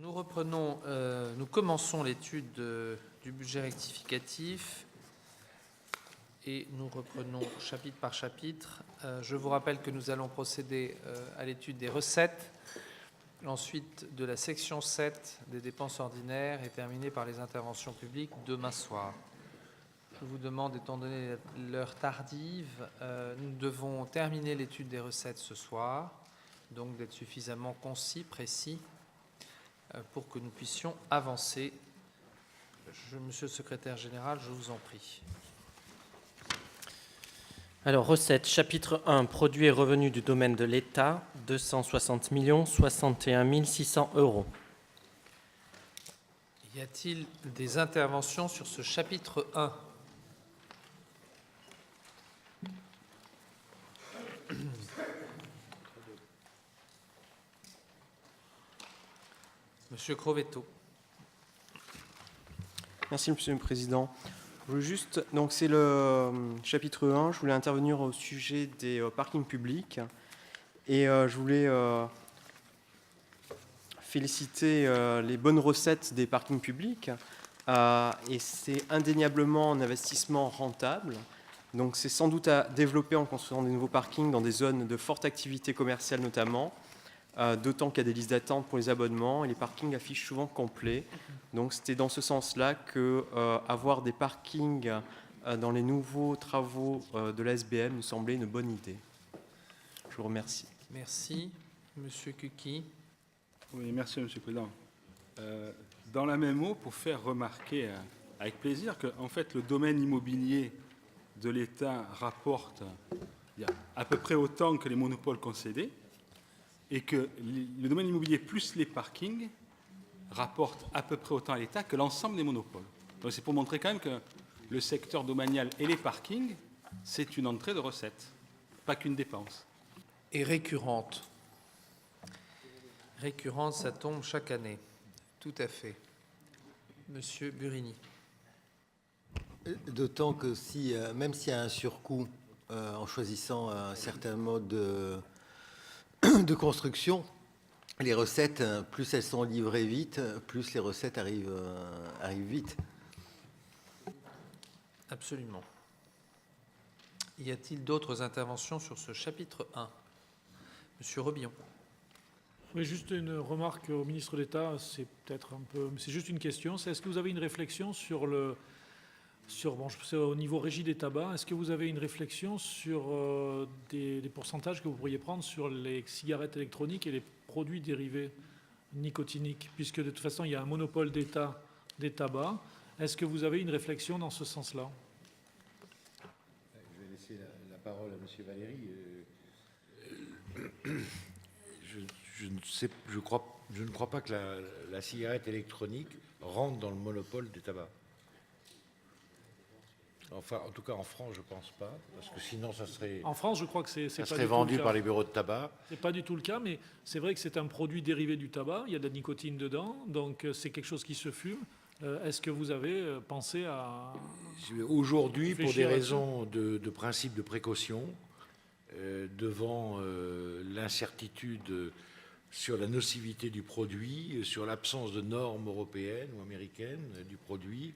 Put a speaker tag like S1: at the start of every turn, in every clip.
S1: Nous reprenons, nous commençons l'étude du budget rectificatif et nous reprenons chapitre par chapitre. Je vous rappelle que nous allons procéder à l'étude des recettes, ensuite de la section 7 des dépenses ordinaires et terminer par les interventions publiques demain soir. Je vous demande, étant donné l'heure tardive, nous devons terminer l'étude des recettes ce soir, donc d'être suffisamment concis, précis, pour que nous puissions avancer. Monsieur le secrétaire général, je vous en prie.
S2: Alors, recettes, chapitre 1, produits et revenus du domaine de l'État, 260 61 600 €.
S1: Y a-t-il des interventions sur ce chapitre 1 ? Monsieur Crovetto.
S3: Merci, Monsieur le Président. Je voulais juste, donc c'est le chapitre 1, je voulais intervenir au sujet des parkings publics et je voulais féliciter les bonnes recettes des parkings publics et c'est indéniablement un investissement rentable. Donc c'est sans doute à développer en construisant des nouveaux parkings dans des zones de forte activité commerciale notamment, d'autant qu'il y a des listes d'attente pour les abonnements et les parkings affichent souvent complets. Donc c'était dans ce sens-là que avoir des parkings dans les nouveaux travaux de la SBM nous semblait une bonne idée. Je vous remercie.
S1: Merci. Monsieur Cuqui.
S4: Oui, merci, Monsieur le Président. Dans la même eau, pour faire remarquer avec plaisir qu'en fait, le domaine immobilier de l'État rapporte à peu près autant que les monopoles concédés et que le domaine immobilier plus les parkings rapporte à peu près autant à l'État que l'ensemble des monopoles. Donc c'est pour montrer quand même que le secteur domanial et les parkings, c'est une entrée de recettes, pas qu'une dépense.
S1: Et récurrente. Récurrente, ça tombe chaque année. Tout à fait. Monsieur Burini.
S5: D'autant que si, même s'il y a un surcoût en choisissant un certain mode de construction, les recettes, plus elles sont livrées vite, plus les recettes arrivent vite.
S1: Absolument. Y a-t-il d'autres interventions sur ce chapitre 1 ? Monsieur Robillon.
S6: Oui, juste une remarque au ministre d'État, c'est peut-être un peu, c'est juste une question. C'est est-ce que vous avez une réflexion sur au niveau régie des tabacs, est-ce que vous avez une réflexion sur des pourcentages que vous pourriez prendre sur les cigarettes électroniques et les produits dérivés nicotiniques, puisque de toute façon il y a un monopole d'État des tabacs. Est-ce que vous avez une réflexion dans ce sens-là ?
S7: Je vais laisser la parole à Monsieur Valéry. Je ne crois pas que la cigarette électronique rentre dans le monopole des tabacs. Enfin, en tout cas, en France, je ne pense pas, parce que sinon, ça serait.
S6: En France, je crois que c'est
S7: ça
S6: pas
S7: serait
S6: du
S7: vendu
S6: tout le cas.
S7: par les bureaux de tabac.
S6: C'est pas du tout le cas, mais c'est vrai que c'est un produit dérivé du tabac. Il y a de la nicotine dedans, donc c'est quelque chose qui se fume. Est-ce que vous avez pensé à
S7: Aujourd'hui, pour des
S6: réfléchir
S7: raisons de principe de précaution, devant l'incertitude sur la nocivité du produit, sur l'absence de normes européennes ou américaines du produit,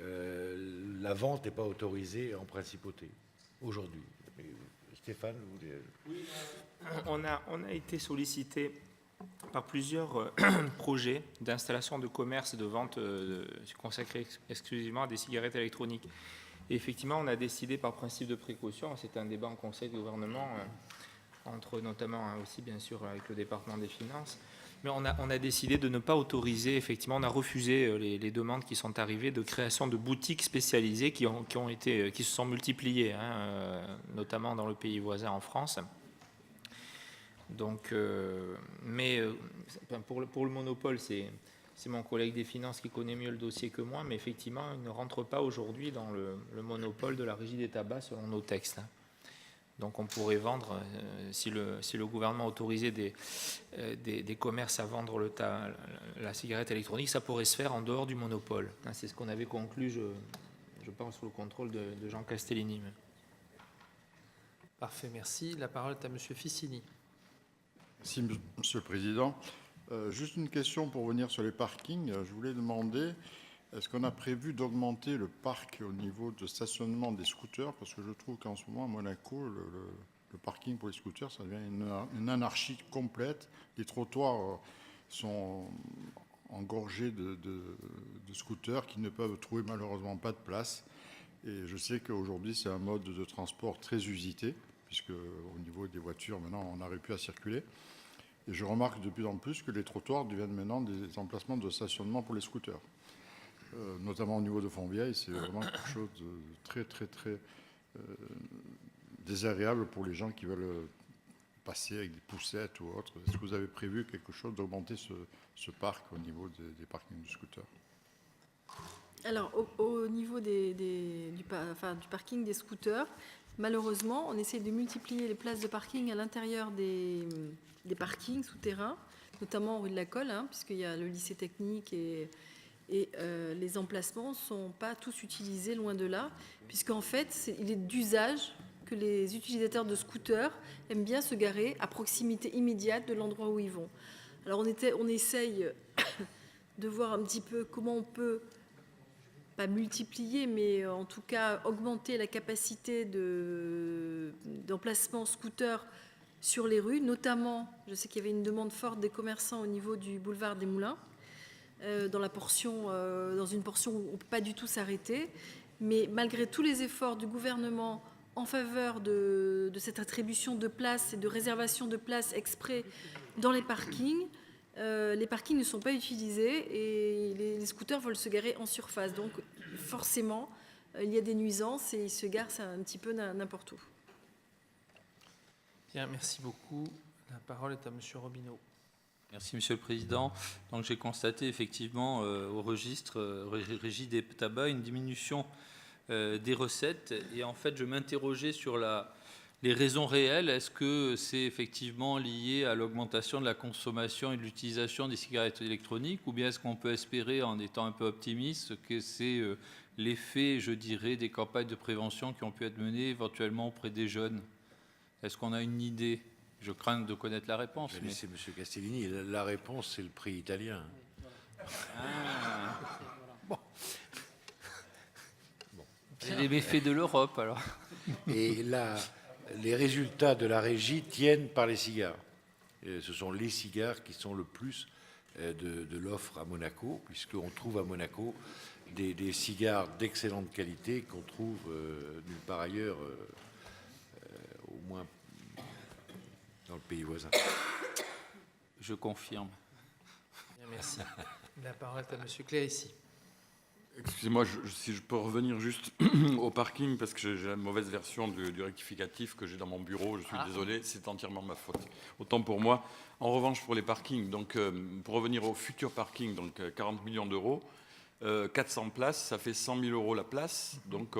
S7: la vente n'est pas autorisée en principauté aujourd'hui. Stéphane, vous voulez...
S8: Oui, on a été sollicité par plusieurs projets d'installation de commerce et de vente consacrés exclusivement à des cigarettes électroniques. Et effectivement, on a décidé par principe de précaution, c'est un débat en conseil de gouvernement, entre notamment aussi bien sûr avec le département des finances, mais on a décidé de ne pas autoriser, effectivement, on a refusé les demandes qui sont arrivées de création de boutiques spécialisées qui se sont multipliées, notamment dans le pays voisin en France. Donc, pour le monopole, c'est mon collègue des finances qui connaît mieux le dossier que moi, mais effectivement, il ne rentre pas aujourd'hui dans le monopole de la régie des tabacs selon nos textes. Donc on pourrait vendre, si le gouvernement autorisait des commerces à vendre la cigarette électronique, ça pourrait se faire en dehors du monopole. C'est ce qu'on avait conclu, je pense, sous le contrôle de Jean Castellini.
S1: Parfait, merci. La parole est à Monsieur Ficini.
S9: Merci, Monsieur le Président. Juste une question pour revenir sur les parkings. Je voulais demander, est-ce qu'on a prévu d'augmenter le parc au niveau de stationnement des scooters? Parce que je trouve qu'en ce moment, à Monaco, le parking pour les scooters, ça devient une anarchie complète. Les trottoirs sont engorgés de scooters qui ne peuvent trouver malheureusement pas de place. Et je sais qu'aujourd'hui, c'est un mode de transport très usité, puisque au niveau des voitures, maintenant, on n'arrive plus à circuler. Et je remarque de plus en plus que les trottoirs deviennent maintenant des emplacements de stationnement pour les scooters. Notamment au niveau de Fontvieille, c'est vraiment quelque chose de très, très, très désagréable pour les gens qui veulent passer avec des poussettes ou autre. Est-ce que vous avez prévu quelque chose d'augmenter ce parc au niveau des parkings de scooters?
S10: Alors, au niveau du parking des scooters, malheureusement, on essaie de multiplier les places de parking à l'intérieur des parkings souterrains, notamment rue de la Colle, puisqu'il y a le lycée technique et les emplacements ne sont pas tous utilisés, loin de là, puisqu'en fait, il est d'usage que les utilisateurs de scooters aiment bien se garer à proximité immédiate de l'endroit où ils vont. Alors, on essaye de voir un petit peu comment on peut, pas multiplier, mais en tout cas augmenter la capacité d'emplacement scooter sur les rues, notamment, je sais qu'il y avait une demande forte des commerçants au niveau du boulevard des Moulins, dans une portion où on ne peut pas du tout s'arrêter. Mais malgré tous les efforts du gouvernement en faveur de cette attribution de places et de réservation de places exprès dans les parkings ne sont pas utilisés et les scooters veulent se garer en surface. Donc forcément, il y a des nuisances et ils se garent un petit peu n'importe où.
S1: Bien, merci beaucoup. La parole est à Monsieur Robineau.
S11: Merci Monsieur le Président. Donc j'ai constaté effectivement au registre régie des tabacs une diminution des recettes et en fait je m'interrogeais sur les raisons réelles. Est-ce que c'est effectivement lié à l'augmentation de la consommation et de l'utilisation des cigarettes électroniques ou bien est-ce qu'on peut espérer, en étant un peu optimiste, que c'est l'effet, je dirais, des campagnes de prévention qui ont pu être menées éventuellement auprès des jeunes? Est-ce qu'on a une idée? Je crains de connaître la réponse.
S7: Mais c'est M. Castellini. La réponse, c'est le prix italien.
S11: Ah. Bon. C'est les méfaits de l'Europe, alors.
S7: Et là, les résultats de la régie tiennent par les cigares. Et ce sont les cigares qui sont le plus de l'offre à Monaco, puisqu'on trouve à Monaco des cigares d'excellente qualité qu'on trouve nulle part ailleurs, au moins dans le pays voisin.
S11: Je confirme.
S1: Bien, merci. La parole est à Monsieur Clérici.
S12: Excusez-moi, si je peux revenir juste au parking, parce que j'ai la mauvaise version du rectificatif que j'ai dans mon bureau, je suis désolé, c'est entièrement ma faute. Autant pour moi. En revanche, pour les parkings, donc, pour revenir au futur parking, donc 40 millions d'euros, 400 places, ça fait 100 000 euros la place. Donc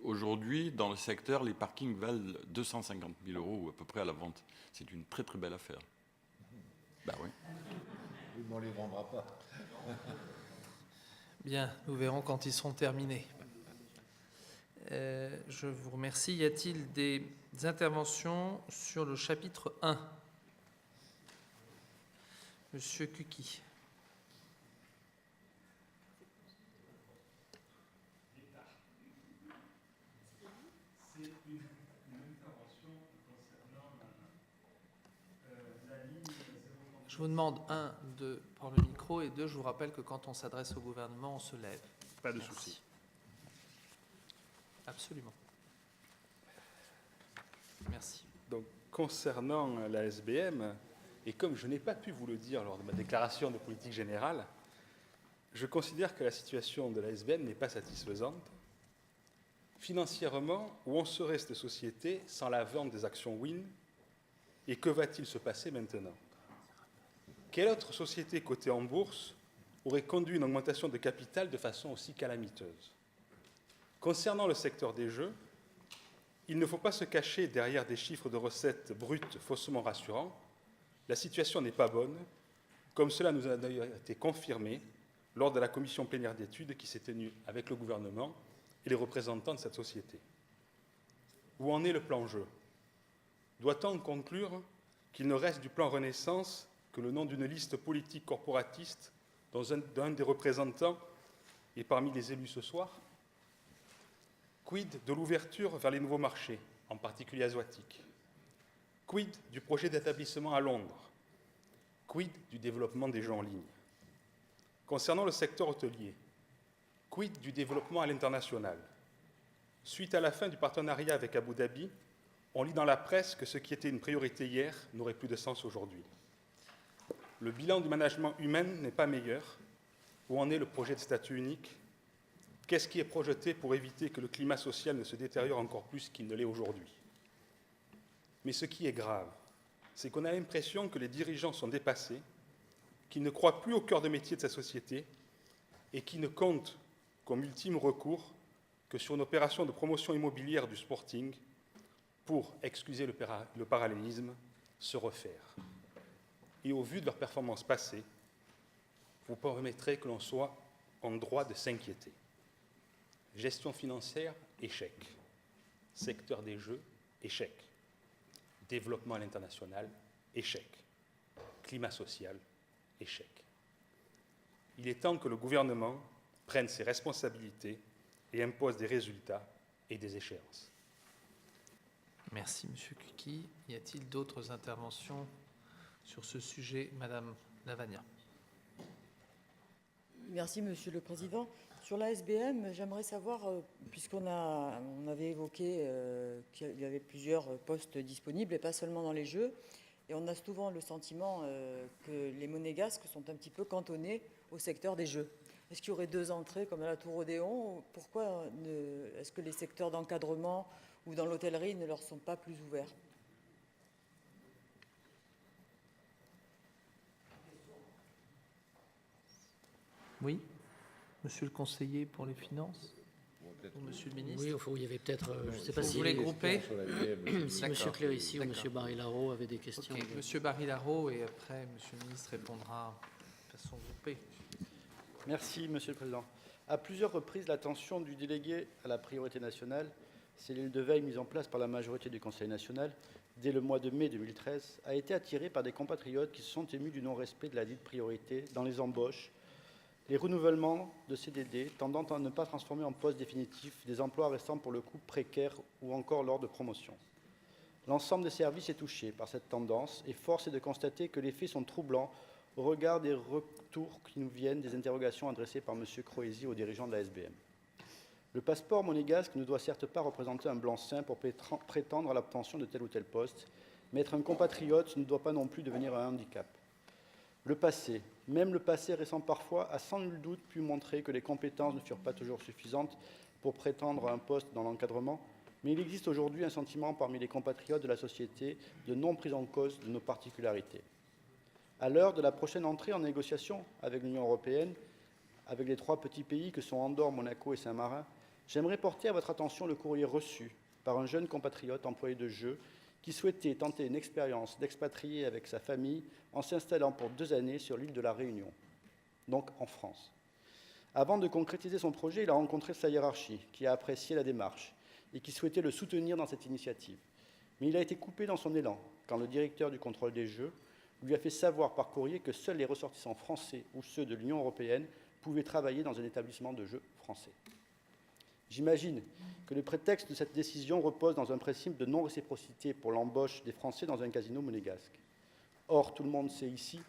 S12: aujourd'hui, dans le secteur, les parkings valent 250 000 euros à peu près à la vente. C'est une très très belle affaire. Ben oui.
S7: Mais on ne les vendra pas.
S1: Bien, nous verrons quand ils seront terminés. Je vous remercie. Y a-t-il des interventions sur le chapitre 1? Monsieur Cuqui. Je vous demande, un, de prendre le micro, et deux, je vous rappelle que quand on s'adresse au gouvernement, on se lève.
S4: Pas de souci.
S1: Absolument. Merci.
S4: Donc, concernant la SBM, et comme je n'ai pas pu vous le dire lors de ma déclaration de politique générale, je considère que la situation de la SBM n'est pas satisfaisante. Financièrement, où en serait cette société sans la vente des actions Win? Et que va-t-il se passer maintenant? Quelle autre société cotée en bourse aurait conduit une augmentation de capital de façon aussi calamiteuse? Concernant le secteur des jeux, il ne faut pas se cacher derrière des chiffres de recettes brutes faussement rassurants. La situation n'est pas bonne, comme cela nous a d'ailleurs été confirmé lors de la commission plénière d'études qui s'est tenue avec le gouvernement et les représentants de cette société. Où en est le plan jeu? Doit-on conclure qu'il ne reste du plan Renaissance que le nom d'une liste politique corporatiste dont un des représentants est parmi les élus ce soir? Quid de l'ouverture vers les nouveaux marchés, en particulier asiatiques? Quid du projet d'établissement à Londres? Quid du développement des jeux en ligne? Concernant le secteur hôtelier, quid du développement à l'international? Suite à la fin du partenariat avec Abu Dhabi, on lit dans la presse que ce qui était une priorité hier n'aurait plus de sens aujourd'hui. Le bilan du management humain n'est pas meilleur. Où en est le projet de statut unique? Qu'est-ce qui est projeté pour éviter que le climat social ne se détériore encore plus qu'il ne l'est aujourd'hui? Mais ce qui est grave, c'est qu'on a l'impression que les dirigeants sont dépassés, qu'ils ne croient plus au cœur de métier de sa société et qui ne comptent comme ultime recours que sur une opération de promotion immobilière du Sporting pour, excusez le parallélisme, se refaire. Et au vu de leurs performances passées, vous permettrez que l'on soit en droit de s'inquiéter. Gestion financière, échec. Secteur des jeux, échec. Développement à l'international, échec. Climat social, échec. Il est temps que le gouvernement prenne ses responsabilités et impose des résultats et des échéances.
S1: Merci, Monsieur Cuqui. Y a-t-il d'autres interventions sur ce sujet? Madame Lavagna.
S13: Merci, Monsieur le Président. Sur la SBM, j'aimerais savoir, puisqu'on avait évoqué qu'il y avait plusieurs postes disponibles, et pas seulement dans les jeux, et on a souvent le sentiment que les monégasques sont un petit peu cantonnés au secteur des jeux. Est-ce qu'il y aurait 2 entrées comme à la Tour Odéon? Pourquoi est-ce que les secteurs d'encadrement ou dans l'hôtellerie ne leur sont pas plus ouverts?
S1: Oui, Monsieur le conseiller pour les finances ou Monsieur le ministre?
S14: Oui, il y avait peut-être, je ne sais pas
S1: Vous
S14: si
S1: voulez grouper
S14: si Monsieur Clérici ou Monsieur Barilaro avaient des questions.
S1: Okay. Monsieur Barilaro et après Monsieur le ministre répondra de façon groupée.
S15: Merci, Monsieur le Président. À plusieurs reprises, l'attention du délégué à la priorité nationale, cellule de veille mise en place par la majorité du Conseil national dès le mois de mai 2013, a été attirée par des compatriotes qui se sont émus du non-respect de la dite priorité dans les embauches, les renouvellements de CDD tendant à ne pas transformer en poste définitif des emplois restant pour le coup précaires ou encore lors de promotion. L'ensemble des services est touché par cette tendance et force est de constater que les faits sont troublants au regard des retours qui nous viennent des interrogations adressées par M. Croesi aux dirigeants de la SBM. Le passeport monégasque ne doit certes pas représenter un blanc-seing pour prétendre à l'obtention de tel ou tel poste, mais être un compatriote ne doit pas non plus devenir un handicap. Le passé, même le passé récent parfois, a sans nul doute pu montrer que les compétences ne furent pas toujours suffisantes pour prétendre à un poste dans l'encadrement, mais il existe aujourd'hui un sentiment parmi les compatriotes de la société de non prise en cause de nos particularités. À l'heure de la prochaine entrée en négociation avec l'Union européenne, avec les 3 petits pays que sont Andorre, Monaco et Saint-Marin, j'aimerais porter à votre attention le courrier reçu par un jeune compatriote employé de jeu qui souhaitait tenter une expérience d'expatrié avec sa famille en s'installant pour 2 années sur l'île de la Réunion, donc en France. Avant de concrétiser son projet, il a rencontré sa hiérarchie, qui a apprécié la démarche et qui souhaitait le soutenir dans cette initiative. Mais il a été coupé dans son élan quand le directeur du contrôle des jeux lui a fait savoir par courrier que seuls les ressortissants français ou ceux de l'Union européenne pouvaient travailler dans un établissement de jeux français. J'imagine que le prétexte de cette décision repose dans un principe de non-réciprocité pour l'embauche des Français dans un casino monégasque. Or, tout le monde sait ici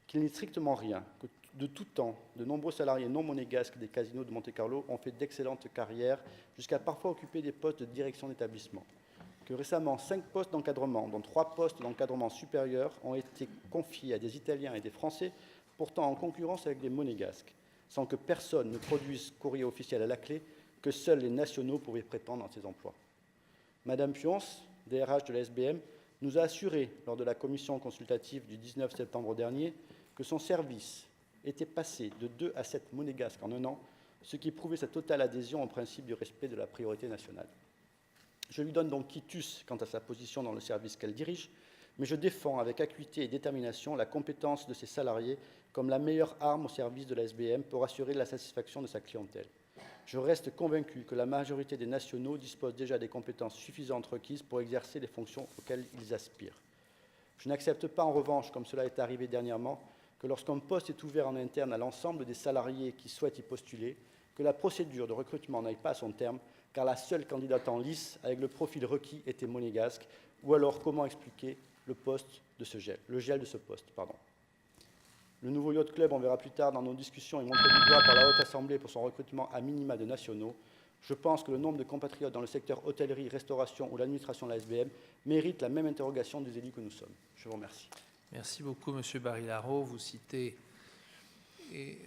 S15: qu'il n'est strictement rien, que de tout temps, de nombreux salariés non monégasques des casinos de Monte-Carlo ont fait d'excellentes carrières, jusqu'à parfois occuper des postes de direction d'établissement. Que récemment, 5 postes d'encadrement, dont 3 postes d'encadrement supérieur, ont été confiés à des Italiens et des Français, pourtant en concurrence avec des monégasques, sans que personne ne produise courrier officiel à la clé, que seuls les nationaux pouvaient prétendre à ces emplois. Madame Pionce, DRH de la SBM, nous a assuré, lors de la commission consultative du 19 septembre dernier, que son service était passé de 2 à 7 monégasques en 1 an, ce qui prouvait sa totale adhésion au principe du respect de la priorité nationale. Je lui donne donc quitus quant à sa position dans le service qu'elle dirige, mais je défends avec acuité et détermination la compétence de ses salariés comme la meilleure arme au service de la SBM pour assurer la satisfaction de sa clientèle. Je reste convaincu que la majorité des nationaux disposent déjà des compétences suffisantes requises pour exercer les fonctions auxquelles ils aspirent. Je n'accepte pas en revanche, comme cela est arrivé dernièrement, que lorsqu'un poste est ouvert en interne à l'ensemble des salariés qui souhaitent y postuler, que la procédure de recrutement n'aille pas à son terme, car la seule candidate en lice avec le profil requis était monégasque, ou alors comment expliquer le gel de ce poste. Le nouveau Yacht Club, on verra plus tard dans nos discussions, est montré du doigt par la Haute Assemblée pour son recrutement à minima de nationaux. Je pense que le nombre de compatriotes dans le secteur hôtellerie, restauration ou l'administration de la SBM mérite la même interrogation des élus que nous sommes. Je vous remercie.
S1: Merci beaucoup, Monsieur Barilaro. Vous citez, et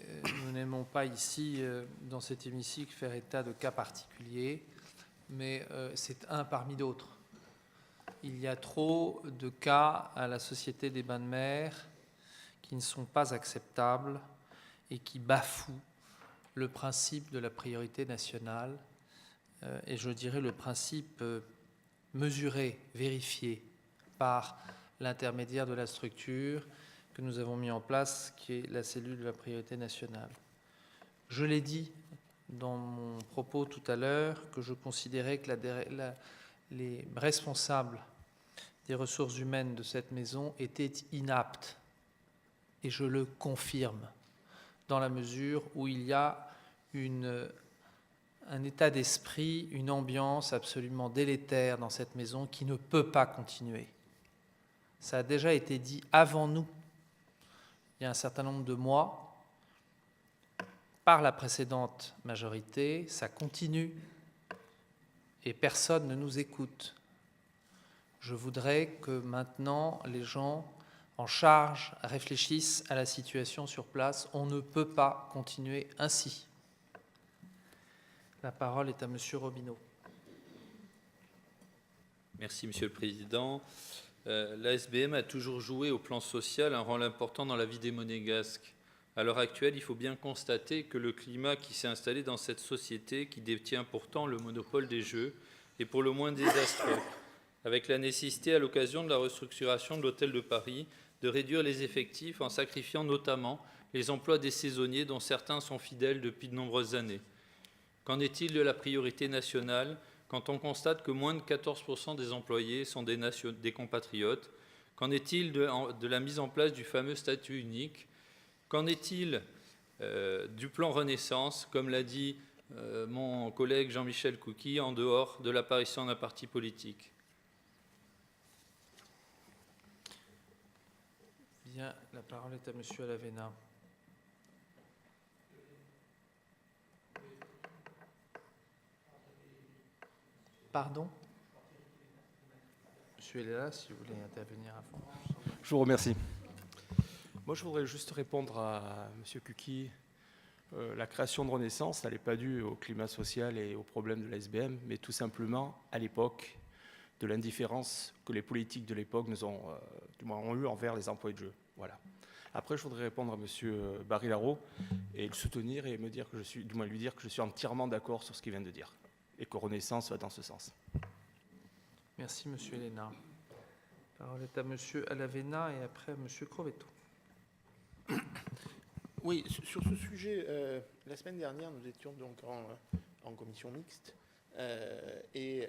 S1: nous n'aimons pas ici, dans cet hémicycle, faire état de cas particuliers, mais c'est un parmi d'autres. Il y a trop de cas à la Société des Bains de Mer qui ne sont pas acceptables et qui bafouent le principe de la priorité nationale et je dirais le principe mesuré, vérifié par l'intermédiaire de la structure que nous avons mis en place, qui est la cellule de la priorité nationale. Je l'ai dit dans mon propos tout à l'heure que je considérais que les responsables des ressources humaines de cette maison étaient inaptes. Et je le confirme, dans la mesure où il y a un état d'esprit, une ambiance absolument délétère dans cette maison qui ne peut pas continuer. Ça a déjà été dit avant nous, il y a un certain nombre de mois, par la précédente majorité, ça continue et personne ne nous écoute. Je voudrais que maintenant les gens en charge réfléchissent à la situation sur place. On ne peut pas continuer ainsi. La parole est à Monsieur Robineau.
S11: Merci, Monsieur le Président. La SBM a toujours joué au plan social un rôle important dans la vie des Monégasques. À l'heure actuelle, il faut bien constater que le climat qui s'est installé dans cette société, qui détient pourtant le monopole des jeux, est pour le moins désastreux, avec la nécessité, à l'occasion de la restructuration de l'hôtel de Paris, de réduire les effectifs en sacrifiant notamment les emplois des saisonniers dont certains sont fidèles depuis de nombreuses années. Qu'en est-il de la priorité nationale quand on constate que moins de 14% des employés sont des compatriotes? Qu'en est-il de la mise en place du fameux statut unique? Qu'en est-il du plan Renaissance, comme l'a dit mon collègue Jean-Michel Couky, en dehors de l'apparition d'un parti politique?
S1: Bien, la parole est à Monsieur Alavena. Pardon? Monsieur est là, si vous voulez intervenir à fond.
S16: Je vous remercie. Moi, je voudrais juste répondre à M. Couky. La création de Renaissance, elle n'est pas due au climat social et aux problèmes de la SBM, mais tout simplement, à l'époque, de l'indifférence que les politiques de l'époque ont eu envers les employés de jeu. Voilà. Après, je voudrais répondre à M. Barilaro et le soutenir et lui dire que je suis entièrement d'accord sur ce qu'il vient de dire et que Renaissance va dans ce sens.
S1: Merci, M. Elena. La parole est à M. Alavena et après à M. Crovetto.
S17: Oui, sur ce sujet, la semaine dernière, nous étions donc en commission mixte et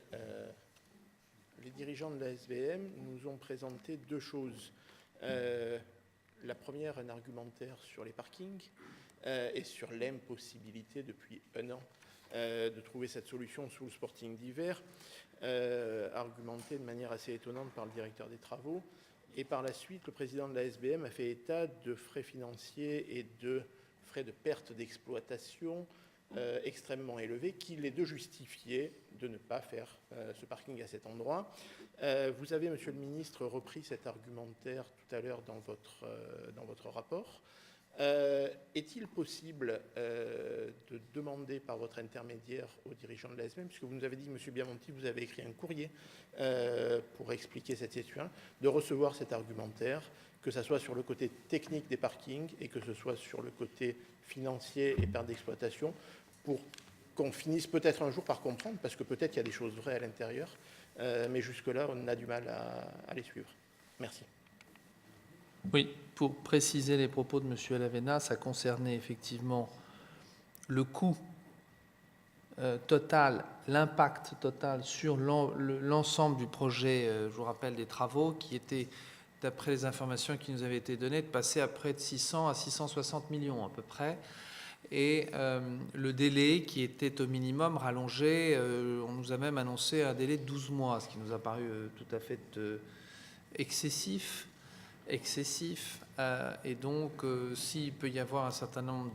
S17: les dirigeants de la SBM nous ont présenté deux choses. La première, un argumentaire sur les parkings et sur l'impossibilité depuis un an de trouver cette solution sous le Sporting d'hiver, argumenté de manière assez étonnante par le directeur des travaux. Et par la suite, le président de la SBM a fait état de frais financiers et de frais de perte d'exploitation extrêmement élevés qui les deux justifiaient de ne pas faire ce parking à cet endroit. Vous avez, Monsieur le Ministre, repris cet argumentaire tout à l'heure dans votre rapport. Est-il possible de demander par votre intermédiaire aux dirigeants de la SBM, puisque vous nous avez dit, M. Biamonti, vous avez écrit un courrier pour expliquer cette situation, de recevoir cet argumentaire, que ce soit sur le côté technique des parkings et que ce soit sur le côté financier et perte d'exploitation, pour qu'on finisse peut-être un jour par comprendre, parce que peut-être qu'il y a des choses vraies à l'intérieur, mais jusque-là, on a du mal à les suivre. Merci.
S1: Oui, pour préciser les propos de M. Alavena, ça concernait effectivement le coût total, l'impact total sur l'ensemble du projet, je vous rappelle, des travaux qui étaient d'après les informations qui nous avaient été données, de passer à près de 600 à 660 millions à peu près. Et le délai qui était au minimum rallongé, on nous a même annoncé un délai de 12 mois, ce qui nous a paru tout à fait excessif. Et donc, s'il peut y avoir un certain nombre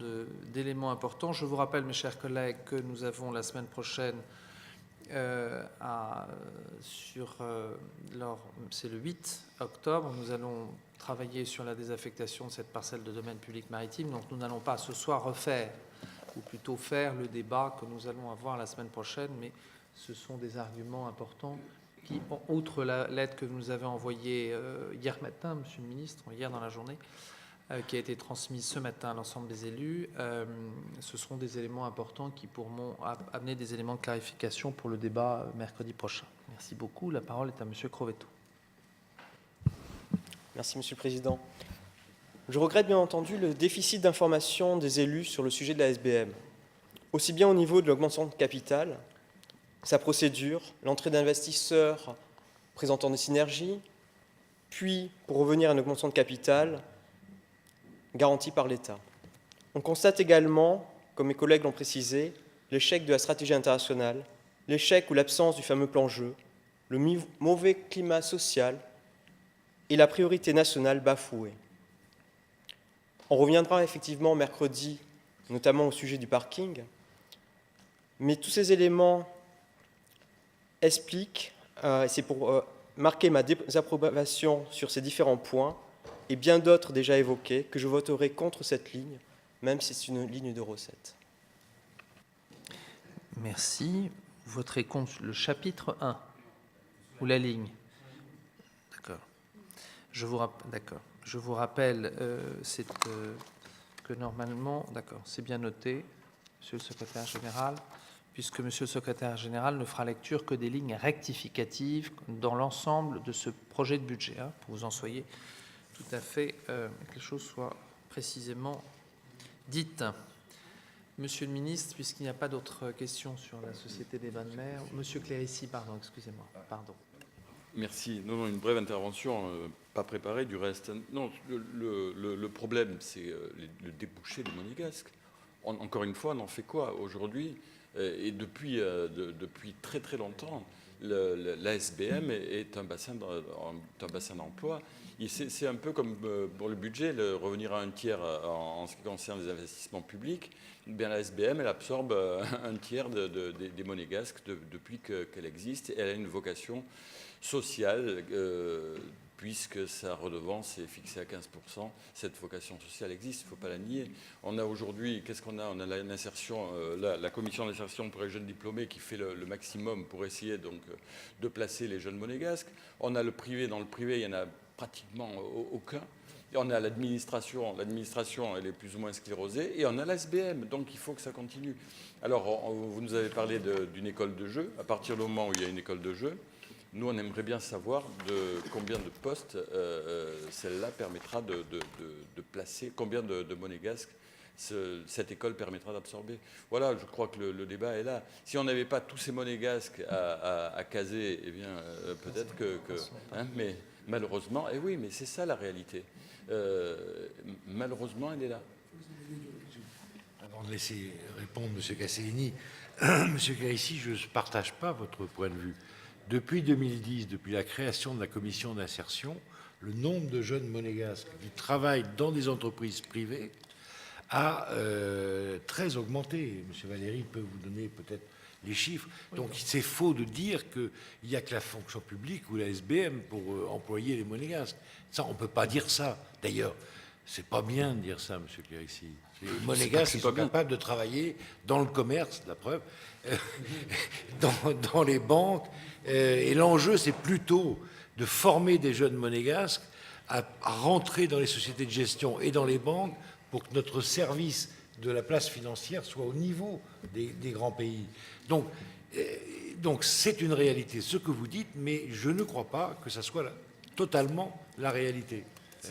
S1: d'éléments importants, je vous rappelle, mes chers collègues, que nous avons la semaine prochaine, c'est le 8 octobre, nous allons travailler sur la désaffectation de cette parcelle de domaine public maritime. Donc nous n'allons pas ce soir refaire, ou plutôt faire le débat que nous allons avoir la semaine prochaine, mais ce sont des arguments importants qui, outre la lettre que vous nous avez envoyée hier matin, Monsieur le Ministre, hier dans la journée, qui a été transmise ce matin à l'ensemble des élus, ce seront des éléments importants qui pourront amener des éléments de clarification pour le débat mercredi prochain. Merci beaucoup. La parole est à Monsieur Crovetto.
S3: Merci, Monsieur le Président. Je regrette bien entendu le déficit d'information des élus sur le sujet de la SBM, aussi bien au niveau de l'augmentation de capital, sa procédure, l'entrée d'investisseurs présentant des synergies, puis, pour revenir à une augmentation de capital, garantie par l'État. On constate également, comme mes collègues l'ont précisé, l'échec de la stratégie internationale, l'échec ou l'absence du fameux plan jeu, le mauvais climat social et la priorité nationale bafouée. On reviendra effectivement mercredi, notamment au sujet du parking, mais tous ces éléments expliquent, et c'est pour marquer ma désapprobation sur ces différents points, et bien d'autres déjà évoqués, que je voterai contre cette ligne, même si c'est une ligne de recettes.
S1: Merci. Vous voterez contre le chapitre 1 ou la ligne? D'accord. Je vous rappelle que normalement, d'accord, c'est bien noté, Monsieur le Secrétaire général, puisque Monsieur le Secrétaire général ne fera lecture que des lignes rectificatives dans l'ensemble de ce projet de budget, pour que vous en soyez tout à fait, que les choses soient précisément dites. Monsieur le Ministre, puisqu'il n'y a pas d'autres questions sur la Société des Bains de Mer, Monsieur Clérici, pardon, excusez-moi, pardon.
S12: Merci. Non, une brève intervention, pas préparée du reste. Non, le problème, c'est le débouché des monégasques. Encore une fois, on en fait quoi aujourd'hui? Et depuis très très longtemps, l'ASBM est un bassin d'emploi. C'est un peu comme pour le budget, revenir à un tiers en ce qui concerne les investissements publics. Bien, la SBM, elle absorbe un tiers des monégasques depuis qu'elle existe. Et elle a une vocation sociale, puisque sa redevance est fixée à 15%. Cette vocation sociale existe, il ne faut pas la nier. On a aujourd'hui, qu'est-ce qu'on a? On a l'insertion, la commission d'insertion pour les jeunes diplômés qui fait le maximum pour essayer donc de placer les jeunes monégasques. On a le privé, dans le privé, il n'y en a pratiquement aucun. Et on a l'administration, elle est plus ou moins sclérosée, et on a l'ASBM, donc il faut que ça continue. Alors, vous nous avez parlé d'une école de jeu. À partir du moment où il y a une école de jeu, nous, on aimerait bien savoir de combien de postes celle-là permettra de placer, combien de monégasques cette école permettra d'absorber. Voilà, je crois que le débat est là. Si on n'avait pas tous ces monégasques à caser, eh bien, peut-être que mais malheureusement, eh oui, mais c'est ça la réalité. Malheureusement, elle est là.
S7: Avant de laisser répondre M. Castellini, M. Clérici, je ne partage pas votre point de vue. Depuis 2010, depuis la création de la commission d'insertion, le nombre de jeunes monégasques qui travaillent dans des entreprises privées a très augmenté. M. Valéry peut vous donner peut-être les chiffres. Donc c'est faux de dire qu'il n'y a que la fonction publique ou la SBM pour employer les monégasques. Ça, on ne peut pas dire ça. D'ailleurs, c'est pas bien de dire ça, M. Clérici. Les monégasques sont capables de travailler dans le commerce, la preuve, dans les banques. Et l'enjeu, c'est plutôt de former des jeunes monégasques à rentrer dans les sociétés de gestion et dans les banques pour que notre service de la place financière soit au niveau des grands pays. Donc c'est une réalité, ce que vous dites, mais je ne crois pas que ça soit totalement la réalité.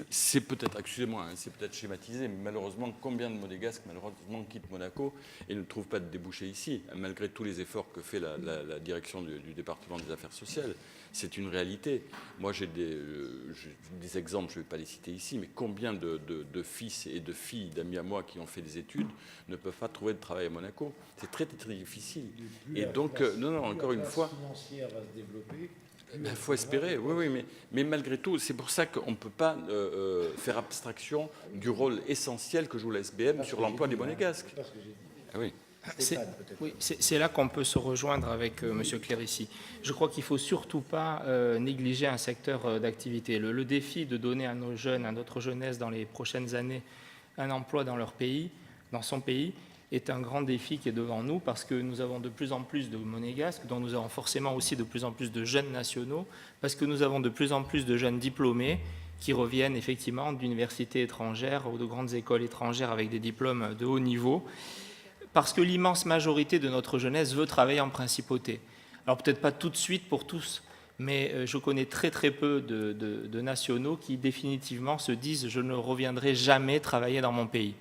S12: C'est peut-être, excusez-moi, c'est peut-être schématisé, mais malheureusement, combien de Monégasques, malheureusement, quittent Monaco et ne trouvent pas de débouchés ici, malgré tous les efforts que fait la direction du département des affaires sociales. C'est une réalité. Moi, j'ai des exemples, je ne vais pas les citer ici, mais combien de fils et de filles d'amis à moi qui ont fait des études ne peuvent pas trouver de travail à Monaco? C'est très, très difficile. Et donc, non, encore une fois...
S7: financière va se développer.
S12: Il faut espérer, oui, mais malgré tout, c'est pour ça qu'on ne peut pas faire abstraction du rôle essentiel que joue la SBM sur l'emploi des Monégasques. Ah oui.
S8: C'est là qu'on peut se rejoindre avec M. Clérici. Je crois qu'il ne faut surtout pas négliger un secteur d'activité. Le défi de donner à nos jeunes, à notre jeunesse dans les prochaines années, un emploi dans leur pays, dans son pays, est un grand défi qui est devant nous parce que nous avons de plus en plus de Monégasques, dont nous avons forcément aussi de plus en plus de jeunes nationaux, parce que nous avons de plus en plus de jeunes diplômés qui reviennent effectivement d'universités étrangères ou de grandes écoles étrangères avec des diplômes de haut niveau, parce que l'immense majorité de notre jeunesse veut travailler en principauté. Alors peut-être pas tout de suite pour tous, mais je connais très très peu de nationaux qui définitivement se disent « je ne reviendrai jamais travailler dans mon pays ».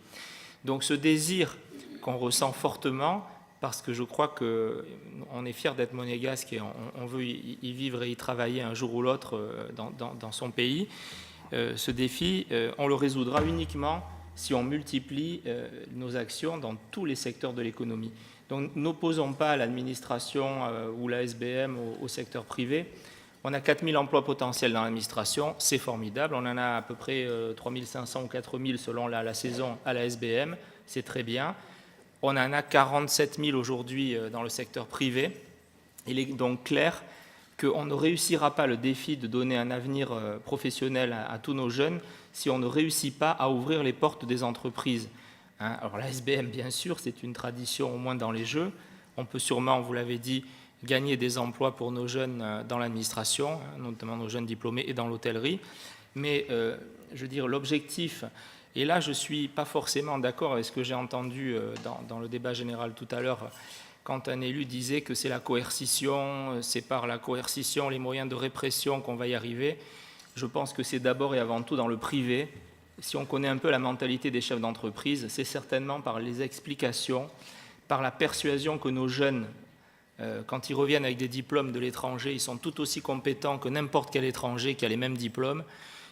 S8: Donc ce désir qu'on ressent fortement, parce que je crois qu'on est fier d'être monégasque et on veut y vivre et y travailler un jour ou l'autre dans son pays. Ce défi, on le résoudra uniquement si on multiplie nos actions dans tous les secteurs de l'économie. Donc n'opposons pas l'administration ou la SBM au secteur privé. On a 4000 emplois potentiels dans l'administration, c'est formidable. On en a à peu près 3500 ou 4000 selon la saison à la SBM, c'est très bien. On en a 47 000 aujourd'hui dans le secteur privé. Il est donc clair qu'on ne réussira pas le défi de donner un avenir professionnel à tous nos jeunes si on ne réussit pas à ouvrir les portes des entreprises. Alors la SBM, bien sûr, c'est une tradition au moins dans les jeux. On peut sûrement, vous l'avez dit, gagner des emplois pour nos jeunes dans l'administration, notamment nos jeunes diplômés et dans l'hôtellerie. Mais je veux dire, l'objectif... Et là, je ne suis pas forcément d'accord avec ce que j'ai entendu dans le débat général tout à l'heure, quand un élu disait que c'est la coercition, c'est par la coercition, les moyens de répression qu'on va y arriver. Je pense que c'est d'abord et avant tout dans le privé. Si on connaît un peu la mentalité des chefs d'entreprise, c'est certainement par les explications, par la persuasion que nos jeunes, quand ils reviennent avec des diplômes de l'étranger, ils sont tout aussi compétents que n'importe quel étranger qui a les mêmes diplômes,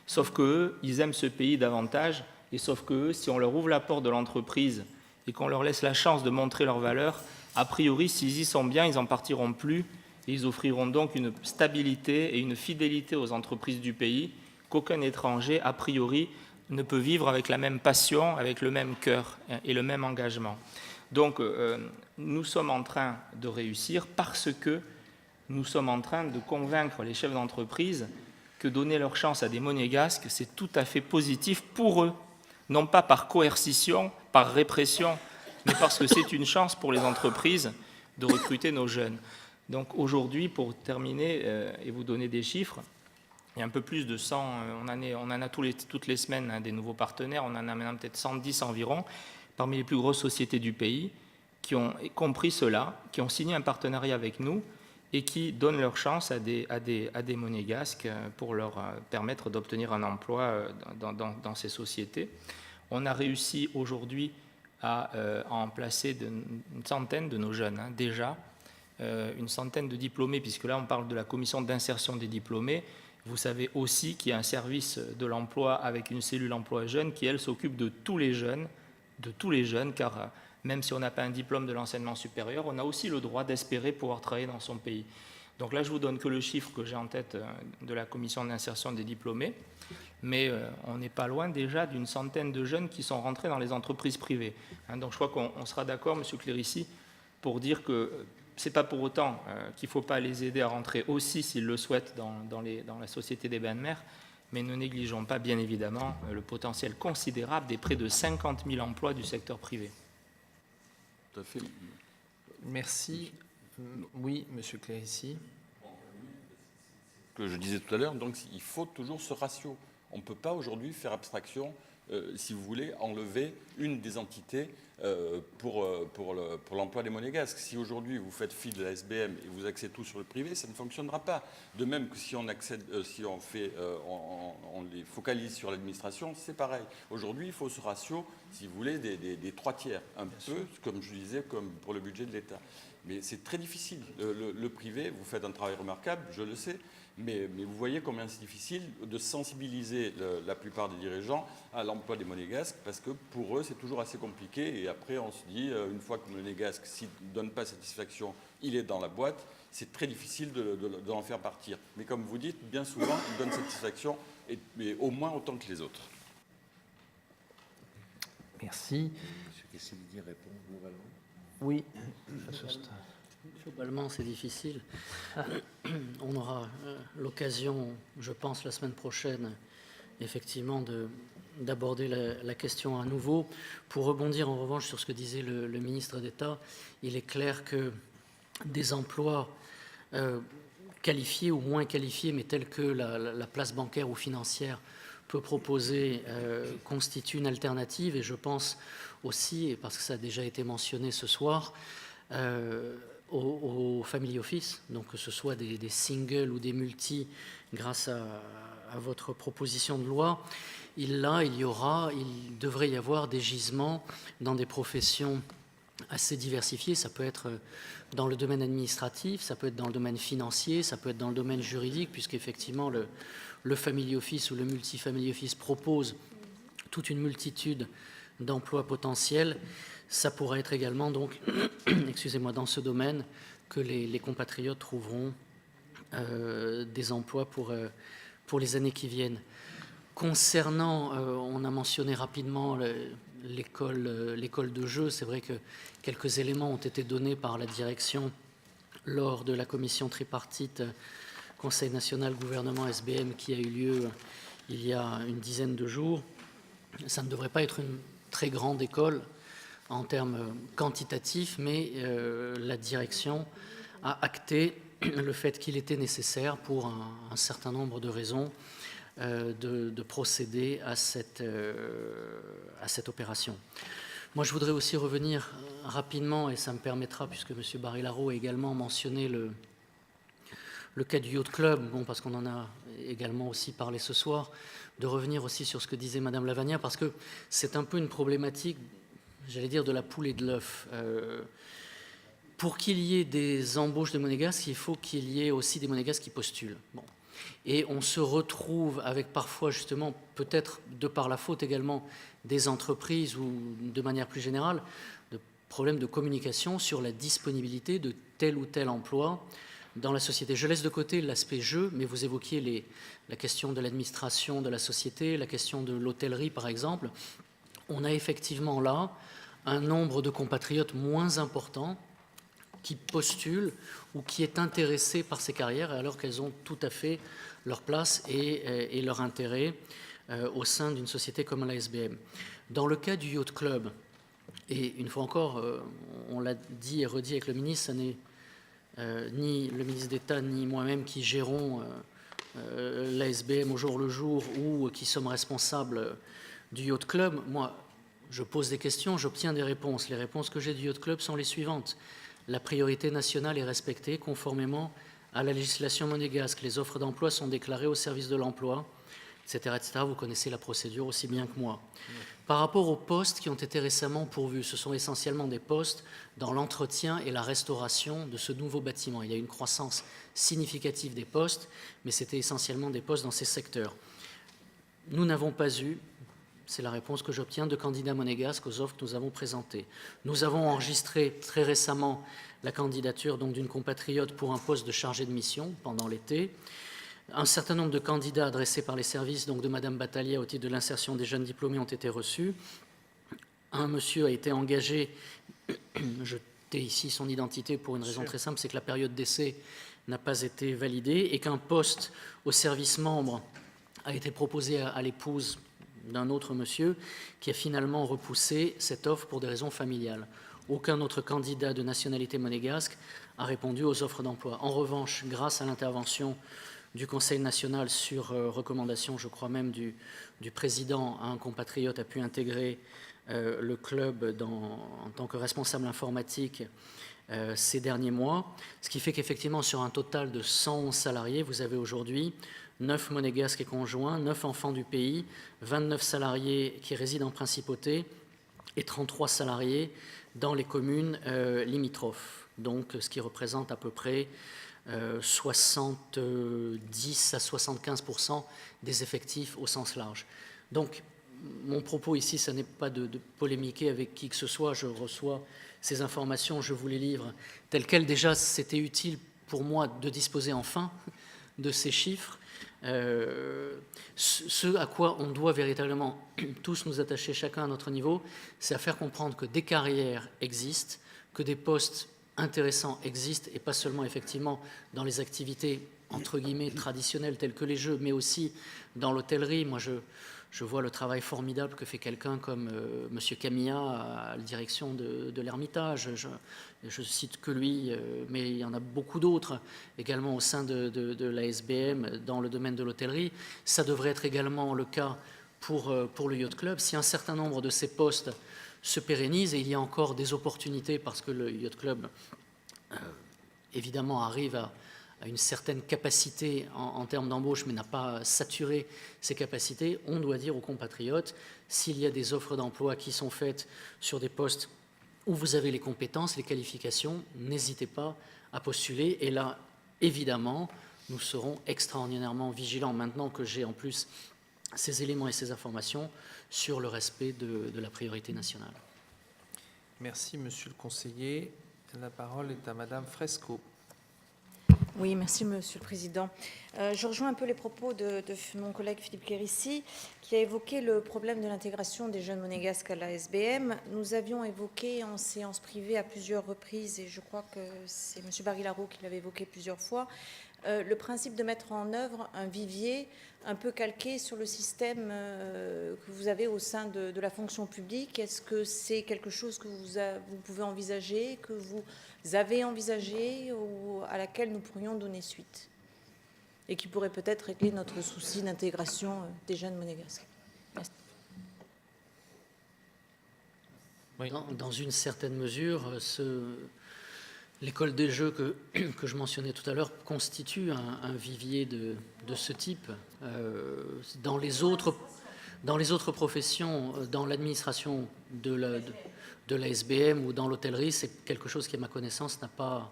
S8: sauf qu'eux, ils aiment ce pays davantage. Et sauf que si on leur ouvre la porte de l'entreprise et qu'on leur laisse la chance de montrer leurs valeurs, a priori, s'ils y sont bien, ils n'en partiront plus et ils offriront donc une stabilité et une fidélité aux entreprises du pays qu'aucun étranger, a priori, ne peut vivre avec la même passion, avec le même cœur et le même engagement. Donc, nous sommes en train de réussir parce que nous sommes en train de convaincre les chefs d'entreprise que donner leur chance à des Monégasques, c'est tout à fait positif pour eux. Non pas par coercition, par répression, mais parce que c'est une chance pour les entreprises de recruter nos jeunes. Donc aujourd'hui, pour terminer et vous donner des chiffres, il y a un peu plus de 100, on en a toutes les semaines des nouveaux partenaires, on en a maintenant peut-être 110 environ, parmi les plus grosses sociétés du pays, qui ont compris cela, qui ont signé un partenariat avec nous et qui donnent leur chance à des Monégasques pour leur permettre d'obtenir un emploi dans ces sociétés. On a réussi aujourd'hui à en placer une centaine de nos jeunes, déjà, une centaine de diplômés, puisque là on parle de la commission d'insertion des diplômés. Vous savez aussi qu'il y a un service de l'emploi avec une cellule emploi jeune qui, elle, s'occupe de tous les jeunes, car même si on n'a pas un diplôme de l'enseignement supérieur, on a aussi le droit d'espérer pouvoir travailler dans son pays. Donc là, je vous donne que le chiffre que j'ai en tête de la commission d'insertion des diplômés, mais on n'est pas loin déjà d'une centaine de jeunes qui sont rentrés dans les entreprises privées. Donc je crois qu'on sera d'accord, M. Clérici, pour dire que ce n'est pas pour autant qu'il ne faut pas les aider à rentrer aussi, s'ils le souhaitent, dans la société des bains de mer, mais ne négligeons pas, bien évidemment, le potentiel considérable des près de 50 000 emplois du secteur privé.
S12: Tout à fait.
S1: Merci. Oui, M. Clérici.
S12: Que je disais tout à l'heure, donc il faut toujours ce ratio. On ne peut pas aujourd'hui faire abstraction si vous voulez, enlever une des entités pour l'emploi des monégasques. Si aujourd'hui vous faites fi de la SBM et vous axez tout sur le privé, ça ne fonctionnera pas. De même que si on les focalise sur l'administration, c'est pareil. Aujourd'hui, il faut ce ratio, si vous voulez, des 3 tiers, un peu, comme je disais, comme pour le budget de l'État. Mais c'est très difficile. Le privé, vous faites un travail remarquable, je le sais, mais vous voyez combien c'est difficile de sensibiliser la plupart des dirigeants à l'emploi des monégasques, parce que pour eux, c'est toujours assez compliqué. Et après, on se dit, une fois que le monégasque, s'il ne donne pas satisfaction, il est dans la boîte, c'est très difficile de l'en faire partir. Mais comme vous dites, bien souvent, il donne satisfaction, mais au moins autant que les autres.
S1: Merci.
S7: Monsieur Castaldi répond globalement.
S1: Oui.
S14: Globalement, c'est difficile. On aura l'occasion, je pense, la semaine prochaine, effectivement, d'aborder la question à nouveau. Pour rebondir en revanche sur ce que disait le ministre d'État, il est clair que des emplois qualifiés ou moins qualifiés, mais tels que la place bancaire ou financière peut proposer, constituent une alternative. Et je pense aussi, et parce que ça a déjà été mentionné ce soir, au family office, donc que ce soit des singles ou des multi, grâce à votre proposition de loi, il devrait y avoir des gisements dans des professions assez diversifiées. Ça peut être dans le domaine administratif, ça peut être dans le domaine financier, ça peut être dans le domaine juridique, puisqu'effectivement le family office ou le multi-family office propose toute une multitude d'emplois potentiels. Ça pourrait être également, donc, excusez-moi, dans ce domaine que les compatriotes trouveront des emplois pour les années qui viennent. Concernant, on a mentionné rapidement l'école de jeu, c'est vrai que quelques éléments ont été donnés par la direction lors de la commission tripartite Conseil national, gouvernement, SBM qui a eu lieu il y a une dizaine de jours. Ça ne devrait pas être une très grande école en termes quantitatifs, mais la direction a acté le fait qu'il était nécessaire, pour un certain nombre de raisons, de procéder à cette opération. Moi, je voudrais aussi revenir rapidement, et ça me permettra, puisque M. Barry-Larraud a également mentionné le cas du Yacht Club, bon, parce qu'on en a également aussi parlé ce soir, de revenir aussi sur ce que disait Mme Lavagna, parce que c'est un peu une problématique, j'allais dire, de la poule et de l'œuf. Pour qu'il y ait des embauches de monégasques, il faut qu'il y ait aussi des monégasques qui postulent. Bon. Et on se retrouve avec parfois, justement, peut-être de par la faute également des entreprises ou de manière plus générale, de problèmes de communication sur la disponibilité de tel ou tel emploi dans la société. Je laisse de côté l'aspect jeu, mais vous évoquiez la question de l'administration de la société, la question de l'hôtellerie, par exemple. On a effectivement là un nombre de compatriotes moins important qui postulent ou qui est intéressé par ces carrières, alors qu'elles ont tout à fait leur place et leur intérêt au sein d'une société comme la SBM. Dans le cas du Yacht Club, et une fois encore, on l'a dit et redit avec le ministre, ce n'est ni le ministre d'État ni moi-même qui gérons la SBM au jour le jour ou qui sommes responsables du Yacht Club. Moi, je pose des questions, j'obtiens des réponses. Les réponses que j'ai du Yacht Club sont les suivantes. La priorité nationale est respectée conformément à la législation monégasque. Les offres d'emploi sont déclarées au service de l'emploi, etc., etc. Vous connaissez la procédure aussi bien que moi. Par rapport aux postes qui ont été récemment pourvus, ce sont essentiellement des postes dans l'entretien et la restauration de ce nouveau bâtiment. Il y a une croissance significative des postes, mais c'était essentiellement des postes dans ces secteurs. Nous n'avons pas eu, c'est la réponse que j'obtiens, de candidats monégasques aux offres que nous avons présentées. Nous avons enregistré très récemment la candidature donc d'une compatriote pour un poste de chargé de mission pendant l'été. Un certain nombre de candidats adressés par les services donc de Mme Battaglia au titre de l'insertion des jeunes diplômés ont été reçus. Un monsieur a été engagé, je tais ici son identité pour une raison très simple, c'est que la période d'essai n'a pas été validée et qu'un poste au service membre a été proposé à l'épouse d'un autre monsieur qui a finalement repoussé cette offre pour des raisons familiales. Aucun autre candidat de nationalité monégasque a répondu aux offres d'emploi. En revanche, grâce à l'intervention du Conseil national sur recommandation, je crois même, du président, un compatriote a pu intégrer le club en tant que responsable informatique ces derniers mois, ce qui fait qu'effectivement, sur un total de 111 salariés, vous avez aujourd'hui 9 monégasques et conjoints, 9 enfants du pays, 29 salariés qui résident en principauté et 33 salariés dans les communes limitrophes, donc ce qui représente à peu près 70 à 75% des effectifs au sens large. Donc, mon propos ici, ce n'est pas de polémiquer avec qui que ce soit. Je reçois ces informations, je vous les livre telles quelles. Déjà, c'était utile pour moi de disposer enfin de ces chiffres. Ce à quoi on doit véritablement tous nous attacher, chacun à notre niveau, c'est à faire comprendre que des carrières existent, que des postes intéressants existent, et pas seulement effectivement dans les activités entre guillemets traditionnelles telles que les jeux, mais aussi dans l'hôtellerie. Moi, je vois le travail formidable que fait quelqu'un comme M. Camilla à la direction de l'Ermitage. Je cite que lui, mais il y en a beaucoup d'autres également au sein de la SBM dans le domaine de l'hôtellerie. Ça devrait être également le cas pour le Yacht Club. Si un certain nombre de ces postes se pérennisent, et il y a encore des opportunités parce que le Yacht Club, évidemment, arrive à une certaine capacité en termes d'embauche, mais n'a pas saturé ses capacités, on doit dire aux compatriotes, s'il y a des offres d'emploi qui sont faites sur des postes où vous avez les compétences, les qualifications, n'hésitez pas à postuler. Et là, évidemment, nous serons extraordinairement vigilants, maintenant que j'ai en plus ces éléments et ces informations, sur le respect de la priorité nationale.
S1: Merci, monsieur le conseiller. La parole est à madame Fresco.
S18: Oui, merci Monsieur le Président. Je rejoins un peu les propos de mon collègue Philippe Clérici, qui a évoqué le problème de l'intégration des jeunes monégasques à la SBM. Nous avions évoqué en séance privée à plusieurs reprises, et je crois que c'est M. Barry-Larraud qui l'avait évoqué plusieurs fois, le principe de mettre en œuvre un vivier un peu calqué sur le système que vous avez au sein de la fonction publique. Est-ce que c'est quelque chose que vous pouvez envisager, que vous avez envisagé ou à laquelle nous pourrions donner suite et qui pourrait peut-être régler notre souci d'intégration des jeunes monégasques?
S14: Oui. Dans une certaine mesure, l'école des jeux que je mentionnais tout à l'heure constitue un vivier de ce type. Dans les autres professions, dans l'administration de la SBM ou dans l'hôtellerie, c'est quelque chose qui, à ma connaissance, n'a pas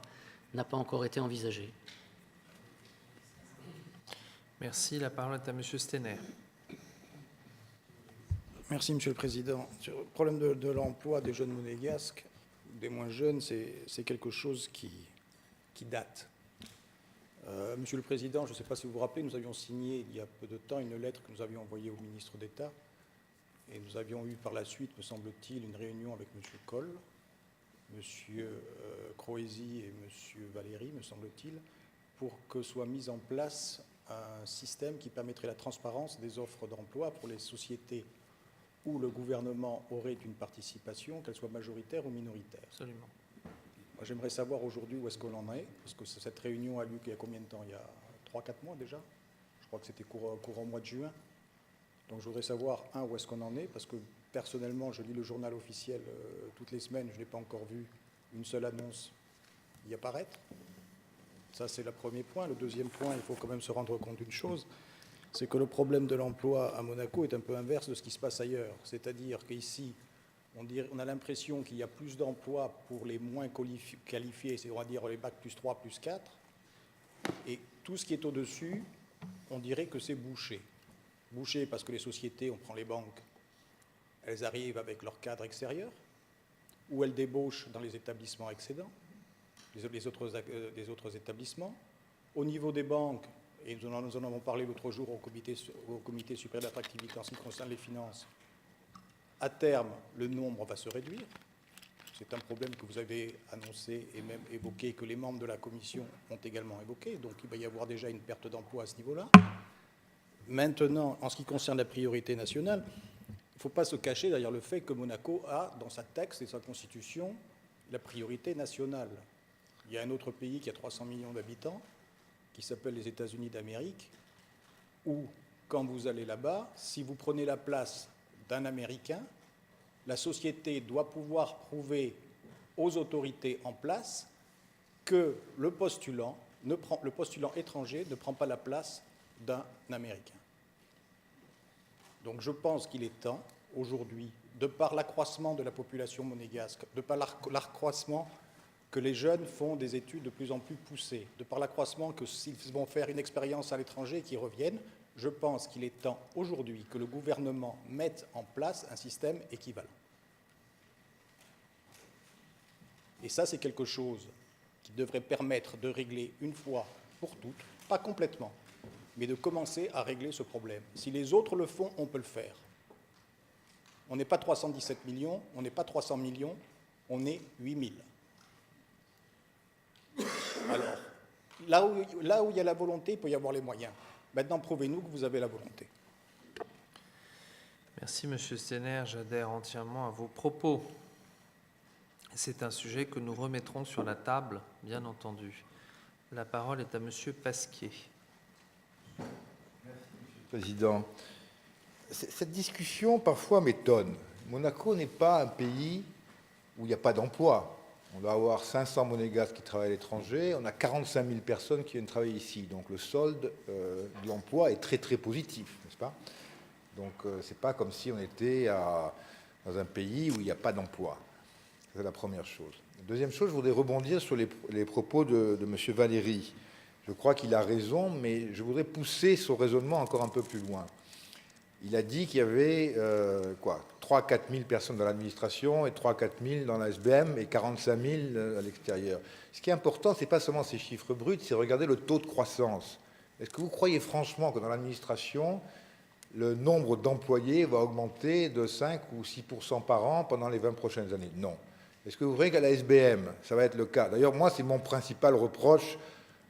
S14: encore été envisagé.
S1: Merci. La parole est à monsieur Stener.
S19: Merci, Monsieur le Président. Sur le problème de l'emploi des jeunes monégasques, des moins jeunes, c'est quelque chose qui date. Monsieur le Président, je ne sais pas si vous vous rappelez, nous avions signé il y a peu de temps une lettre que nous avions envoyée au ministre d'État, et nous avions eu par la suite, me semble-t-il, une réunion avec M. Coll, M. Croesi et M. Valéry, me semble-t-il, pour que soit mis en place un système qui permettrait la transparence des offres d'emploi pour les sociétés où le gouvernement aurait une participation, qu'elle soit majoritaire ou minoritaire.
S1: Absolument.
S19: Moi, j'aimerais savoir aujourd'hui où est-ce qu'on en est, parce que cette réunion a lieu il y a combien de temps? Il y a 3-4 mois déjà. Je crois que c'était courant mois de juin. Donc je voudrais savoir, où est-ce qu'on en est, parce que personnellement, je lis le journal officiel toutes les semaines, je n'ai pas encore vu une seule annonce y apparaître. Ça, c'est le premier point. Le deuxième point, il faut quand même se rendre compte d'une chose, c'est que le problème de l'emploi à Monaco est un peu inverse de ce qui se passe ailleurs. C'est-à-dire qu'ici, on a l'impression qu'il y a plus d'emplois pour les moins qualifiés, c'est on va dire les bacs plus 3, plus 4, et tout ce qui est au-dessus, on dirait que c'est bouché. Bouché parce que les sociétés, on prend les banques, elles arrivent avec leur cadre extérieur, ou elles débauchent dans les établissements excédents, des autres établissements. Au niveau des banques, et nous en avons parlé l'autre jour au comité supérieur de l'attractivité en ce qui concerne les finances, à terme, le nombre va se réduire. C'est un problème que vous avez annoncé et même évoqué, que les membres de la commission ont également évoqué. Donc il va y avoir déjà une perte d'emploi à ce niveau-là. Maintenant, en ce qui concerne la priorité nationale, il ne faut pas se cacher derrière le fait que Monaco a, dans sa texte et sa constitution, la priorité nationale. Il y a un autre pays qui a 300 millions d'habitants qui s'appelle les États-Unis d'Amérique, où, quand vous allez là-bas, si vous prenez la place d'un Américain, la société doit pouvoir prouver aux autorités en place que le postulant étranger ne prend pas la place d'un Américain. Donc je pense qu'il est temps, aujourd'hui, de par l'accroissement de la population monégasque, de par l'accroissement que les jeunes font des études de plus en plus poussées, de par l'accroissement que s'ils vont faire une expérience à l'étranger et qu'ils reviennent, je pense qu'il est temps aujourd'hui que le gouvernement mette en place un système équivalent. Et ça, c'est quelque chose qui devrait permettre de régler une fois pour toutes, pas complètement, mais de commencer à régler ce problème. Si les autres le font, on peut le faire. On n'est pas 317 millions, on n'est pas 300 millions, on est 8 000. Alors, là où il y a la volonté, il peut y avoir les moyens. Maintenant, prouvez-nous que vous avez la volonté.
S1: Merci, Monsieur Stener. J'adhère entièrement à vos propos. C'est un sujet que nous remettrons sur la table, bien entendu. La parole est à Monsieur Pasquier.
S20: Merci, Monsieur le Président. Cette discussion, parfois, m'étonne. Monaco n'est pas un pays où il n'y a pas d'emploi. On doit avoir 500 monégasques qui travaillent à l'étranger. On a 45 000 personnes qui viennent travailler ici. Donc le solde de l'emploi est très, très positif, n'est-ce pas? Donc ce n'est pas comme si on était dans un pays où il n'y a pas d'emploi. C'est la première chose. La deuxième chose, je voudrais rebondir sur les propos de M. Valéry. Je crois qu'il a raison, mais je voudrais pousser son raisonnement encore un peu plus loin. Il a dit qu'il y avait 3 à 4 000 personnes dans l'administration et 3 à 4 000 dans la SBM et 45 000 à l'extérieur. Ce qui est important, ce n'est pas seulement ces chiffres bruts, c'est regarder le taux de croissance. Est-ce que vous croyez franchement que dans l'administration, le nombre d'employés va augmenter de 5 ou 6% par an pendant les 20 prochaines années? Non. Est-ce que vous croyez qu'à la SBM, ça va être le cas? D'ailleurs, moi, c'est mon principal reproche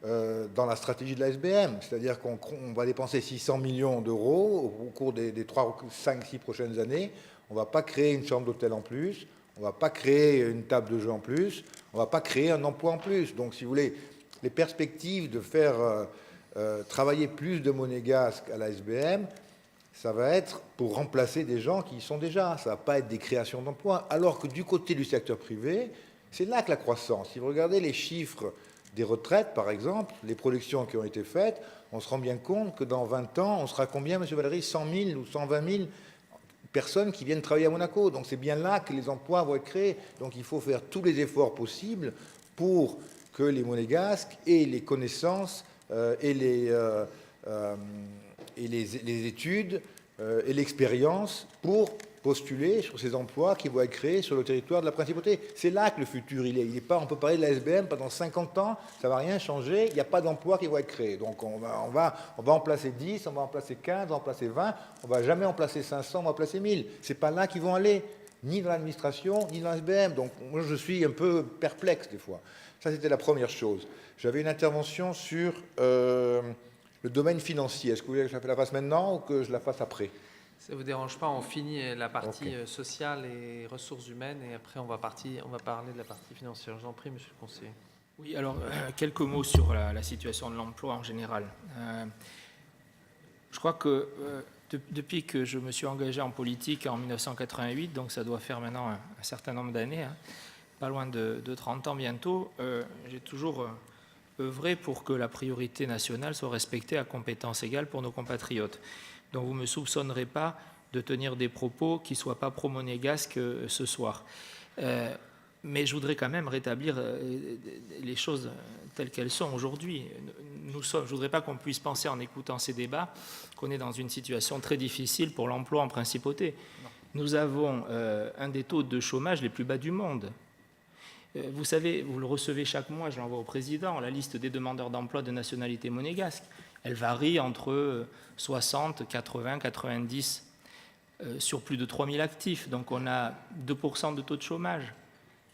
S20: dans la stratégie de la SBM, c'est-à-dire qu'on va dépenser 600 millions d'euros au cours des 3, 5, 6 prochaines années. On ne va pas créer une chambre d'hôtel en plus, on ne va pas créer une table de jeu en plus, on ne va pas créer un emploi en plus. Donc, si vous voulez, les perspectives de faire travailler plus de monégasques à la SBM, ça va être pour remplacer des gens qui y sont déjà. Ça ne va pas être des créations d'emplois. Alors que du côté du secteur privé, c'est là que la croissance. Si vous regardez les chiffres des retraites, par exemple, les productions qui ont été faites, on se rend bien compte que dans 20 ans, on sera combien, M. Valéry? 100 000 ou 120 000 personnes qui viennent travailler à Monaco. Donc c'est bien là que les emplois vont être créés. Donc il faut faire tous les efforts possibles pour que les monégasques aient les connaissances et les études et l'expérience pour postuler sur ces emplois qui vont être créés sur le territoire de la principauté. C'est là que le futur il est. Il est pas, on peut parler de la SBM pendant 50 ans, ça ne va rien changer, il n'y a pas d'emplois qui vont être créés. Donc on va en placer 10, on va en placer 15, on va en placer 20, on ne va jamais en placer 500, on va en placer 1000. Ce n'est pas là qu'ils vont aller, ni dans l'administration, ni dans la SBM. Donc moi je suis un peu perplexe des fois. Ça c'était la première chose. J'avais une intervention sur le domaine financier. Est-ce que vous voulez que je la fasse maintenant ou que je la fasse après?
S1: Ça ne vous dérange pas, on finit la partie sociale et ressources humaines et après on va parler de la partie financière. Je vous en prie, monsieur le conseiller.
S8: Oui, alors quelques mots sur la situation de l'emploi en général. Je crois que depuis que je me suis engagé en politique en 1988, donc ça doit faire maintenant un certain nombre d'années, pas loin de 30 ans bientôt, j'ai toujours œuvré pour que la priorité nationale soit respectée à compétences égales pour nos compatriotes. Donc vous ne me soupçonnerez pas de tenir des propos qui ne soient pas pro-monégasques ce soir. Mais je voudrais quand même rétablir les choses telles qu'elles sont aujourd'hui. Je ne voudrais pas qu'on puisse penser en écoutant ces débats qu'on est dans une situation très difficile pour l'emploi en principauté. Non. Nous avons un des taux de chômage les plus bas du monde. Vous savez, vous le recevez chaque mois, je l'envoie au président, la liste des demandeurs d'emploi de nationalité monégasque. Elle varie entre 60, 80, 90 sur plus de 3000 actifs. Donc on a 2% de taux de chômage.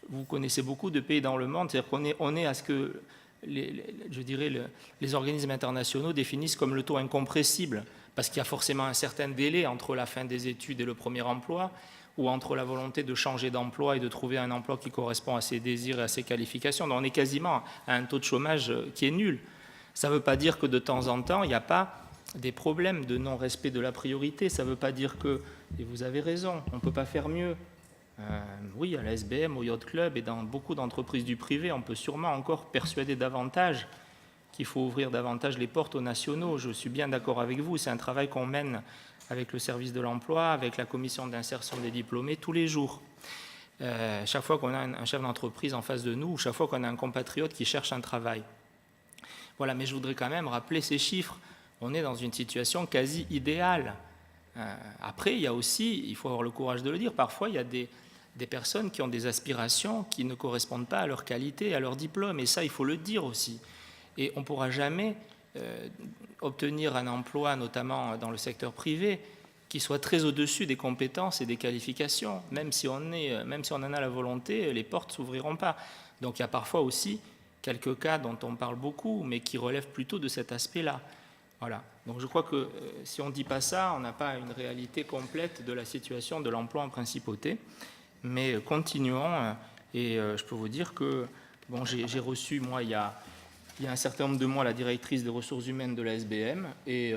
S8: Vous connaissez beaucoup de pays dans le monde, c'est-à-dire qu'on est à ce que les organismes internationaux définissent comme le taux incompressible, parce qu'il y a forcément un certain délai entre la fin des études et le premier emploi, ou entre la volonté de changer d'emploi et de trouver un emploi qui correspond à ses désirs et à ses qualifications. Donc on est quasiment à un taux de chômage qui est nul. Ça ne veut pas dire que de temps en temps, il n'y a pas des problèmes de non-respect de la priorité. Ça ne veut pas dire que, et vous avez raison, on ne peut pas faire mieux. Oui, à la SBM, au Yacht Club et dans beaucoup d'entreprises du privé, on peut sûrement encore persuader davantage qu'il faut ouvrir davantage les portes aux nationaux. Je suis bien d'accord avec vous, c'est un travail qu'on mène avec le service de l'emploi, avec la commission d'insertion des diplômés tous les jours. Chaque fois qu'on a un chef d'entreprise en face de nous, ou chaque fois qu'on a un compatriote qui cherche un travail. Voilà, mais je voudrais quand même rappeler ces chiffres. On est dans une situation quasi idéale. Après, il y a aussi, il faut avoir le courage de le dire, parfois il y a des personnes qui ont des aspirations qui ne correspondent pas à leur qualité, à leur diplôme, et ça, il faut le dire aussi. Et on ne pourra jamais obtenir un emploi, notamment dans le secteur privé, qui soit très au-dessus des compétences et des qualifications. Même si on en a la volonté, les portes ne s'ouvriront pas. Donc il y a parfois aussi quelques cas dont on parle beaucoup, mais qui relèvent plutôt de cet aspect-là. Voilà. Donc je crois que si on ne dit pas ça, on n'a pas une réalité complète de la situation de l'emploi en principauté. Mais continuons, et je peux vous dire que bon, j'ai reçu, moi, il y a un certain nombre de mois, la directrice des ressources humaines de la SBM, et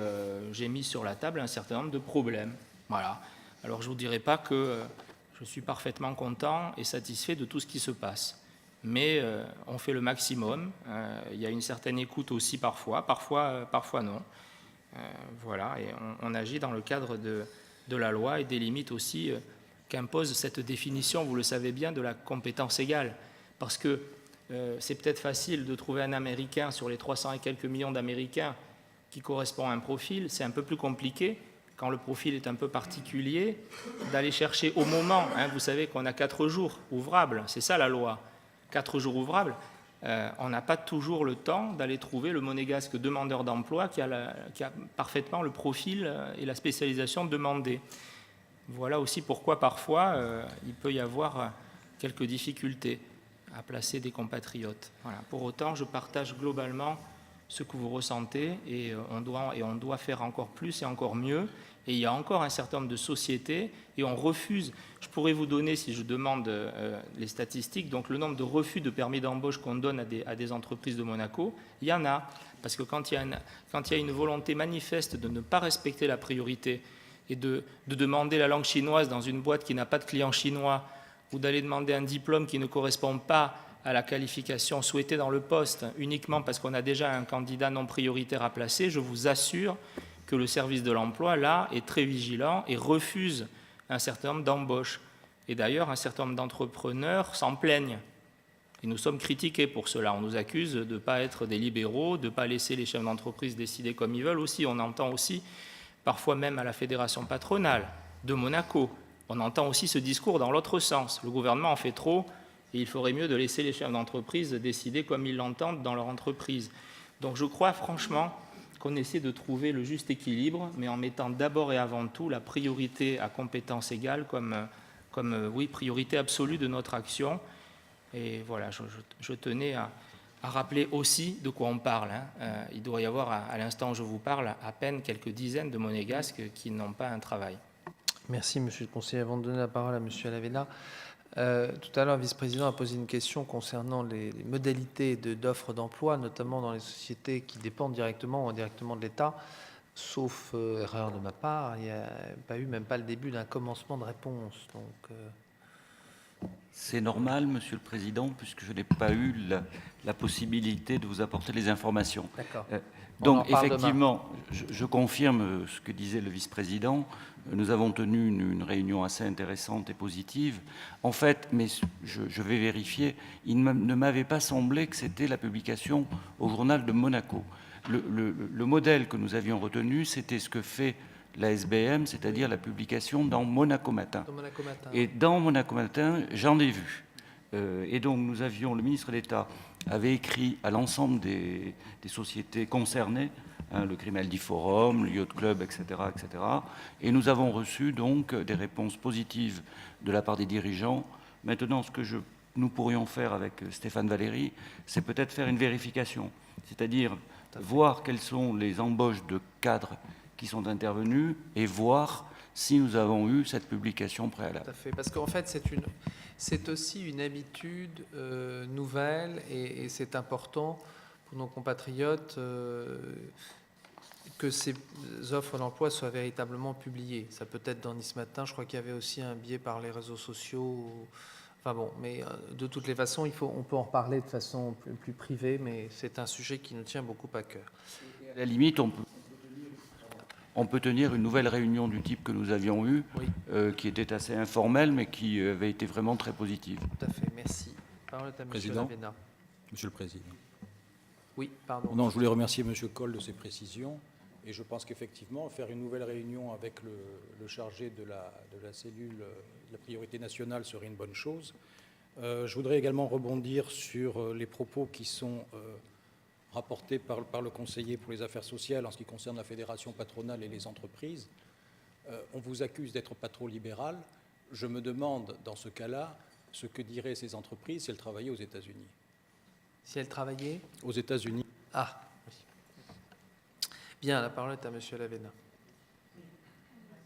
S8: j'ai mis sur la table un certain nombre de problèmes. Voilà. Alors je ne vous dirai pas que je suis parfaitement content et satisfait de tout ce qui se passe. Mais on fait le maximum. Il y a une certaine écoute aussi parfois non. Voilà, et on agit dans le cadre de la loi et des limites aussi qu'impose cette définition, vous le savez bien, de la compétence égale. Parce que c'est peut-être facile de trouver un Américain sur les 300 et quelques millions d'Américains qui correspond à un profil. C'est un peu plus compliqué, quand le profil est un peu particulier, d'aller chercher au moment. Vous savez qu'on a 4 jours ouvrables, c'est ça la loi. 4 jours ouvrables, on n'a pas toujours le temps d'aller trouver le monégasque demandeur d'emploi qui a parfaitement le profil et la spécialisation demandée. Voilà aussi pourquoi parfois il peut y avoir quelques difficultés à placer des compatriotes. Voilà. Pour autant, je partage globalement ce que vous ressentez et on doit faire encore plus et encore mieux. Et il y a encore un certain nombre de sociétés et on refuse. Je pourrais vous donner, si je demande les statistiques, donc le nombre de refus de permis d'embauche qu'on donne à des entreprises de Monaco, il y en a. Parce que quand il y a une volonté manifeste de ne pas respecter la priorité et de demander la langue chinoise dans une boîte qui n'a pas de clients chinois ou d'aller demander un diplôme qui ne correspond pas à la qualification souhaitée dans le poste uniquement parce qu'on a déjà un candidat non prioritaire à placer, je vous assure que le service de l'emploi, là, est très vigilant et refuse un certain nombre d'embauches. Et d'ailleurs, un certain nombre d'entrepreneurs s'en plaignent. Et nous sommes critiqués pour cela. On nous accuse de ne pas être des libéraux, de ne pas laisser les chefs d'entreprise décider comme ils veulent aussi. On entend aussi, parfois même à la fédération patronale de Monaco, on entend aussi ce discours dans l'autre sens. Le gouvernement en fait trop et il ferait mieux de laisser les chefs d'entreprise décider comme ils l'entendent dans leur entreprise. Donc je crois franchement qu'on essaie de trouver le juste équilibre, mais en mettant d'abord et avant tout la priorité à compétence égale comme priorité absolue de notre action. Et voilà, je tenais à rappeler aussi de quoi on parle. Il doit y avoir, à l'instant où je vous parle, à peine quelques dizaines de monégasques qui n'ont pas un travail.
S1: Merci, monsieur le conseiller. Avant de donner la parole à monsieur Alavena, tout à l'heure, le vice-président a posé une question concernant les modalités d'offre d'emploi, notamment dans les sociétés qui dépendent directement ou indirectement de l'État. Sauf erreur de ma part, il n'y a pas eu même pas le début d'un commencement de réponse. Donc,
S21: c'est normal, monsieur le président, puisque je n'ai pas eu la possibilité de vous apporter les informations.
S1: D'accord.
S21: Donc, effectivement, je confirme ce que disait le vice-président. Nous avons tenu une réunion assez intéressante et positive. En fait, mais je vais vérifier, il ne m'avait pas semblé que c'était la publication au journal de Monaco. Le modèle que nous avions retenu, c'était ce que fait la SBM, c'est-à-dire la publication dans Monaco Matin. Et dans Monaco Matin, j'en ai vu. Et donc, le ministre d'État avait écrit à l'ensemble des sociétés concernées, le Grimaldi Forum, le Yacht Club, etc., etc. Et nous avons reçu donc des réponses positives de la part des dirigeants. Maintenant, ce que nous pourrions faire avec Stéphane Valéry, c'est peut-être faire une vérification, c'est-à-dire voir quelles sont les embauches de cadres qui sont intervenues et voir si nous avons eu cette publication préalable.
S1: Tout à fait, parce qu'en fait, c'est aussi une habitude nouvelle et c'est important pour nos compatriotes que ces offres d'emploi soient véritablement publiées. Ça peut être dans Nice Matin, je crois qu'il y avait aussi un biais par les réseaux sociaux. Enfin bon, mais de toutes les façons, on peut en reparler de façon plus privée, mais c'est un sujet qui nous tient beaucoup à cœur.
S21: À la limite, on peut tenir une nouvelle réunion du type que nous avions eue, qui était assez informelle, mais qui avait été vraiment très positive.
S1: Tout à fait, merci. Parole est à M. Lavena.
S2: Monsieur le Président.
S1: Oui, pardon.
S2: Non, je voulais remercier M. Coll de ses précisions. Et je pense qu'effectivement, faire une nouvelle réunion avec le chargé de la cellule de la priorité nationale serait une bonne chose. Je voudrais également rebondir sur les propos qui sont rapportés par le conseiller pour les affaires sociales en ce qui concerne la fédération patronale et les entreprises. On vous accuse d'être pas trop libéral. Je me demande, dans ce cas-là, ce que diraient ces entreprises si elles travaillaient aux États-Unis.
S1: Si elles travaillaient
S2: aux États-Unis.
S1: Ah, oui. Bien, la parole est à M. Lavena.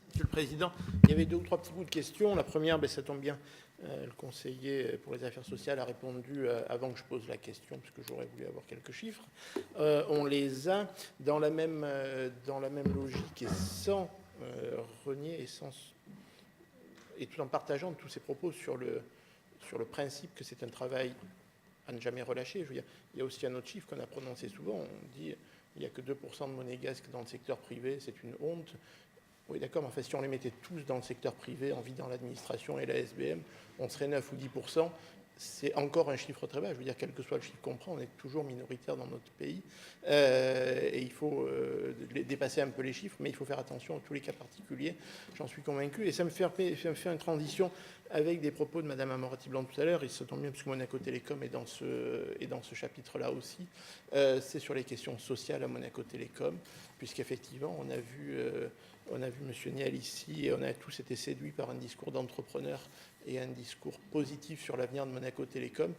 S17: Monsieur le Président, il y avait 2 ou 3 petits bouts de questions. La première, ça tombe bien, le conseiller pour les affaires sociales a répondu avant que je pose la question, puisque j'aurais voulu avoir quelques chiffres. On les a dans la même logique et sans renier et tout en partageant tous ces propos sur le principe que c'est un travail à ne jamais relâcher. Je veux dire, il y a aussi un autre chiffre qu'on a prononcé souvent. On dit il n'y a que 2% de monégasques dans le secteur privé, c'est une honte. Oui, d'accord, mais en fait, si on les mettait tous dans le secteur privé, en vie dans l'administration et la SBM, on serait 9 ou 10%. C'est encore un chiffre très bas. Je veux dire, quel que soit le chiffre qu'on prend, on est toujours minoritaire dans notre pays. Et il faut dépasser un peu les chiffres, mais il faut faire attention à tous les cas particuliers. J'en suis convaincu. Et ça me fait une transition avec des propos de Mme Amorati-Blanc tout à l'heure. Il se tombe bien, puisque Monaco Télécom est dans ce chapitre-là aussi. C'est sur les questions sociales à Monaco Télécom, puisqu'effectivement, on a vu M. Niel ici, et on a tous été séduits par un discours d'entrepreneur et un discours positif sur l'avenir de Monaco Télécom.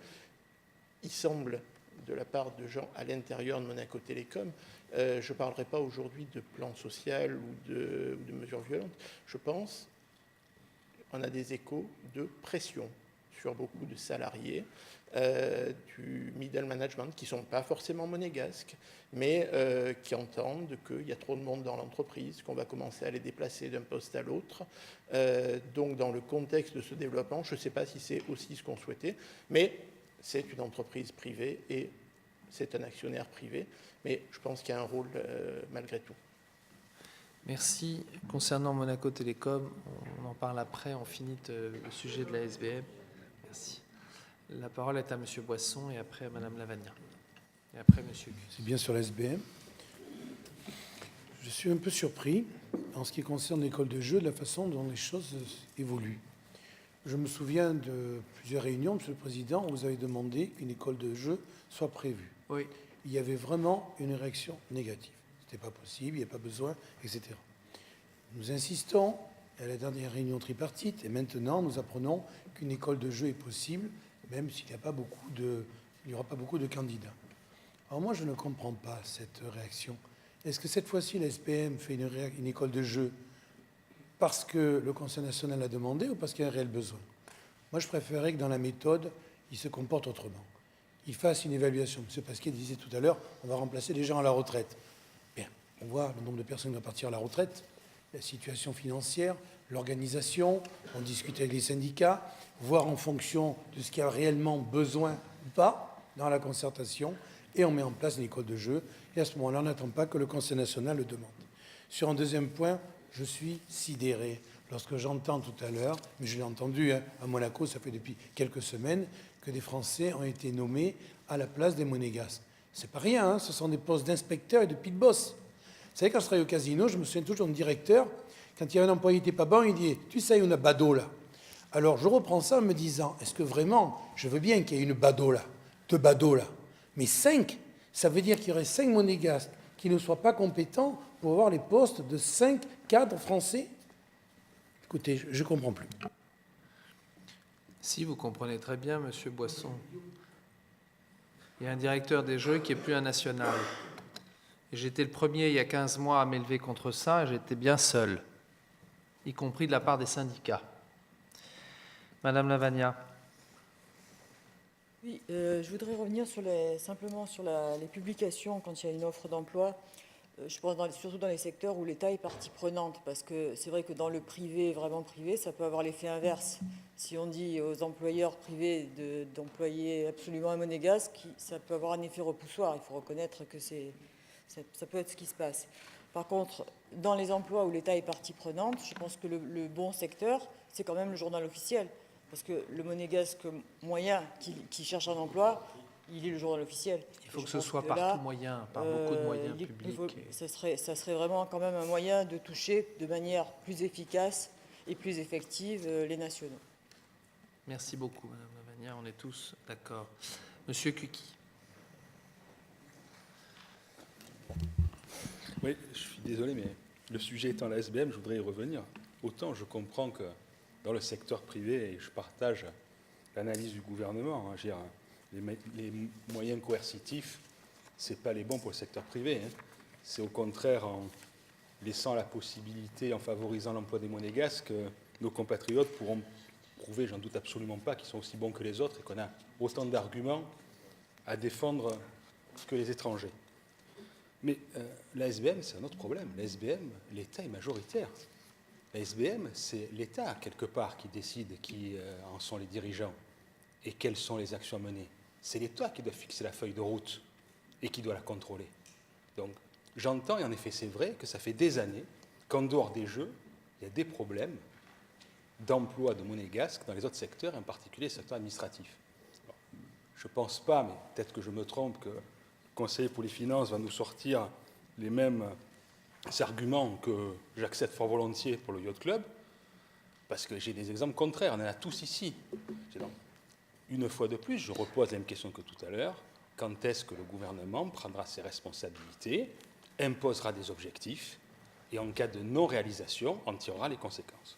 S17: Il semble, de la part de gens à l'intérieur de Monaco Télécom, je ne parlerai pas aujourd'hui de plan social ou de mesures violentes. Je pense qu'on a des échos de pression sur beaucoup de salariés du middle management qui ne sont pas forcément monégasques, mais qui entendent qu'il y a trop de monde dans l'entreprise, qu'on va commencer à les déplacer d'un poste à l'autre. Donc, dans le contexte de ce développement, je ne sais pas si c'est aussi ce qu'on souhaitait, mais c'est une entreprise privée et c'est un actionnaire privé. Mais je pense qu'il y a un rôle malgré tout.
S1: Merci. Concernant Monaco Télécom, on en parle après, on finit le sujet de la SBM. Merci. La parole est à M. Boisson et après à Mme Lavagna. Et après M.
S22: C'est bien sur la SBM. Je suis un peu surpris en ce qui concerne l'école de jeu, de la façon dont les choses évoluent. Je me souviens de plusieurs réunions, M. le Président, où vous avez demandé qu'une école de jeu soit prévue.
S1: Oui.
S22: Il y avait vraiment une réaction négative. Ce n'était pas possible, il n'y a pas besoin, etc. Nous insistons à la dernière réunion tripartite et maintenant nous apprenons qu'une école de jeu est possible, même s'il n'y a pas beaucoup il n'y aura pas beaucoup de candidats. Alors moi, je ne comprends pas cette réaction. Est-ce que cette fois-ci, la SPM fait une école de jeu parce que le Conseil national l'a demandé ou parce qu'il y a un réel besoin? Moi, je préférerais que dans la méthode, il se comporte autrement. Il fasse une évaluation. M. Pasquier disait tout à l'heure, on va remplacer les gens à la retraite. Bien, on voit le nombre de personnes qui vont partir à la retraite, la situation financière, l'organisation, on discute avec les syndicats, voir en fonction de ce qu'il y a réellement besoin ou pas dans la concertation, et on met en place une école de jeu. Et à ce moment-là, on n'attend pas que le Conseil national le demande. Sur un deuxième point, je suis sidéré lorsque j'entends tout à l'heure, mais je l'ai entendu à Monaco, ça fait depuis quelques semaines, que des Français ont été nommés à la place des Monégasques. C'est pas rien, hein, ce sont des postes d'inspecteurs et de pit boss. Vous savez, quand je travaillais au casino, je me souviens toujours de mon directeur, quand il y avait un employé qui n'était pas bon, il dit « Tu sais, il y a une bado là ». Alors je reprends ça en me disant « Est-ce que vraiment, je veux bien qu'il y ait une bado là, 2 bados là, mais 5, ça veut dire qu'il y aurait 5 monégasques qui ne soient pas compétents pour avoir les postes de 5 cadres français ?» Écoutez, je ne comprends plus.
S1: Si, vous comprenez très bien, M. Boisson. Il y a un directeur des jeux qui n'est plus un national. Et j'étais le premier, il y a 15 mois, à m'élever contre ça, et j'étais bien seul, y compris de la part des syndicats. Madame Lavagna.
S13: Oui, je voudrais revenir simplement sur les publications quand il y a une offre d'emploi. Je pense surtout dans les secteurs où l'État est partie prenante, parce que c'est vrai que dans le privé, vraiment privé, ça peut avoir l'effet inverse. Si on dit aux employeurs privés d'employer absolument un monégasque, ça peut avoir un effet repoussoir. Il faut reconnaître que ça peut être ce qui se passe. Par contre, dans les emplois où l'État est partie prenante, je pense que le bon secteur, c'est quand même le journal officiel. Parce que le monégasque moyen qui cherche un emploi, il est le journal officiel.
S1: Il faut que ce soit partout moyen, par beaucoup de moyens publics.
S13: Ça serait vraiment quand même un moyen de toucher de manière plus efficace et plus effective les nationaux.
S1: Merci beaucoup, Madame Lavagna. On est tous d'accord. Monsieur Cuqui.
S4: Oui, je suis désolé, mais le sujet étant la SBM, je voudrais y revenir. Autant je comprends que dans le secteur privé, et je partage l'analyse du gouvernement, hein, les moyens coercitifs, ce n'est pas les bons pour le secteur privé. Hein. C'est au contraire en laissant la possibilité, en favorisant l'emploi des monégasques, nos compatriotes pourront prouver, j'en doute absolument pas, qu'ils sont aussi bons que les autres et qu'on a autant d'arguments à défendre que les étrangers. Mais la SBM, c'est un autre problème. La SBM, l'État est majoritaire. La SBM, c'est l'État, quelque part, qui décide qui en sont les dirigeants et quelles sont les actions à mener. C'est l'État qui doit fixer la feuille de route et qui doit la contrôler. Donc, j'entends, et en effet, c'est vrai, que ça fait des années qu'en dehors des jeux, il y a des problèmes d'emploi de monégasques dans les autres secteurs, et en particulier le secteur administratif. Alors, je ne pense pas, mais peut-être que je me trompe, que le conseiller pour les finances va nous sortir les mêmes arguments que j'accepte fort volontiers pour le Yacht Club, parce que j'ai des exemples contraires, on en a tous ici. Donc, une fois de plus, je repose la même question que tout à l'heure. Quand est-ce que le gouvernement prendra ses responsabilités, imposera des objectifs, et en cas de non-réalisation, en tirera les conséquences?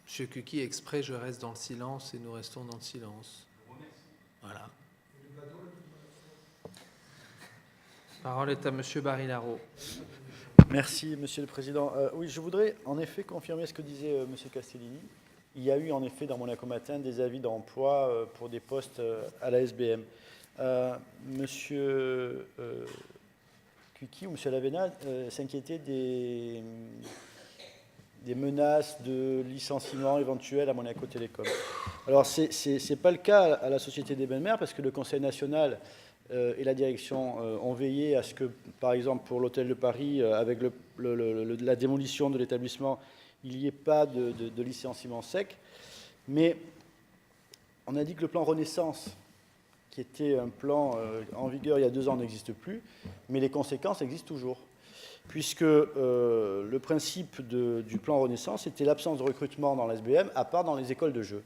S1: Monsieur Cuqui, exprès, je reste dans le silence et nous restons dans le silence. Voilà. La parole est à Monsieur Barilaro.
S15: Merci, Monsieur le Président. Oui, je voudrais en effet confirmer ce que disait Monsieur Castellini. Il y a eu en effet dans Monaco Matin des avis d'emploi pour des postes à la SBM. Monsieur Cuqui ou Monsieur Lavena s'inquiétait des menaces de licenciement éventuel à Monaco Télécom. Alors, ce n'est pas le cas à la Société des Belles Mers, parce que le Conseil national et la direction ont veillé à ce que, par exemple, pour l'Hôtel de Paris, avec la démolition de l'établissement, il n'y ait pas de licenciement sec. Mais on a dit que le plan Renaissance, qui était un plan en vigueur il y a 2 ans, n'existe plus, mais les conséquences existent toujours. Puisque le principe du plan Renaissance était l'absence de recrutement dans l'SBM, à part dans les écoles de jeu.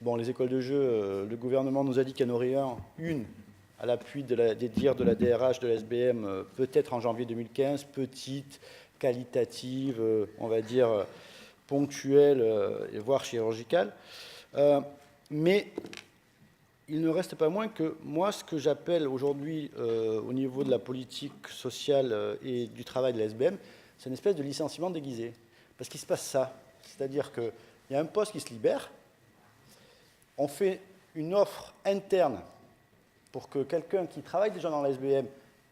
S15: Bon, les écoles de jeu, le gouvernement nous a dit qu'il y en aurait une à l'appui des dires de la DRH de l'SBM, peut-être en janvier 2015, petite, qualitative, on va dire ponctuelle, voire chirurgicale. Mais il ne reste pas moins que moi, ce que j'appelle aujourd'hui, au niveau de la politique sociale et du travail de la SBM, c'est une espèce de licenciement déguisé. Parce qu'il se passe ça. C'est-à-dire qu'il y a un poste qui se libère, on fait une offre interne pour que quelqu'un qui travaille déjà dans la SBM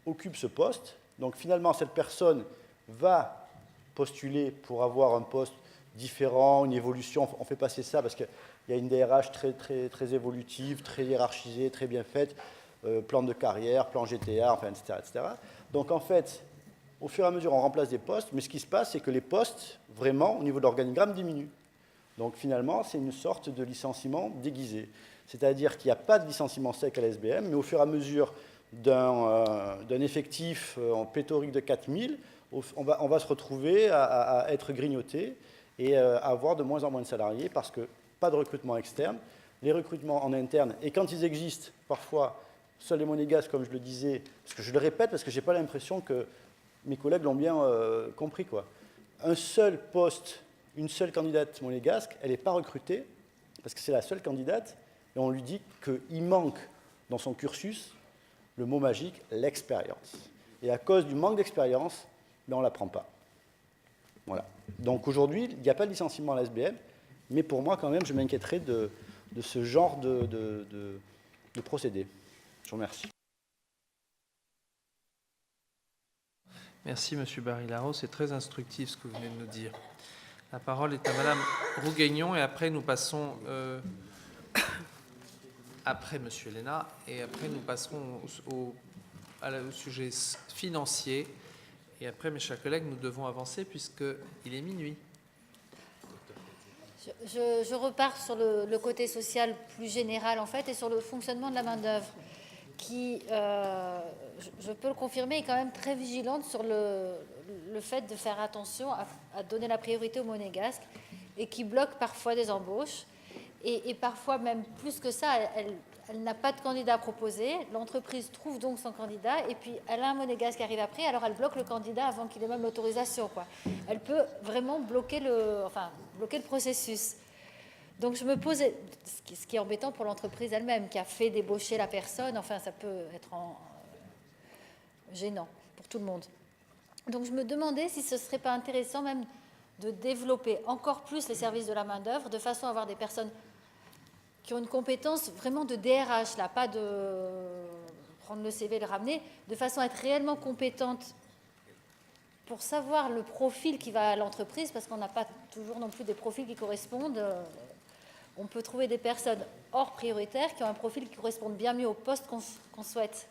S15: occupe ce poste. Donc finalement, cette personne va postuler pour avoir un poste différent, une évolution. On fait passer ça parce qu'il y a une DRH très évolutive, très hiérarchisée, très bien faite, plan de carrière, plan GTA, enfin, etc., etc. Donc en fait, au fur et à mesure, on remplace des postes, mais ce qui se passe, c'est que les postes, vraiment, au niveau de l'organigramme, diminuent. Donc finalement, c'est une sorte de licenciement déguisé. C'est-à-dire qu'il n'y a pas de licenciement sec à la SBM, mais au fur et à mesure d'un effectif en pléthorique de 4000, on va se retrouver à être grignoté et à avoir de moins en moins de salariés parce que pas de recrutement externe. Les recrutements en interne, et quand ils existent, parfois, seuls les monégasques, comme je le disais, parce que je le répète, parce que je n'ai pas l'impression que mes collègues l'ont bien compris, quoi. Un seul poste, une seule candidate monégasque, elle n'est pas recrutée, parce que c'est la seule candidate, et on lui dit qu'il manque dans son cursus le mot magique, l'expérience. Et à cause du manque d'expérience, on ne l'apprend pas. Voilà. Donc aujourd'hui, il n'y a pas de licenciement à la SBM, mais pour moi, quand même, je m'inquiéterais de ce genre de procédé. Je vous remercie.
S1: Merci, Monsieur Barry-Laro. C'est très instructif ce que vous venez de nous dire. La parole est à Madame Rougueignon et après nous passons après Monsieur Léna et après nous passerons au sujet financier et après, mes chers collègues, nous devons avancer puisqu'il est minuit.
S5: Je repars sur le côté social plus général en fait et sur le fonctionnement de la main-d'œuvre qui, je peux le confirmer, est quand même très vigilante sur le fait de faire attention à donner la priorité aux monégasques et qui bloque parfois des embauches et parfois même plus que ça, elle n'a pas de candidat à proposer, l'entreprise trouve donc son candidat et puis elle a un monégasque qui arrive après, alors elle bloque le candidat avant qu'il ait même l'autorisation, quoi. Elle peut vraiment bloquer le processus. Donc je me pose, ce qui est embêtant pour l'entreprise elle-même, qui a fait débaucher la personne, enfin ça peut être gênant pour tout le monde. Donc je me demandais si ce ne serait pas intéressant même de développer encore plus les services de la main-d'œuvre, de façon à avoir des personnes qui ont une compétence vraiment de DRH, là, pas de prendre le CV et le ramener, de façon à être réellement compétente pour savoir le profil qui va à l'entreprise, parce qu'on n'a pas toujours non plus des profils qui correspondent. On peut trouver des personnes hors prioritaires qui ont un profil qui correspond bien mieux au poste qu'on souhaite.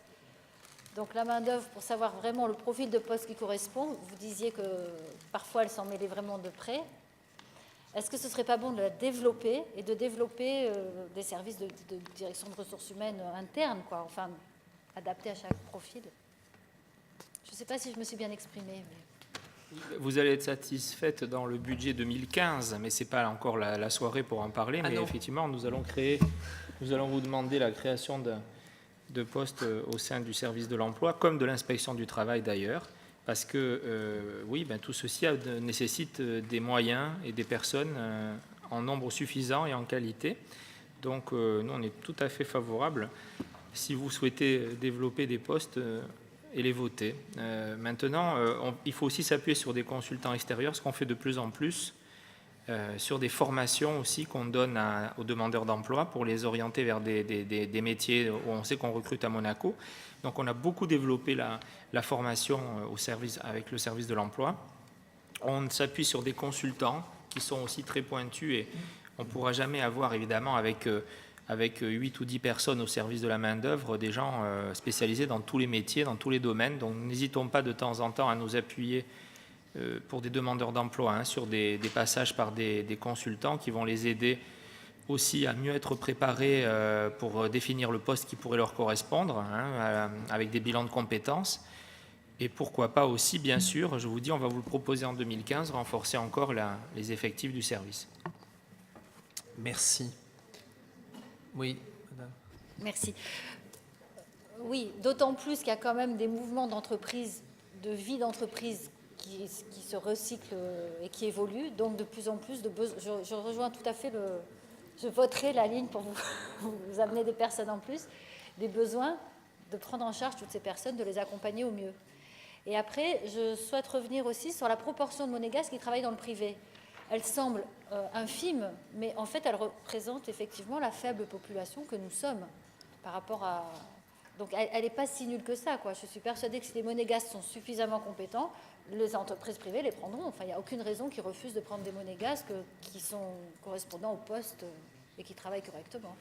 S5: Donc la main-d'œuvre, pour savoir vraiment le profil de poste qui correspond, vous disiez que parfois elle s'en mêlait vraiment de près. Est-ce que ce ne serait pas bon de la développer et de développer des services de direction de ressources humaines internes, quoi, enfin adaptés à chaque profil? Je ne sais pas si je me suis bien exprimée. Mais...
S8: Vous allez être satisfaite dans le budget 2015, mais ce n'est pas encore la soirée pour en parler. Mais effectivement, nous allons vous demander la création de postes au sein du service de l'emploi, comme de l'inspection du travail d'ailleurs, parce que oui, tout ceci nécessite des moyens et des personnes en nombre suffisant et en qualité. Donc nous, on est tout à fait favorable si vous souhaitez développer des postes et les voter. Maintenant, il faut aussi s'appuyer sur des consultants extérieurs, ce qu'on fait de plus en plus, sur des formations aussi qu'on donne aux demandeurs d'emploi pour les orienter vers des métiers où on sait qu'on recrute à Monaco. Donc on a beaucoup développé la formation avec le service de l'emploi. On s'appuie sur des consultants qui sont aussi très pointus et on ne pourra jamais avoir évidemment avec 8 ou 10 personnes au service de la main-d'œuvre, des gens spécialisés dans tous les métiers, dans tous les domaines. Donc n'hésitons pas de temps en temps à nous appuyer pour des demandeurs d'emploi sur des passages par des consultants qui vont les aider aussi à mieux être préparés pour définir le poste qui pourrait leur correspondre, avec des bilans de compétences. Et pourquoi pas aussi, bien sûr, je vous dis, on va vous le proposer en 2015, renforcer encore les effectifs du service.
S1: Merci. Oui, madame.
S5: Merci. Oui, d'autant plus qu'il y a quand même des mouvements d'entreprise, de vie d'entreprise qui se recyclent et qui évoluent. Donc de plus en plus de besoins. Je rejoins tout à fait je voterai la ligne pour vous amener des personnes en plus, des besoins de prendre en charge toutes ces personnes, de les accompagner au mieux. Et après, je souhaite revenir aussi sur la proportion de monégasques qui travaillent dans le privé. Elle semble infime, mais en fait, elle représente effectivement la faible population que nous sommes par rapport à... Donc, elle n'est pas si nulle que ça, quoi. Je suis persuadée que si les monégasques sont suffisamment compétents, les entreprises privées les prendront. Enfin, il n'y a aucune raison qu'ils refusent de prendre des monégasques qui sont correspondants au poste et qui travaillent correctement.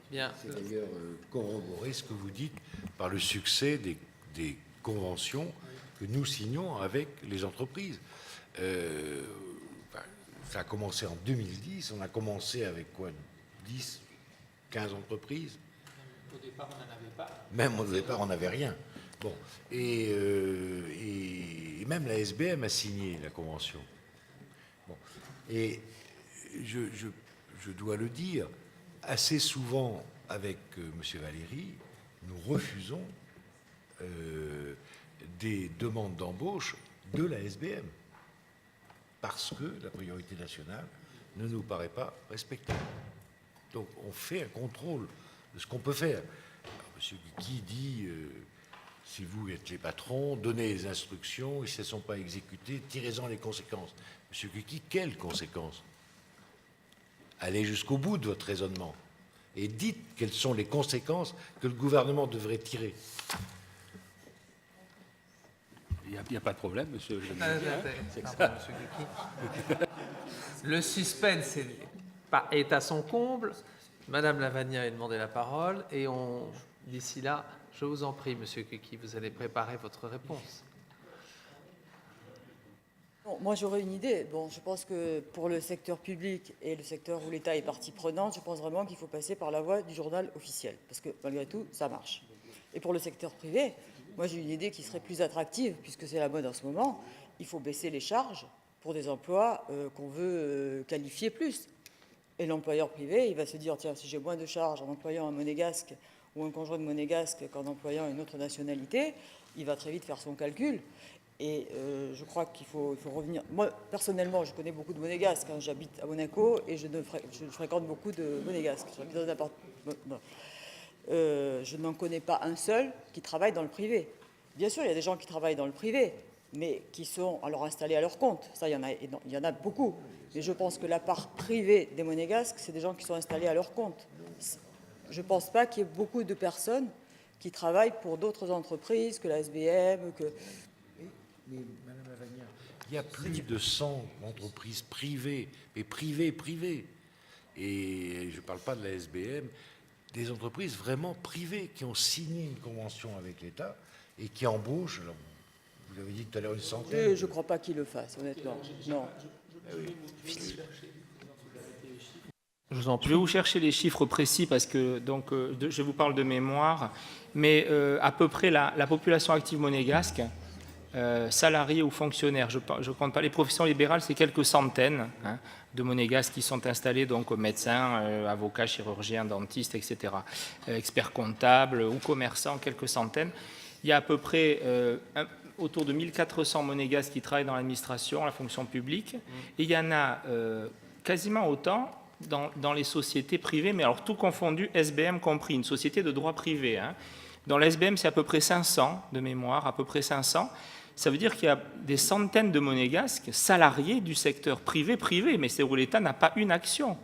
S1: Bien.
S7: C'est d'ailleurs corroborer ce que vous dites par le succès des conventions que nous signons avec les entreprises. Ça a commencé en 2010, on a commencé avec quoi, 10, 15 entreprises?
S8: Au départ, on n'en avait pas.
S7: Même au départ, on n'avait rien. Bon, et même la SBM a signé la convention. Bon. Et je dois le dire, assez souvent avec M. Valéry, nous refusons des demandes d'embauche de la SBM parce que la priorité nationale ne nous paraît pas respectée. Donc on fait un contrôle de ce qu'on peut faire. Alors, M. Guy dit Si vous êtes les patrons, donnez les instructions, et si elles ne sont pas exécutées, tirez-en les conséquences. Monsieur Kuki, quelles conséquences? Allez jusqu'au bout de votre raisonnement et dites quelles sont les conséquences que le gouvernement devrait tirer.
S4: Il n'y a pas de problème, monsieur.
S1: Le suspense est à son comble. Madame Lavagna a demandé la parole et d'ici là, je vous en prie, monsieur Kuki, vous allez préparer votre réponse.
S13: Bon, moi, j'aurais une idée. Bon, je pense que pour le secteur public et le secteur où l'État est partie prenante, je pense vraiment qu'il faut passer par la voie du journal officiel, parce que malgré tout, ça marche. Et pour le secteur privé, moi, j'ai une idée qui serait plus attractive, puisque c'est la mode en ce moment. Il faut baisser les charges pour des emplois qu'on veut qualifier plus. Et l'employeur privé, il va se dire, tiens, si j'ai moins de charges en employant un monégasque ou un conjoint de monégasque qu'en employant une autre nationalité, il va très vite faire son calcul. Et je crois qu'il faut revenir. Moi, personnellement, je connais beaucoup de monégasques. Hein. J'habite à Monaco et je fréquente beaucoup de monégasques. J'habite dans un appartement. Je n'en connais pas un seul qui travaille dans le privé. Bien sûr, il y a des gens qui travaillent dans le privé, mais qui sont alors installés à leur compte. Ça, il y en a beaucoup. Mais je pense que la part privée des monégasques, c'est des gens qui sont installés à leur compte. Je ne pense pas qu'il y ait beaucoup de personnes qui travaillent pour d'autres entreprises que la SBM, que...
S7: Mais, Madame Lavagna, il y a plus de 100 entreprises privées, mais privées. Et je ne parle pas de la SBM, des entreprises vraiment privées qui ont signé une convention avec l'État et qui embauchent. Alors, vous avez dit tout à l'heure une centaine.
S13: Je ne crois pas qu'ils le fassent, honnêtement. Non.
S8: Je vais vous chercher les chiffres précis parce que je vous parle de mémoire, mais à peu près la population active monégasque, salariés ou fonctionnaires, je ne compte pas les professions libérales, c'est quelques centaines de monégasques qui sont installés, donc médecins, avocats, chirurgiens, dentistes, etc., experts comptables ou commerçants, quelques centaines. Il y a à peu près autour de 1400 monégasques qui travaillent dans l'administration, la fonction publique, et il y en a quasiment autant dans les sociétés privées, mais alors tout confondu, SBM compris, une société de droit privé. Hein. Dans la SBM, c'est à peu près 500 de mémoire, à peu près 500. Ça veut dire qu'il y a des centaines de monégasques salariés du secteur privé, mais c'est où l'État n'a pas une action.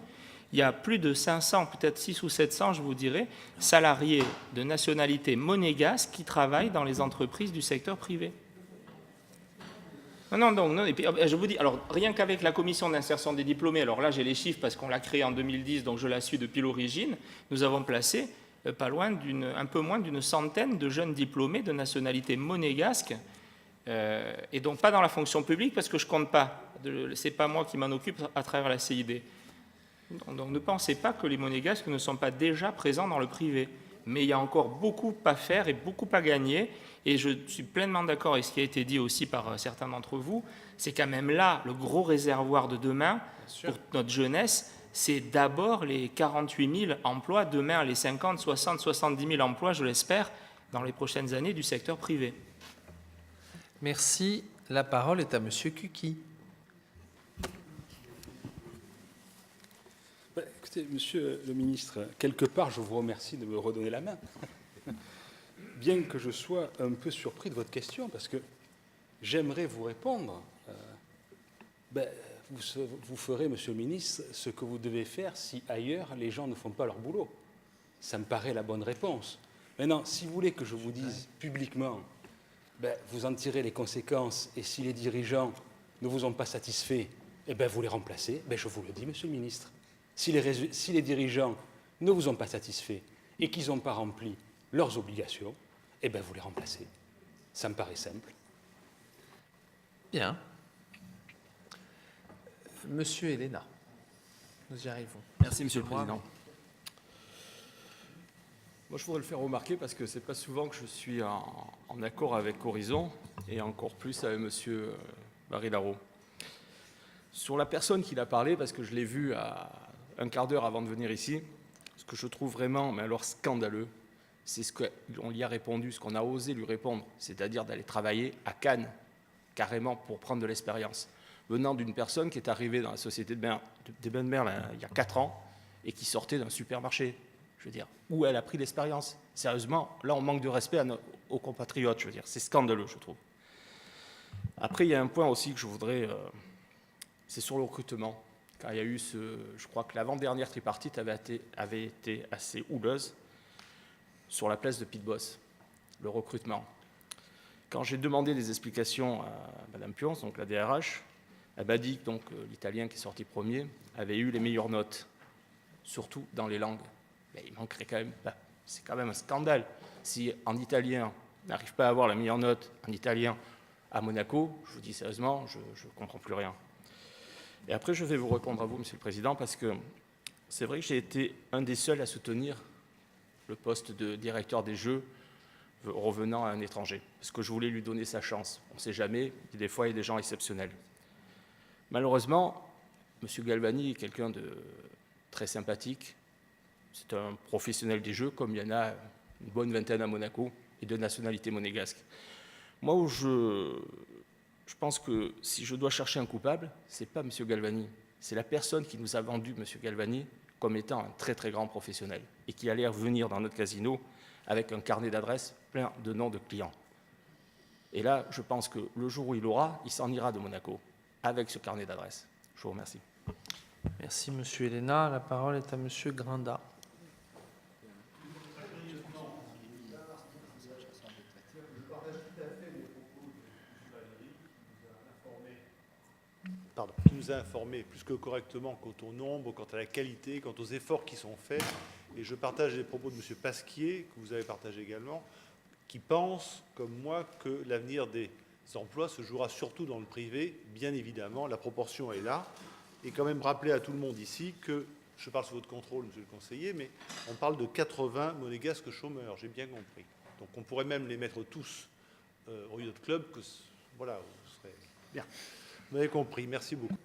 S8: Il y a plus de 500, peut-être 600 ou 700, je vous dirais, salariés de nationalité monégasque qui travaillent dans les entreprises du secteur privé. Non, et puis, je vous dis, alors rien qu'avec la commission d'insertion des diplômés, alors là j'ai les chiffres parce qu'on l'a créée en 2010, donc je la suis depuis l'origine, nous avons placé un peu moins d'une centaine de jeunes diplômés de nationalité monégasque, et donc pas dans la fonction publique parce que je ne compte pas, c'est pas moi qui m'en occupe à travers la CID. Donc ne pensez pas que les monégasques ne sont pas déjà présents dans le privé. Mais il y a encore beaucoup à faire et beaucoup à gagner. Et je suis pleinement d'accord avec ce qui a été dit aussi par certains d'entre vous. C'est quand même là le gros réservoir de demain pour notre jeunesse. C'est d'abord les 48 000 emplois, demain les 50, 60, 70 000 emplois, je l'espère, dans les prochaines années du secteur privé.
S1: Merci. La parole est à Monsieur Kuki.
S4: Écoutez, monsieur le ministre, quelque part, je vous remercie de me redonner la main. Bien que je sois un peu surpris de votre question, parce que j'aimerais vous répondre. Vous ferez, monsieur le ministre, ce que vous devez faire si ailleurs les gens ne font pas leur boulot. Ça me paraît la bonne réponse. Maintenant, si vous voulez que je vous dise publiquement, vous en tirez les conséquences, et si les dirigeants ne vous ont pas satisfait, vous les remplacez, je vous le dis, monsieur le ministre. Si les dirigeants ne vous ont pas satisfait et qu'ils n'ont pas rempli leurs obligations, vous les remplacez. Ça me paraît simple.
S1: Bien. Monsieur Héléna, nous y arrivons.
S16: Merci, Monsieur le Président. Moi, je voudrais le faire remarquer parce que ce n'est pas souvent que je suis en accord avec Horizon et encore plus avec Monsieur Barry-Larraud. Sur la personne qui l'a parlé, parce que je l'ai vu à un quart d'heure avant de venir ici, ce que je trouve vraiment, mais alors scandaleux, c'est ce qu'on lui a répondu, ce qu'on a osé lui répondre, c'est-à-dire d'aller travailler à Cannes, carrément pour prendre de l'expérience, venant d'une personne qui est arrivée dans la société des bains de mer il y a 4 ans et qui sortait d'un supermarché, je veux dire, où elle a pris l'expérience. sérieusement, là, on manque de respect aux compatriotes, je veux dire. C'est scandaleux, je trouve. Après, il y a un point aussi que je voudrais... c'est sur le recrutement. Car il y a eu je crois que l'avant-dernière tripartite avait été assez houleuse sur la place de Pete Boss, le recrutement. Quand j'ai demandé des explications à Mme Pionce, donc la DRH, elle m'a dit que l'Italien qui est sorti premier avait eu les meilleures notes, surtout dans les langues. Mais il manquerait quand même pas. C'est quand même un scandale. Si en italien, on n'arrive pas à avoir la meilleure note en italien à Monaco, je vous dis sérieusement, je ne comprends plus rien. Et après, je vais vous répondre à vous, Monsieur le Président, parce que c'est vrai que j'ai été un des seuls à soutenir le poste de directeur des Jeux revenant à un étranger, parce que je voulais lui donner sa chance. On ne sait jamais, des fois, il y a des gens exceptionnels. Malheureusement, M. Galvani est quelqu'un de très sympathique. C'est un professionnel des Jeux, comme il y en a une bonne vingtaine à Monaco, et de nationalité monégasque. Moi, où je pense que si je dois chercher un coupable, ce n'est pas M. Galvani, c'est la personne qui nous a vendu M. Galvani comme étant un très très grand professionnel et qui allait revenir dans notre casino avec un carnet d'adresses plein de noms de clients. Et là, je pense que le jour où il l'aura, il s'en ira de Monaco avec ce carnet d'adresses. Je vous remercie.
S1: Merci, M. Elena. La parole est à M. Grinda.
S6: Qui nous a informé plus que correctement quant au nombre, quant à la qualité, quant aux efforts qui sont faits. Et je partage les propos de M. Pasquier, que vous avez partagé également, qui pense, comme moi, que l'avenir des emplois se jouera surtout dans le privé. Bien évidemment, la proportion est là. Et quand même rappeler à tout le monde ici que, je parle sous votre contrôle, Monsieur le conseiller, mais on parle de 80 monégasques chômeurs, j'ai bien compris. Donc on pourrait même les mettre tous au Yacht Club, que voilà, ce serait bien. Vous m'avez compris, merci beaucoup.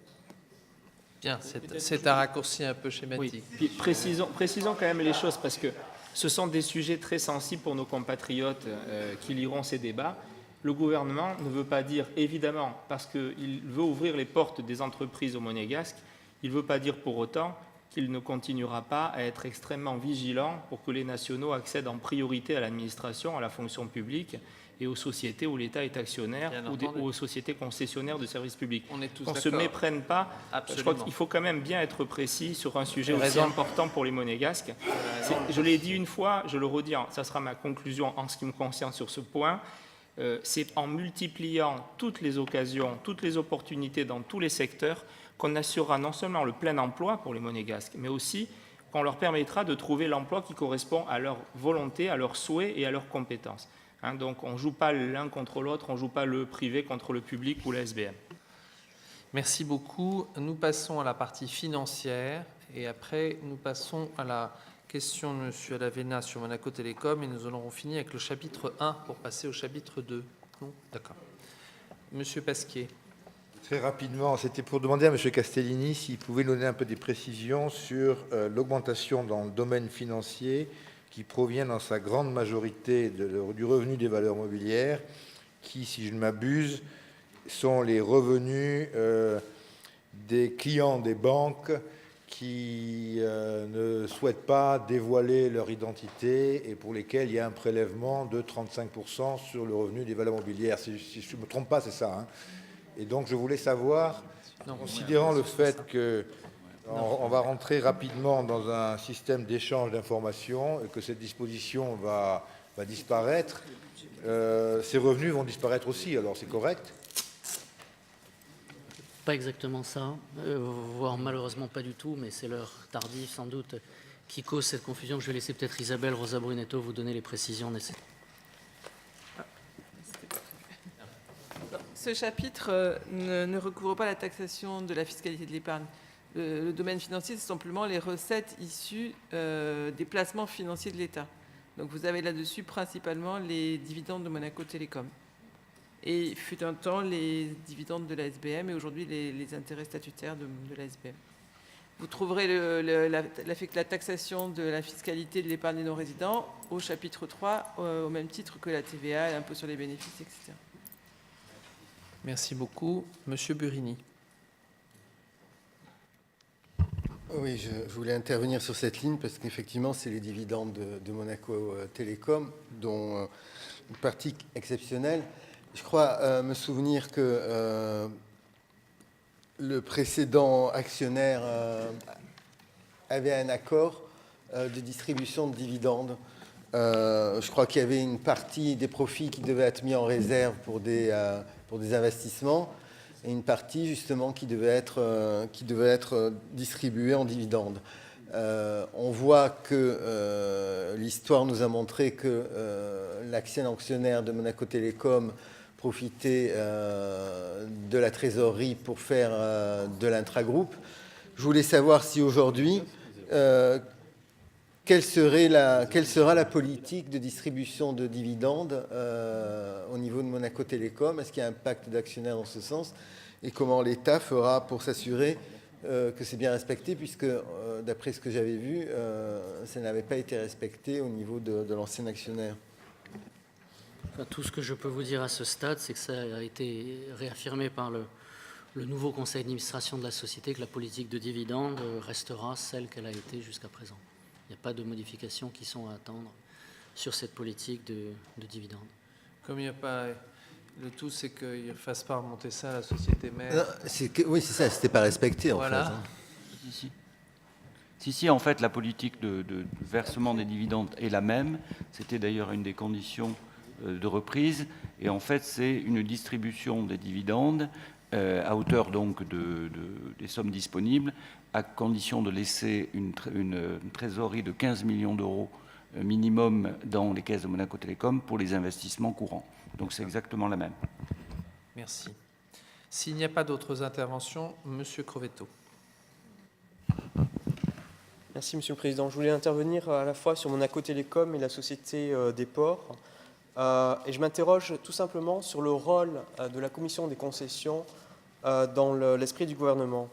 S1: Bien, c'est un raccourci un peu schématique.
S8: Oui. Puis précisons quand même les choses, parce que ce sont des sujets très sensibles pour nos compatriotes qui liront ces débats. Le gouvernement ne veut pas dire, évidemment, parce qu'il veut ouvrir les portes des entreprises au Monégasque, il ne veut pas dire pour autant qu'il ne continuera pas à être extrêmement vigilant pour que les nationaux accèdent en priorité à l'administration, à la fonction publique et aux sociétés où l'État est actionnaire ou aux sociétés concessionnaires de services publics.
S1: On est tous
S8: qu'on ne se méprenne pas.
S1: Absolument.
S8: Je crois qu'il faut quand même bien être précis sur un sujet aussi important pour les Monégasques. Je l'ai dit une fois, je le redis, ça sera ma conclusion en ce qui me concerne sur ce point. C'est en multipliant toutes les occasions, toutes les opportunités dans tous les secteurs qu'on assurera non seulement le plein emploi pour les Monégasques, mais aussi qu'on leur permettra de trouver l'emploi qui correspond à leur volonté, à leurs souhaits et à leurs compétences. Donc on ne joue pas l'un contre l'autre, on ne joue pas le privé contre le public ou la SBM.
S1: Merci beaucoup. Nous passons à la partie financière et après nous passons à la question de M. Alavena sur Monaco Télécom et nous en aurons fini avec le chapitre 1 pour passer au chapitre 2. Non ? D'accord. Monsieur Pasquier.
S20: Très rapidement, c'était pour demander à M. Castellini s'il pouvait nous donner un peu des précisions sur l'augmentation dans le domaine financier qui provient dans sa grande majorité du revenu des valeurs mobilières, qui, si je ne m'abuse, sont les revenus des clients des banques qui ne souhaitent pas dévoiler leur identité et pour lesquels il y a un prélèvement de 35% sur le revenu des valeurs mobilières. Si je ne me trompe pas, c'est ça. Hein. Et donc, je voulais savoir, considérant le fait que on va rentrer rapidement dans un système d'échange d'informations et que cette disposition va disparaître, ces revenus vont disparaître aussi, alors c'est correct ?
S14: Pas exactement ça, voire malheureusement pas du tout, mais c'est l'heure tardive sans doute qui cause cette confusion. Je vais laisser peut-être Isabelle Rosa Brunetto vous donner les précisions nécessaires.
S10: Ce chapitre ne recouvre pas la taxation de la fiscalité de l'épargne. Le domaine financier, c'est simplement les recettes issues des placements financiers de l'État. Donc vous avez là-dessus principalement les dividendes de Monaco Télécom. Et il fut un temps les dividendes de la SBM et aujourd'hui les intérêts statutaires de la SBM. Vous trouverez la taxation de la fiscalité de l'épargne des non-résidents au chapitre 3, au même titre que la TVA, l'impôt sur les bénéfices, etc.
S1: Merci beaucoup. Monsieur Burini.
S9: Oui, je voulais intervenir sur cette ligne parce qu'effectivement, c'est les dividendes de Monaco Télécom, dont une partie exceptionnelle. Je crois me souvenir que le précédent actionnaire avait un accord de distribution de dividendes. Je crois qu'il y avait une partie des profits qui devait être mis en réserve pour des investissements et une partie justement qui devait être distribuée en dividendes. On voit que l'histoire nous a montré que l'ancien actionnaire de Monaco Télécom profitait de la trésorerie pour faire de l'intragroupe. Je voulais savoir si aujourd'hui, quelle sera la politique de distribution de dividendes au niveau de Monaco Télécom? Est-ce qu'il y a un pacte d'actionnaires dans ce sens? Et comment l'État fera pour s'assurer que c'est bien respecté, puisque d'après ce que j'avais vu, ça n'avait pas été respecté au niveau de l'ancien actionnaire.
S14: Enfin, tout ce que je peux vous dire à ce stade, c'est que ça a été réaffirmé par le nouveau conseil d'administration de la société, que la politique de dividendes restera celle qu'elle a été jusqu'à présent. Il n'y a pas de modifications qui sont à attendre sur cette politique de dividendes.
S1: Comme il n'y a pas... Le tout, c'est qu'il ne fasse pas remonter ça à la société mère.
S9: Non, oui, c'est ça, c'était pas respecté,
S1: voilà.
S9: En fait.
S21: Si, en fait, la politique de versement des dividendes est la même. C'était d'ailleurs une des conditions de reprise. Et en fait, c'est une distribution des dividendes à hauteur donc des sommes disponibles, à condition de laisser une trésorerie de 15 millions d'euros minimum dans les caisses de Monaco Télécom pour les investissements courants. Donc c'est exactement la même.
S1: Merci. S'il n'y a pas d'autres interventions, Monsieur Crovetto.
S3: Merci, Monsieur le Président. Je voulais intervenir à la fois sur Monaco Télécom et la Société des Ports. Et je m'interroge tout simplement sur le rôle de la Commission des concessions dans l'esprit du gouvernement.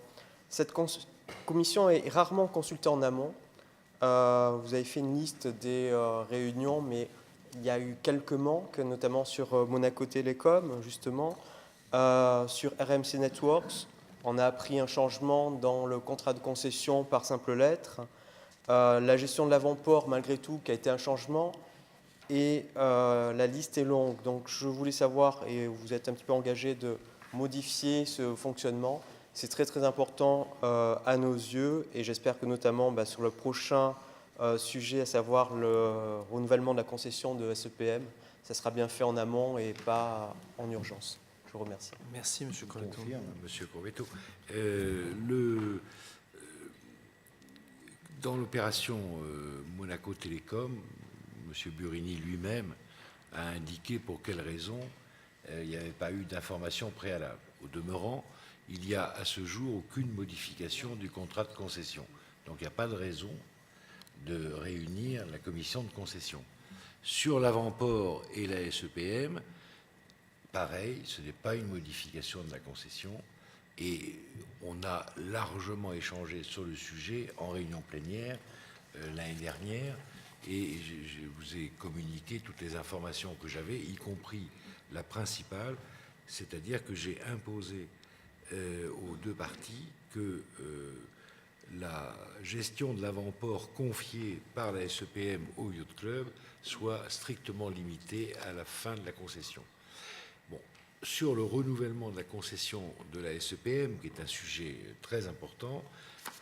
S3: Cette commission est rarement consultée en amont. Vous avez fait une liste des réunions, mais il y a eu quelques manques, notamment sur Monaco Télécom, justement, sur RMC Networks. On a appris un changement dans le contrat de concession par simple lettre. La gestion de l'avant-port, malgré tout, qui a été un changement. Et la liste est longue. Donc je voulais savoir, et vous êtes un petit peu engagé, de modifier ce fonctionnement. C'est très très important à nos yeux, et j'espère que notamment sur le prochain sujet, à savoir le renouvellement de la concession de SEPM, ça sera bien fait en amont et pas en urgence. Je vous remercie.
S1: Merci, Monsieur Crovetto.
S7: Monsieur Crovetto. Dans l'opération Monaco Télécom, Monsieur Burini lui-même a indiqué pour quelles raisons il n'y avait pas eu d'information préalable. Au demeurant, il n'y a à ce jour aucune modification du contrat de concession. Donc il n'y a pas de raison de réunir la commission de concession. Sur l'avant-port et la SEPM, pareil, ce n'est pas une modification de la concession et on a largement échangé sur le sujet en réunion plénière l'année dernière et je vous ai communiqué toutes les informations que j'avais, y compris la principale, c'est-à-dire que j'ai imposé aux deux parties que la gestion de l'avant-port confiée par la SEPM au Yacht Club soit strictement limitée à la fin de la concession. Bon, sur le renouvellement de la concession de la SEPM, qui est un sujet très important,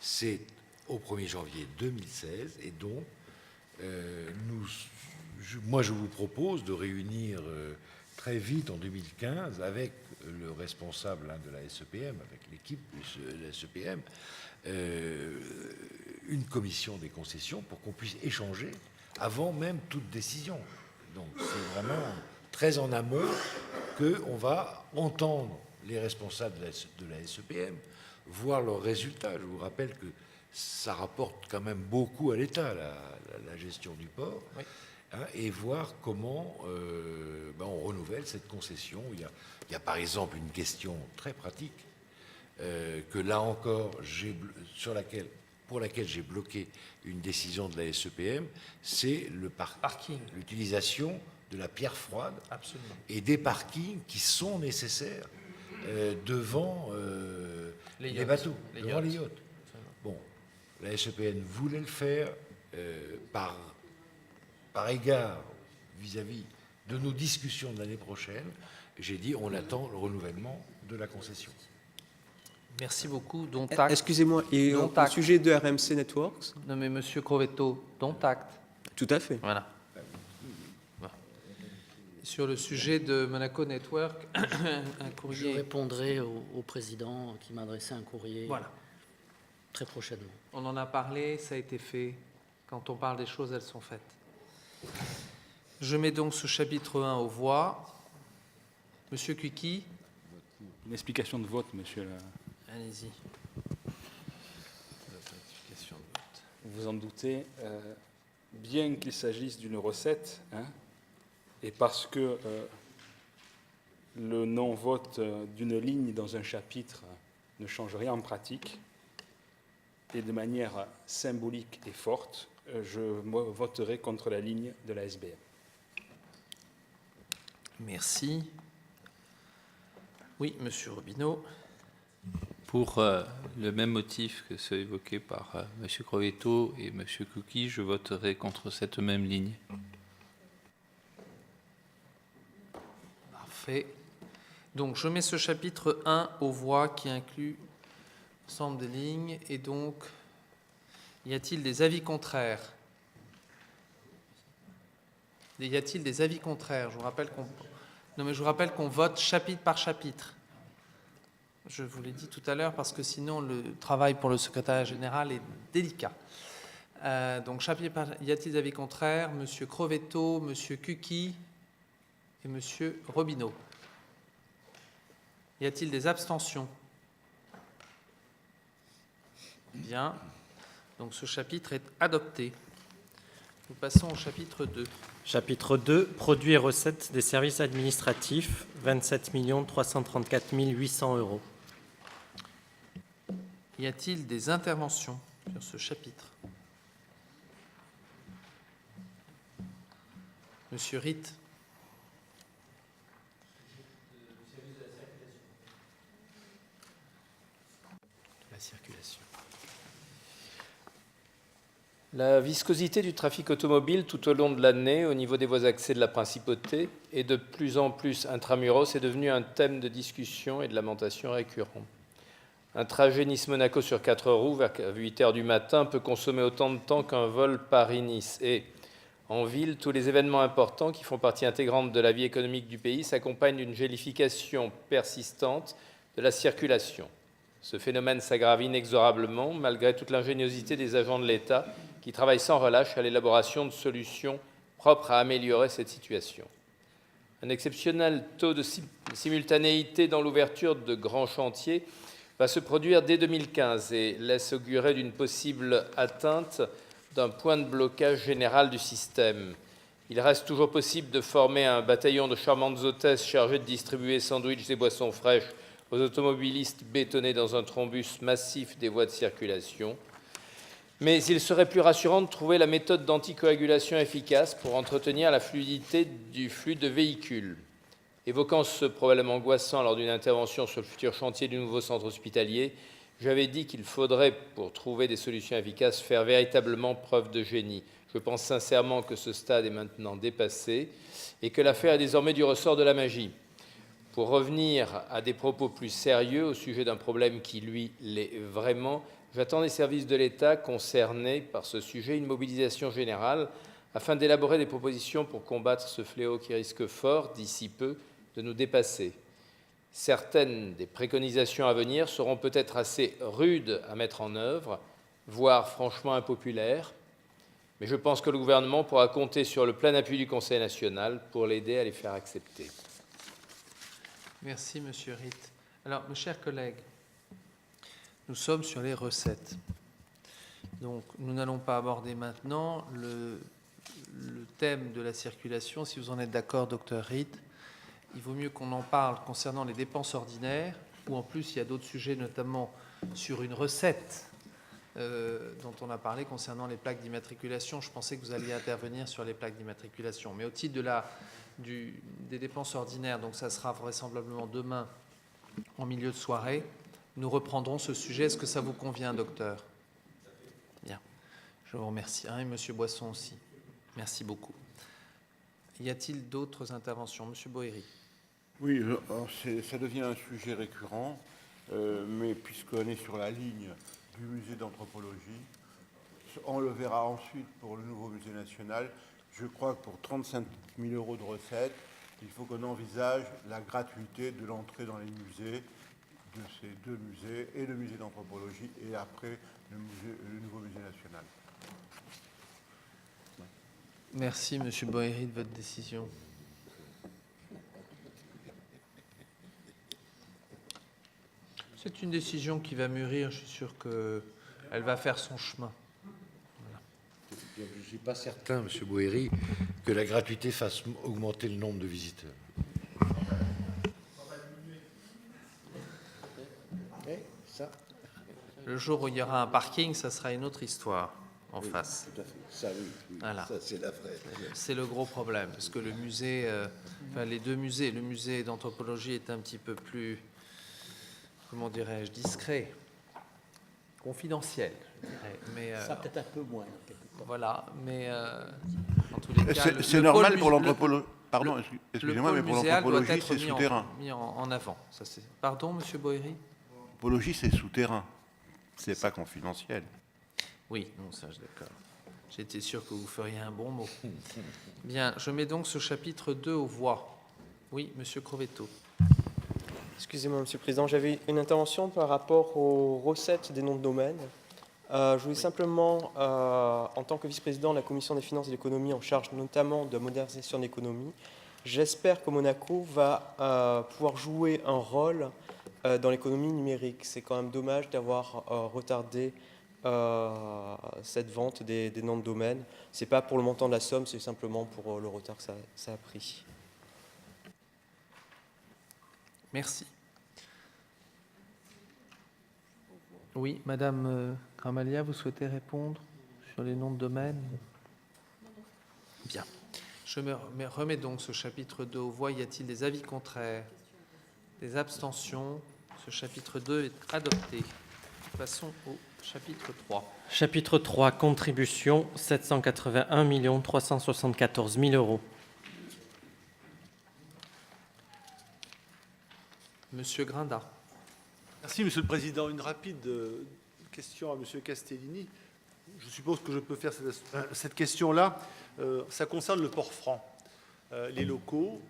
S7: c'est au 1er janvier 2016 et donc moi je vous propose de réunir très vite en 2015 avec le responsable de la SEPM, avec l'équipe de la SEPM, une commission des concessions pour qu'on puisse échanger avant même toute décision. Donc c'est vraiment très en amont qu'on va entendre les responsables de la SEPM, voir leurs résultats. Je vous rappelle que ça rapporte quand même beaucoup à l'État, la gestion du port, oui. Et voir comment on renouvelle cette concession. Il y a par exemple une question très pratique que là encore, pour laquelle j'ai bloqué une décision de la SEPM, c'est le parking, l'utilisation de la pierre froide. Absolument. Et des parkings qui sont nécessaires devant les bateaux, devant les yachts. Bon, La SEPN voulait le faire par égard vis-à-vis de nos discussions de l'année prochaine. J'ai dit on attend le renouvellement de la concession.
S1: Merci beaucoup. Dont acte.
S3: Excusez-moi, et
S1: Dont
S3: au
S1: acte.
S3: sujet de RMC Networks?
S1: Non mais Monsieur Crovetto, dont acte.
S3: Tout à fait.
S1: Voilà. Voilà. Sur le sujet de Monaco Network, un courrier.
S14: Je répondrai au président qui m'a adressé un courrier
S1: Voilà.
S14: très prochainement.
S1: On en a parlé, ça a été fait. Quand on parle des choses, elles sont faites. Je mets donc ce chapitre 1 aux voix. Monsieur Kuki.
S4: Une explication de vote, monsieur.
S1: Allez-y.
S4: Vous vous en doutez, bien qu'il s'agisse d'une recette, hein, et parce que le non-vote d'une ligne dans un chapitre ne change rien en pratique, et de manière symbolique et forte, je voterai contre la ligne de la SBM.
S1: Merci. Oui, Monsieur Robineau.
S11: Pour le même motif que ceux évoqués par M. Crovetto et M. Kuki, je voterai contre cette même ligne.
S1: Parfait. Donc, je mets ce chapitre 1 aux voix qui inclut l'ensemble des lignes. Et donc, y a-t-il des avis contraires? Y a-t-il des avis contraires? Je vous rappelle qu'on vote chapitre par chapitre. Je vous l'ai dit tout à l'heure parce que sinon le travail pour le secrétariat général est délicat. Donc, chapitre par... y a-t-il des avis contraires? Monsieur Crovetto, Monsieur Kuki et Monsieur Robineau. Y a-t-il des abstentions? Bien. Donc, ce chapitre est adopté. Nous passons au chapitre 2.
S12: Chapitre 2, produits et recettes des services administratifs, 27 334 800 €.
S1: Y a-t-il des interventions sur ce chapitre? Monsieur Ritt.
S8: La circulation. La viscosité du trafic automobile tout au long de l'année au niveau des voies accès de la principauté et de plus en plus intramuros est devenu un thème de discussion et de lamentation récurrent. Un trajet Nice-Monaco sur 4 roues vers 8 heures du matin peut consommer autant de temps qu'un vol Paris-Nice. Et en ville, tous les événements importants qui font partie intégrante de la vie économique du pays s'accompagnent d'une gélification persistante de la circulation. Ce phénomène s'aggrave inexorablement malgré toute l'ingéniosité des agents de l'État qui travaillent sans relâche à l'élaboration de solutions propres à améliorer cette situation. Un exceptionnel taux de simultanéité dans l'ouverture de grands chantiers va se produire dès 2015 et laisse augurer d'une possible atteinte d'un point de blocage général du système. Il reste toujours possible de former un bataillon de charmantes hôtesses chargées de distribuer sandwichs et boissons fraîches aux automobilistes bétonnés dans un thrombus massif des voies de circulation. Mais il serait plus rassurant de trouver la méthode d'anticoagulation efficace pour entretenir la fluidité du flux de véhicules. Évoquant ce problème angoissant lors d'une intervention sur le futur chantier du nouveau centre hospitalier, j'avais dit qu'il faudrait, pour trouver des solutions efficaces, faire véritablement preuve de génie. Je pense sincèrement que ce stade est maintenant dépassé et que l'affaire est désormais du ressort de la magie. Pour revenir à des propos plus sérieux au sujet d'un problème qui, lui, l'est vraiment, j'attends des services de l'État concernés par ce sujet une mobilisation générale afin d'élaborer des propositions pour combattre ce fléau qui risque fort, d'ici peu, de nous dépasser. Certaines des préconisations à venir seront peut-être assez rudes à mettre en œuvre, voire franchement impopulaires, mais je pense que le gouvernement pourra compter sur le plein appui du Conseil national pour l'aider à les faire accepter.
S1: Merci, Monsieur Ritt. Alors, mes chers collègues, nous sommes sur les recettes. Donc, nous n'allons pas aborder maintenant le thème de la circulation. Si vous en êtes d'accord, docteur Ritt, il vaut mieux qu'on en parle concernant les dépenses ordinaires, où en plus il y a d'autres sujets, notamment sur une recette dont on a parlé concernant les plaques d'immatriculation. Je pensais que vous alliez intervenir sur les plaques d'immatriculation. Mais au titre des dépenses ordinaires, donc ça sera vraisemblablement demain en milieu de soirée, nous reprendrons ce sujet. Est-ce que ça vous convient, docteur? Je vous remercie. Et Monsieur Boisson aussi. Merci beaucoup. Y a-t-il d'autres interventions? Monsieur Boéry.
S18: Oui, ça devient un sujet récurrent, mais puisqu'on est sur la ligne du musée d'anthropologie, on le verra ensuite pour le nouveau musée national. Je crois que pour 35 000 € de recettes, il faut qu'on envisage la gratuité de l'entrée dans les musées, de ces deux musées, et le musée d'anthropologie, et après le nouveau musée national.
S1: Merci, Monsieur Boéry, de votre décision. C'est une décision qui va mûrir. Je suis sûr qu'elle va faire son chemin.
S7: Je ne suis pas certain, Monsieur Boéry, que la gratuité fasse augmenter le nombre de visiteurs.
S1: Le jour où il y aura un parking, ça sera une autre histoire en
S18: Oui,
S1: face.
S18: tout à fait. Ça, oui,
S1: Voilà.
S18: ça, c'est la vraie.
S1: C'est le gros problème, parce que le musée, enfin les deux musées, le musée d'anthropologie est un petit peu plus, comment dirais-je, discret, confidentiel, je dirais. Mais,
S19: ça peut-être un peu moins.
S1: Voilà, mais en tous les cas...
S18: C'est normal pour l'anthropologie. Pardon, excusez-moi, mais pour l'anthropologie, c'est souterrain.
S1: Mis en avant. Ça, pardon, Monsieur Boéry?
S18: L'anthropologie, c'est souterrain. C'est pas confidentiel.
S1: Oui, non, ça, je suis d'accord. J'étais sûr que vous feriez un bon mot. Bien, je mets donc ce chapitre 2 aux voix. Oui, Monsieur Crovetto.
S3: Excusez-moi, Monsieur le Président, j'avais une intervention par rapport aux recettes des noms de domaine. Je voulais simplement, en tant que vice-président de la Commission des finances et de l'économie, en charge notamment de la modernisation de l'économie, j'espère que Monaco va pouvoir jouer un rôle dans l'économie numérique. C'est quand même dommage d'avoir retardé cette vente des noms de domaine. Ce n'est pas pour le montant de la somme, c'est simplement pour le retard que ça a pris.
S1: Merci. Oui, Madame Gramalia, vous souhaitez répondre sur les noms de domaine? Bien. Je me remets donc ce chapitre 2 aux voix. Y a-t-il des avis contraires? Des abstentions? Ce chapitre 2 est adopté. Passons au chapitre 3.
S12: Chapitre 3, contribution, 781 374 000 €.
S1: Monsieur Grinda.
S6: Merci, Monsieur le Président. Une rapide question à Monsieur Castellini. Je suppose que je peux faire cette question-là. Ça concerne le port franc. Les locaux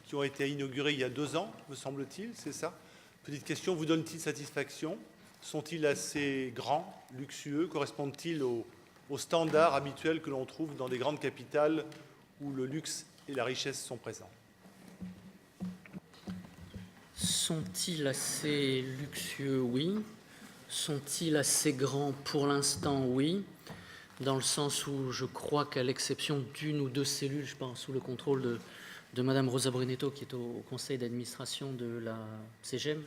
S6: qui ont été inaugurés il y a 2 ans, me semble-t-il, c'est ça? Petite question, vous donne-t-il satisfaction? Sont-ils assez grands, luxueux? Correspondent-ils aux standards habituels que l'on trouve dans des grandes capitales où le luxe et la richesse sont présents?
S14: Sont-ils assez luxueux? Oui. Sont-ils assez grands? Pour l'instant, oui. Dans le sens où je crois qu'à l'exception d'une ou deux cellules, je pense, sous le contrôle de Madame Rosa Brunetto, qui est au conseil d'administration de la CGM,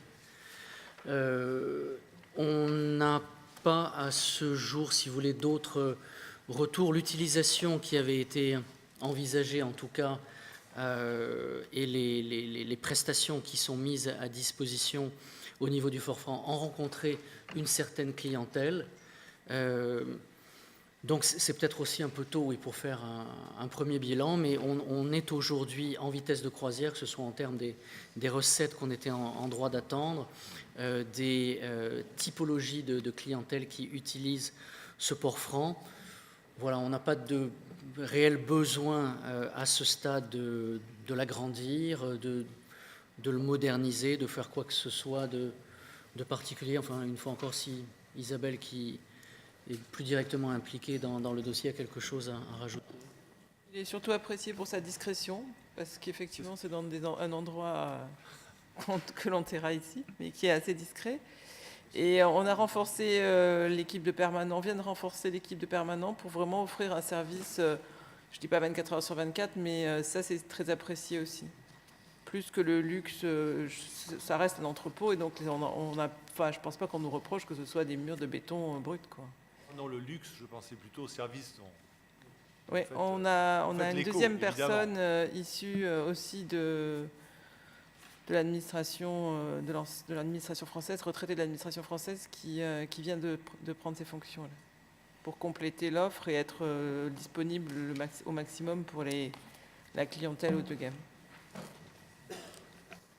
S14: on n'a pas à ce jour, si vous voulez, d'autres retours. L'utilisation qui avait été envisagée, en tout cas, et les prestations qui sont mises à disposition au niveau du fort franc ont rencontré une certaine clientèle. Donc c'est peut-être aussi un peu tôt, oui, pour faire un premier bilan, mais on est aujourd'hui en vitesse de croisière, que ce soit en termes des recettes qu'on était en droit d'attendre, des typologies de clientèle qui utilisent ce port franc. Voilà, on n'a pas de réel besoin à ce stade de l'agrandir, de le moderniser, de faire quoi que ce soit de particulier. Enfin, une fois encore, si Isabelle, qui est plus directement impliquée dans le dossier, a quelque chose à rajouter.
S10: Il est surtout apprécié pour sa discrétion, parce qu'effectivement, c'est dans un endroit que l'on taira ici, mais qui est assez discret. Et on a renforcé l'équipe de permanent, on vient de renforcer l'équipe de permanent pour vraiment offrir un service, je ne dis pas 24 heures sur 24, mais ça c'est très apprécié aussi. Plus que le luxe, ça reste un entrepôt, et donc je ne pense pas qu'on nous reproche que ce soit des murs de béton brut, quoi.
S6: Non, le luxe, je pensais plutôt au service.
S10: Oui, on a une deuxième personne issue aussi de l'administration française, retraitée de l'administration française, qui vient de prendre ses fonctions là,
S2: pour compléter l'offre et être disponible au maximum pour la clientèle haut de gamme.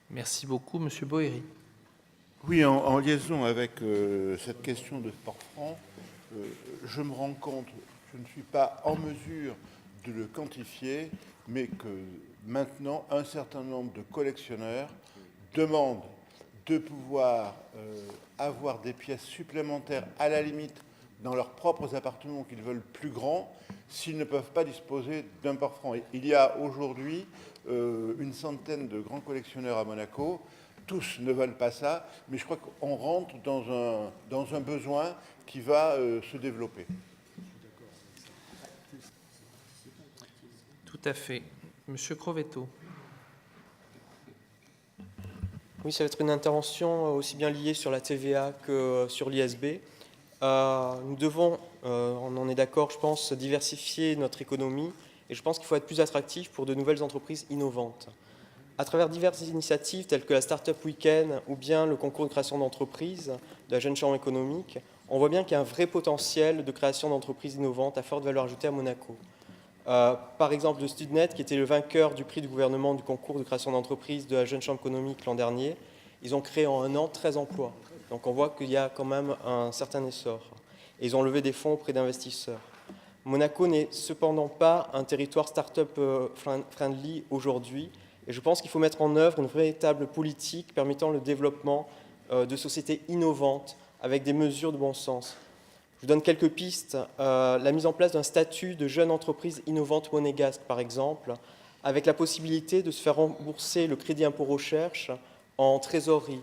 S1: Merci beaucoup, Monsieur Boéry.
S18: Oui, en liaison avec cette question de sport franc, je me rends compte, je ne suis pas en mesure de le quantifier, mais que maintenant, un certain nombre de collectionneurs demandent de pouvoir avoir des pièces supplémentaires, à la limite, dans leurs propres appartements qu'ils veulent plus grands, s'ils ne peuvent pas disposer d'un port franc. Il y a aujourd'hui une centaine de grands collectionneurs à Monaco. Tous ne veulent pas ça, mais je crois qu'on rentre dans un besoin qui va se développer.
S1: Tout à fait. Monsieur Crovetto.
S3: Oui, ça va être une intervention aussi bien liée sur la TVA que sur l'ISB. Nous devons, on en est d'accord, je pense, diversifier notre économie et je pense qu'il faut être plus attractif pour de nouvelles entreprises innovantes. À travers diverses initiatives telles que la Startup Weekend ou bien le concours de création d'entreprises de la Jeune Chambre économique, on voit bien qu'il y a un vrai potentiel de création d'entreprises innovantes à forte valeur ajoutée à Monaco. Par exemple, le Studnet, qui était le vainqueur du prix du gouvernement du concours de création d'entreprises de la Jeune Chambre économique l'an dernier, ils ont créé en un an 13 emplois. Donc on voit qu'il y a quand même un certain essor. Et ils ont levé des fonds auprès d'investisseurs. Monaco n'est cependant pas un territoire start-up friendly aujourd'hui. Et je pense qu'il faut mettre en œuvre une véritable politique permettant le développement de sociétés innovantes avec des mesures de bon sens. Je vous donne quelques pistes. La mise en place d'un statut de jeune entreprise innovante monégasque, par exemple, avec la possibilité de se faire rembourser le crédit impôt recherche en trésorerie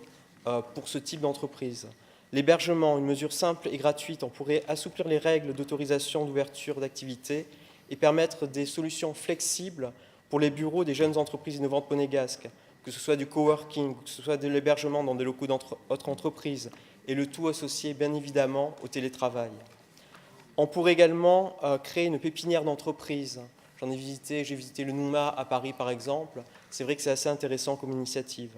S3: pour ce type d'entreprise. L'hébergement, une mesure simple et gratuite, on pourrait assouplir les règles d'autorisation d'ouverture d'activité et permettre des solutions flexibles pour les bureaux des jeunes entreprises innovantes monégasques, que ce soit du coworking, que ce soit de l'hébergement dans des locaux d'autres entreprises, et le tout associé bien évidemment au télétravail. On pourrait également créer une pépinière d'entreprise. J'ai visité le NUMA à Paris par exemple. C'est vrai que c'est assez intéressant comme initiative.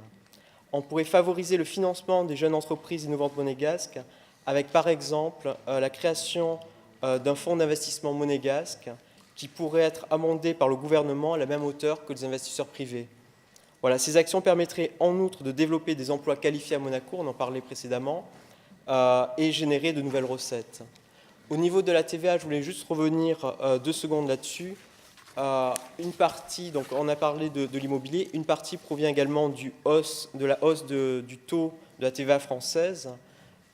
S3: On pourrait favoriser le financement des jeunes entreprises innovantes monégasques avec par exemple la création d'un fonds d'investissement monégasque qui pourrait être amendé par le gouvernement à la même hauteur que les investisseurs privés. Voilà, ces actions permettraient en outre de développer des emplois qualifiés à Monaco, on en parlait précédemment, et générer de nouvelles recettes. Au niveau de la TVA, je voulais juste revenir 2 secondes là-dessus. Une partie, donc on a parlé de l'immobilier, une partie provient également de la hausse du taux de la TVA française.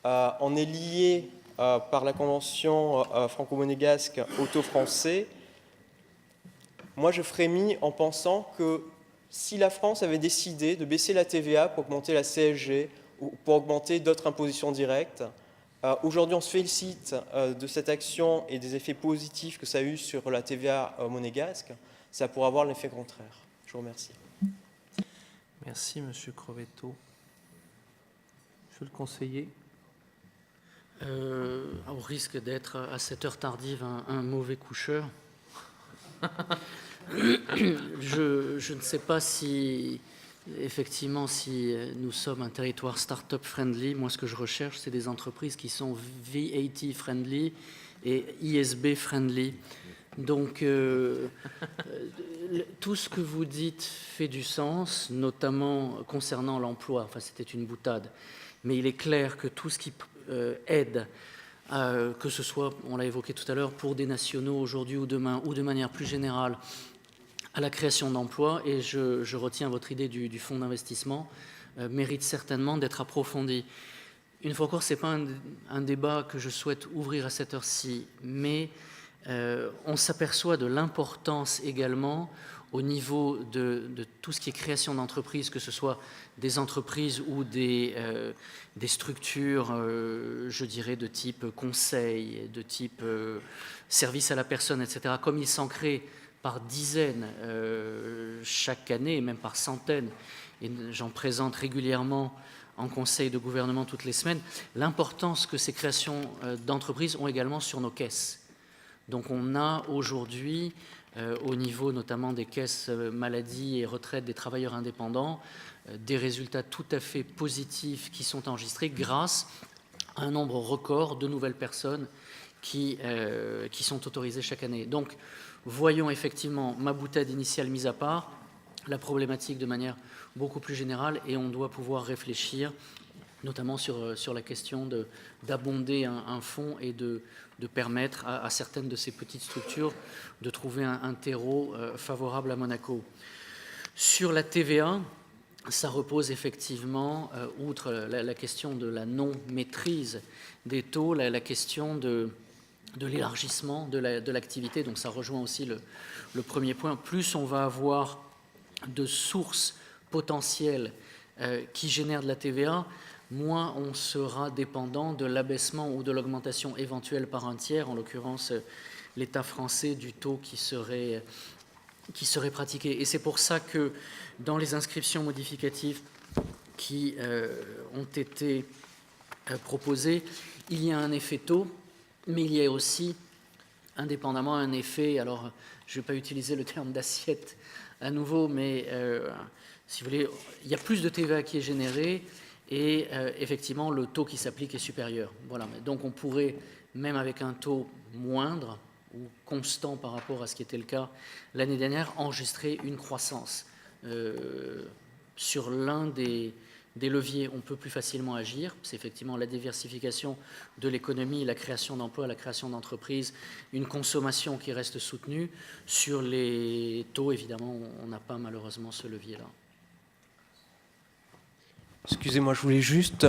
S3: On est lié par la convention franco-monégasque au taux français. Moi, je frémis en pensant que si la France avait décidé de baisser la TVA pour augmenter la CSG ou pour augmenter d'autres impositions directes, aujourd'hui on se félicite de cette action et des effets positifs que ça a eu sur la TVA monégasque, ça pourrait avoir l'effet contraire. Je vous remercie.
S1: Merci, Monsieur Crovetto. Monsieur le conseiller.
S14: Au risque d'être à cette heure tardive un mauvais coucheur, je ne sais pas si, effectivement, si nous sommes un territoire start-up friendly. Moi, ce que je recherche, c'est des entreprises qui sont VAT friendly et ISB friendly. Donc, tout ce que vous dites fait du sens, notamment concernant l'emploi. Enfin, c'était une boutade. Mais il est clair que tout ce qui aide, que ce soit, on l'a évoqué tout à l'heure, pour des nationaux aujourd'hui ou demain, ou de manière plus générale, à la création d'emplois, et je retiens votre idée du fonds d'investissement, mérite certainement d'être approfondi. Une fois encore, ce n'est pas un débat que je souhaite ouvrir à cette heure-ci, mais on s'aperçoit de l'importance également au niveau de tout ce qui est création d'entreprises, que ce soit des entreprises ou des structures, je dirais, de type conseil, de type service à la personne, etc., comme il s'en crée par dizaines chaque année, et même par centaines, et j'en présente régulièrement en conseil de gouvernement toutes les semaines, l'importance que ces créations d'entreprises ont également sur nos caisses. Donc on a aujourd'hui, au niveau notamment des caisses maladie et retraite des travailleurs indépendants, des résultats tout à fait positifs qui sont enregistrés grâce à un nombre record de nouvelles personnes qui sont autorisés chaque année. Donc, voyons effectivement ma boutade initiale mise à part, la problématique de manière beaucoup plus générale, et on doit pouvoir réfléchir notamment sur la question d'abonder un fonds et de permettre à certaines de ces petites structures de trouver un terreau favorable à Monaco. Sur la TVA, ça repose effectivement, outre la question de la non-maîtrise des taux, la question de l'élargissement de l'activité. Donc ça rejoint aussi le premier point. Plus on va avoir de sources potentielles qui génèrent de la TVA, moins on sera dépendant de l'abaissement ou de l'augmentation éventuelle par un tiers, en l'occurrence l'État français, du taux qui serait pratiqué. Et c'est pour ça que dans les inscriptions modificatives qui ont été proposées, il y a un effet taux, mais il y a aussi, indépendamment, un effet, alors je ne vais pas utiliser le terme d'assiette à nouveau, mais si vous voulez, il y a plus de TVA qui est généré, et effectivement le taux qui s'applique est supérieur. Voilà. Donc on pourrait, même avec un taux moindre ou constant par rapport à ce qui était le cas l'année dernière, enregistrer une croissance. Sur l'un des leviers, on peut plus facilement agir. C'est effectivement la diversification de l'économie, la création d'emplois, la création d'entreprises, une consommation qui reste soutenue. Sur les taux, évidemment, on n'a pas malheureusement ce levier-là.
S3: Excusez-moi, je voulais juste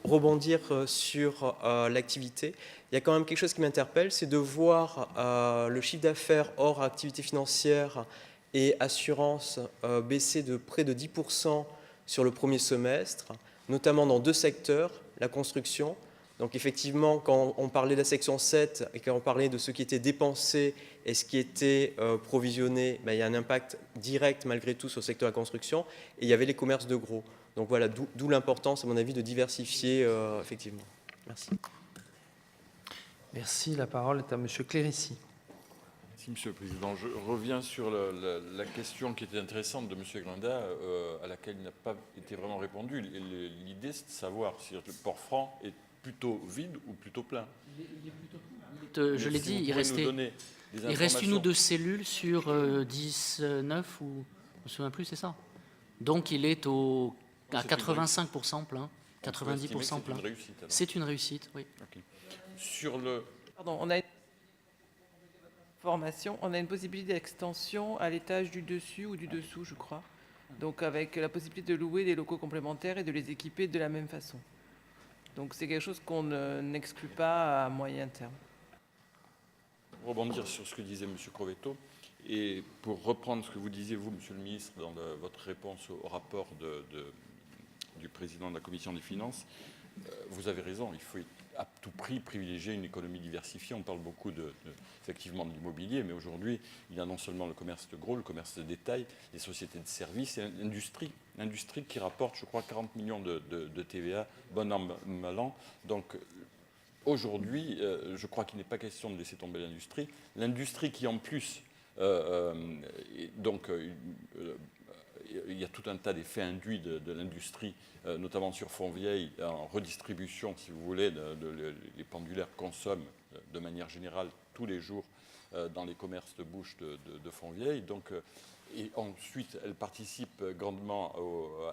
S3: rebondir sur l'activité. Il y a quand même quelque chose qui m'interpelle, c'est de voir le chiffre d'affaires hors activité financière et assurance baisser de près de 10% sur le premier semestre, notamment dans deux secteurs, la construction. Donc effectivement, quand on parlait de la section 7 et quand on parlait de ce qui était dépensé et ce qui était provisionné, il y a un impact direct malgré tout sur le secteur de la construction. Et il y avait les commerces de gros. Donc voilà, d'où l'importance, à mon avis, de diversifier effectivement. Merci.
S1: Merci. La parole est à M. Clérici.
S17: Merci, Monsieur le Président. Je reviens sur la question qui était intéressante de M. Grinda, à laquelle il n'a pas été vraiment répondu. L'idée, c'est de savoir si le port franc est plutôt vide ou plutôt plein.
S14: Je l'ai dit, il reste une ou deux cellules sur 19 ou je ne me souviens plus, c'est ça. Donc il est à 85% plein, 90% plein. C'est une réussite, oui.
S17: Okay. Sur le...
S2: Pardon, on a une possibilité d'extension à l'étage du dessus ou du dessous, je crois. Donc avec la possibilité de louer des locaux complémentaires et de les équiper de la même façon. Donc c'est quelque chose qu'on n'exclut pas à moyen terme.
S17: Rebondir sur ce que disait M. Crovetto, et pour reprendre ce que vous disiez, vous, Monsieur le Ministre, dans votre réponse au rapport du président de la Commission des Finances, vous avez raison, il faut à tout prix privilégier une économie diversifiée. On parle beaucoup effectivement de l'immobilier, mais aujourd'hui, il y a non seulement le commerce de gros, le commerce de détail, les sociétés de services et l'industrie qui rapporte, je crois, 40 millions de TVA, bon an, mal an. Donc, aujourd'hui, je crois qu'il n'est pas question de laisser tomber l'industrie. L'industrie qui, en plus, il y a tout un tas d'effets induits de l'industrie, notamment sur Fontvieille, en redistribution, si vous voulez, les pendulaires consomment de manière générale tous les jours dans les commerces de bouche de Fontvieille. Donc, et ensuite, elle participe grandement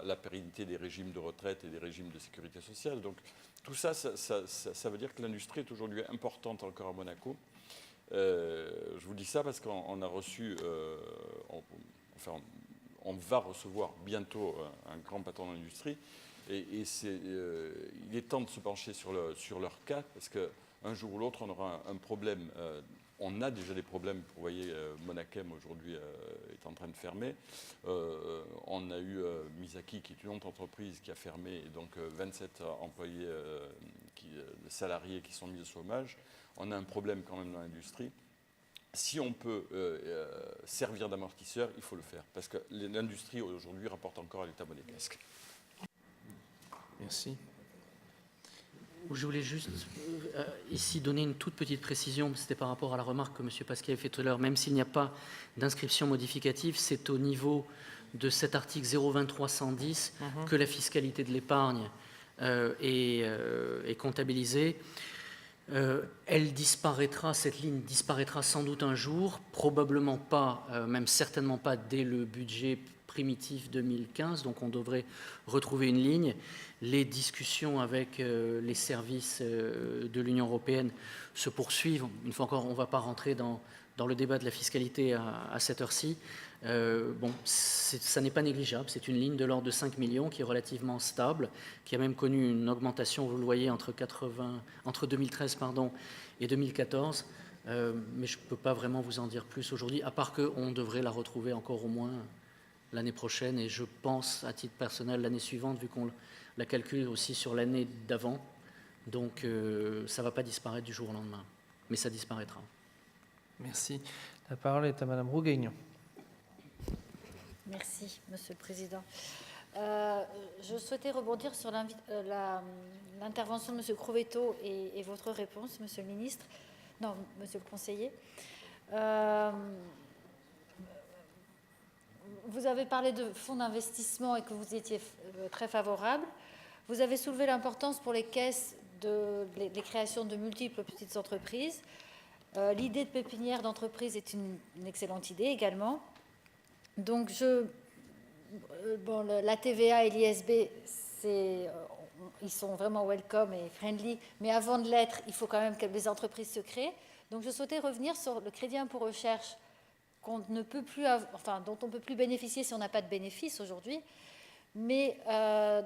S17: à la pérennité des régimes de retraite et des régimes de sécurité sociale. Donc, tout ça, ça veut dire que l'industrie est aujourd'hui importante encore à Monaco. Je vous dis ça parce qu'on a reçu, on va recevoir bientôt un grand patron de l'industrie, et il est temps de se pencher sur leur cas, parce qu'un jour ou l'autre, on aura un problème. On a déjà des problèmes. Vous voyez, Monakem aujourd'hui est en train de fermer. On a eu Misaki, qui est une autre entreprise qui a fermé, et donc 27 employés, salariés qui sont mis au chômage. On a un problème quand même dans l'industrie. Si on peut servir d'amortisseur, il faut le faire, parce que l'industrie aujourd'hui rapporte encore à l'État monégasque.
S1: Merci.
S14: Je voulais juste ici donner une toute petite précision, c'était par rapport à la remarque que M. Pasquier a fait tout à l'heure. Même s'il n'y a pas d'inscription modificative, c'est au niveau de cet article 02310 que la fiscalité de l'épargne est comptabilisée. Elle disparaîtra, cette ligne disparaîtra sans doute un jour, probablement pas, même certainement pas dès le budget primitif 2015, donc on devrait retrouver une ligne. Les discussions avec les services de l'Union européenne se poursuivent. Une fois encore, on ne va pas rentrer dans le débat de la fiscalité à cette heure-ci. Ça n'est pas négligeable, c'est une ligne de l'ordre de 5 millions qui est relativement stable, qui a même connu une augmentation, vous le voyez, entre 2013 et 2014, mais je ne peux pas vraiment vous en dire plus aujourd'hui, à part qu'on devrait la retrouver encore au moins l'année prochaine, et je pense, à titre personnel, l'année suivante, vu qu'on la calcule aussi sur l'année d'avant, donc ça ne va pas disparaître du jour au lendemain, mais ça disparaîtra.
S1: Merci. La parole est à Madame Rougaignon.
S5: Merci, Monsieur le Président. Je souhaitais rebondir sur l'intervention de Monsieur Crovetto et votre réponse, Monsieur le Ministre. Non, Monsieur le Conseiller. Vous avez parlé de fonds d'investissement et que vous étiez très favorable. Vous avez soulevé l'importance pour les caisses des créations de multiples petites entreprises. L'idée de pépinière d'entreprise est une excellente idée également. Donc, la TVA et l'ISB, ils sont vraiment welcome et friendly, mais avant de l'être, il faut quand même que les entreprises se créent. Donc, je souhaitais revenir sur le crédit impôt recherche dont on ne peut plus bénéficier si on n'a pas de bénéfice aujourd'hui. Mais à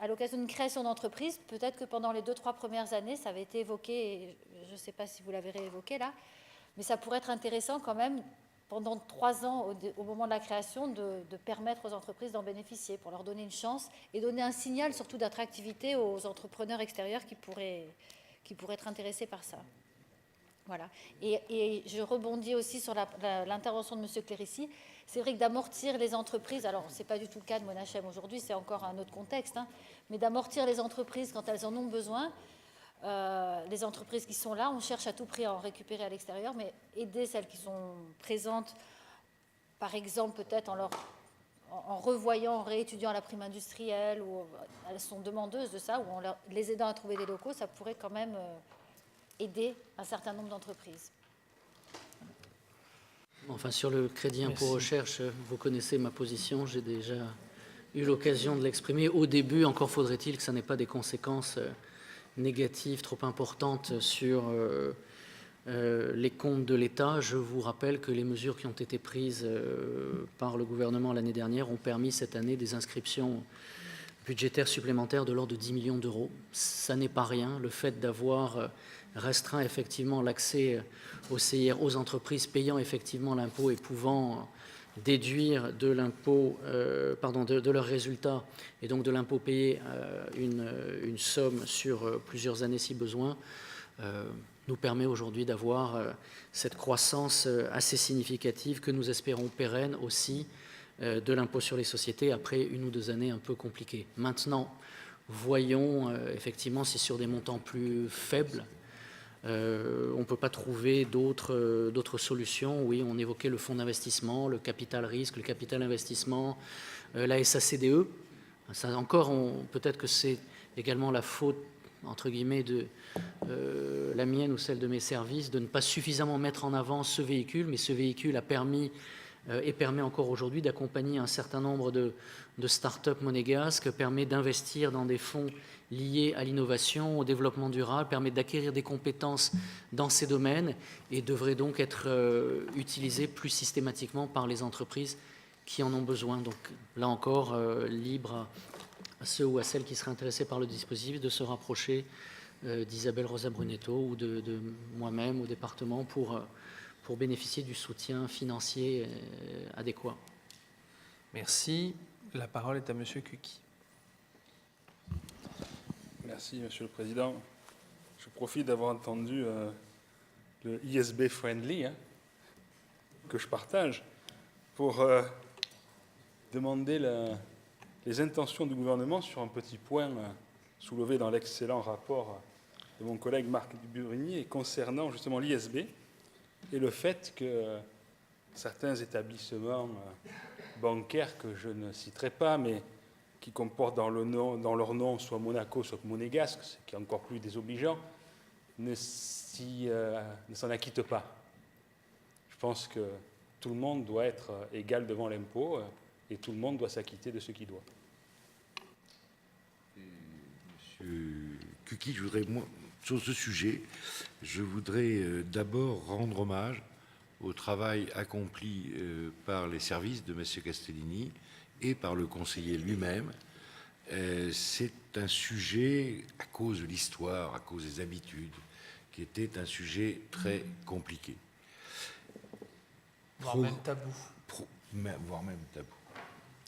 S5: l'occasion d'une création d'entreprise, peut-être que pendant les 2-3 premières années, ça avait été évoqué, et je ne sais pas si vous l'avez réévoqué là, mais ça pourrait être intéressant quand même, pendant 3 ans, au moment de la création, de permettre aux entreprises d'en bénéficier, pour leur donner une chance et donner un signal surtout d'attractivité aux entrepreneurs extérieurs qui pourraient être intéressés par ça. Voilà. Et je rebondis aussi sur l'intervention de M. Clérici. C'est vrai que d'amortir les entreprises, alors ce n'est pas du tout le cas de Monachem aujourd'hui, c'est encore un autre contexte, mais d'amortir les entreprises quand elles en ont besoin, les entreprises qui sont là, on cherche à tout prix à en récupérer à l'extérieur, mais aider celles qui sont présentes, par exemple peut-être en revoyant, en réétudiant la prime industrielle, ou elles sont demandeuses de ça, ou en les aidant à trouver des locaux, ça pourrait quand même aider un certain nombre d'entreprises.
S14: Enfin, sur le crédit impôt recherche, vous connaissez ma position, j'ai déjà eu l'occasion de l'exprimer. Au début, encore faudrait-il que ça n'ait pas des conséquences négatives trop importantes sur les comptes de l'État. Je vous rappelle que les mesures qui ont été prises par le gouvernement l'année dernière ont permis cette année des inscriptions budgétaires supplémentaires de l'ordre de 10 millions d'euros. Ça n'est pas rien. Le fait d'avoir restreint effectivement l'accès au CIR aux entreprises payant effectivement l'impôt et pouvant déduire de l'impôt, de leurs résultats et donc de l'impôt payé une somme sur plusieurs années si besoin, nous permet aujourd'hui d'avoir cette croissance assez significative que nous espérons pérenne aussi de l'impôt sur les sociétés après 1 ou 2 années un peu compliquées. Maintenant, voyons effectivement si sur des montants plus faibles, on ne peut pas trouver d'autres solutions. Oui, on évoquait le fonds d'investissement, le capital risque, le capital investissement, la SACDE. Ça encore, peut-être que c'est également la faute, entre guillemets, de la mienne ou celle de mes services, de ne pas suffisamment mettre en avant ce véhicule, mais ce véhicule a permis et permet encore aujourd'hui d'accompagner un certain nombre de start-up monégasques, permet d'investir dans des fonds liés à l'innovation, au développement durable, permet d'acquérir des compétences dans ces domaines et devrait donc être utilisé plus systématiquement par les entreprises qui en ont besoin. Donc là encore, libre à ceux ou à celles qui seraient intéressés par le dispositif de se rapprocher d'Isabelle Rosa Brunetto ou de moi-même au département pour bénéficier du soutien financier adéquat.
S1: Merci. La parole est à Monsieur Kuki.
S4: Merci, Monsieur le Président. Je profite d'avoir entendu le ISB friendly, que je partage, pour demander les intentions du gouvernement sur un petit point soulevé dans l'excellent rapport de mon collègue Marc Dubrigny concernant justement l'ISB et le fait que certains établissements bancaires que je ne citerai pas, mais qui comportent dans leur nom soit Monaco, soit Monégasque, ce qui est encore plus désobligeant, ne s'en acquitte pas. Je pense que tout le monde doit être égal devant l'impôt et tout le monde doit s'acquitter de ce qu'il doit.
S7: Monsieur Cuqui, sur ce sujet, je voudrais d'abord rendre hommage au travail accompli par les services de M. Castellini et par le conseiller lui-même. C'est un sujet, à cause de l'histoire, à cause des habitudes, qui était un sujet très compliqué.
S1: Voire même tabou.
S7: Voire même tabou.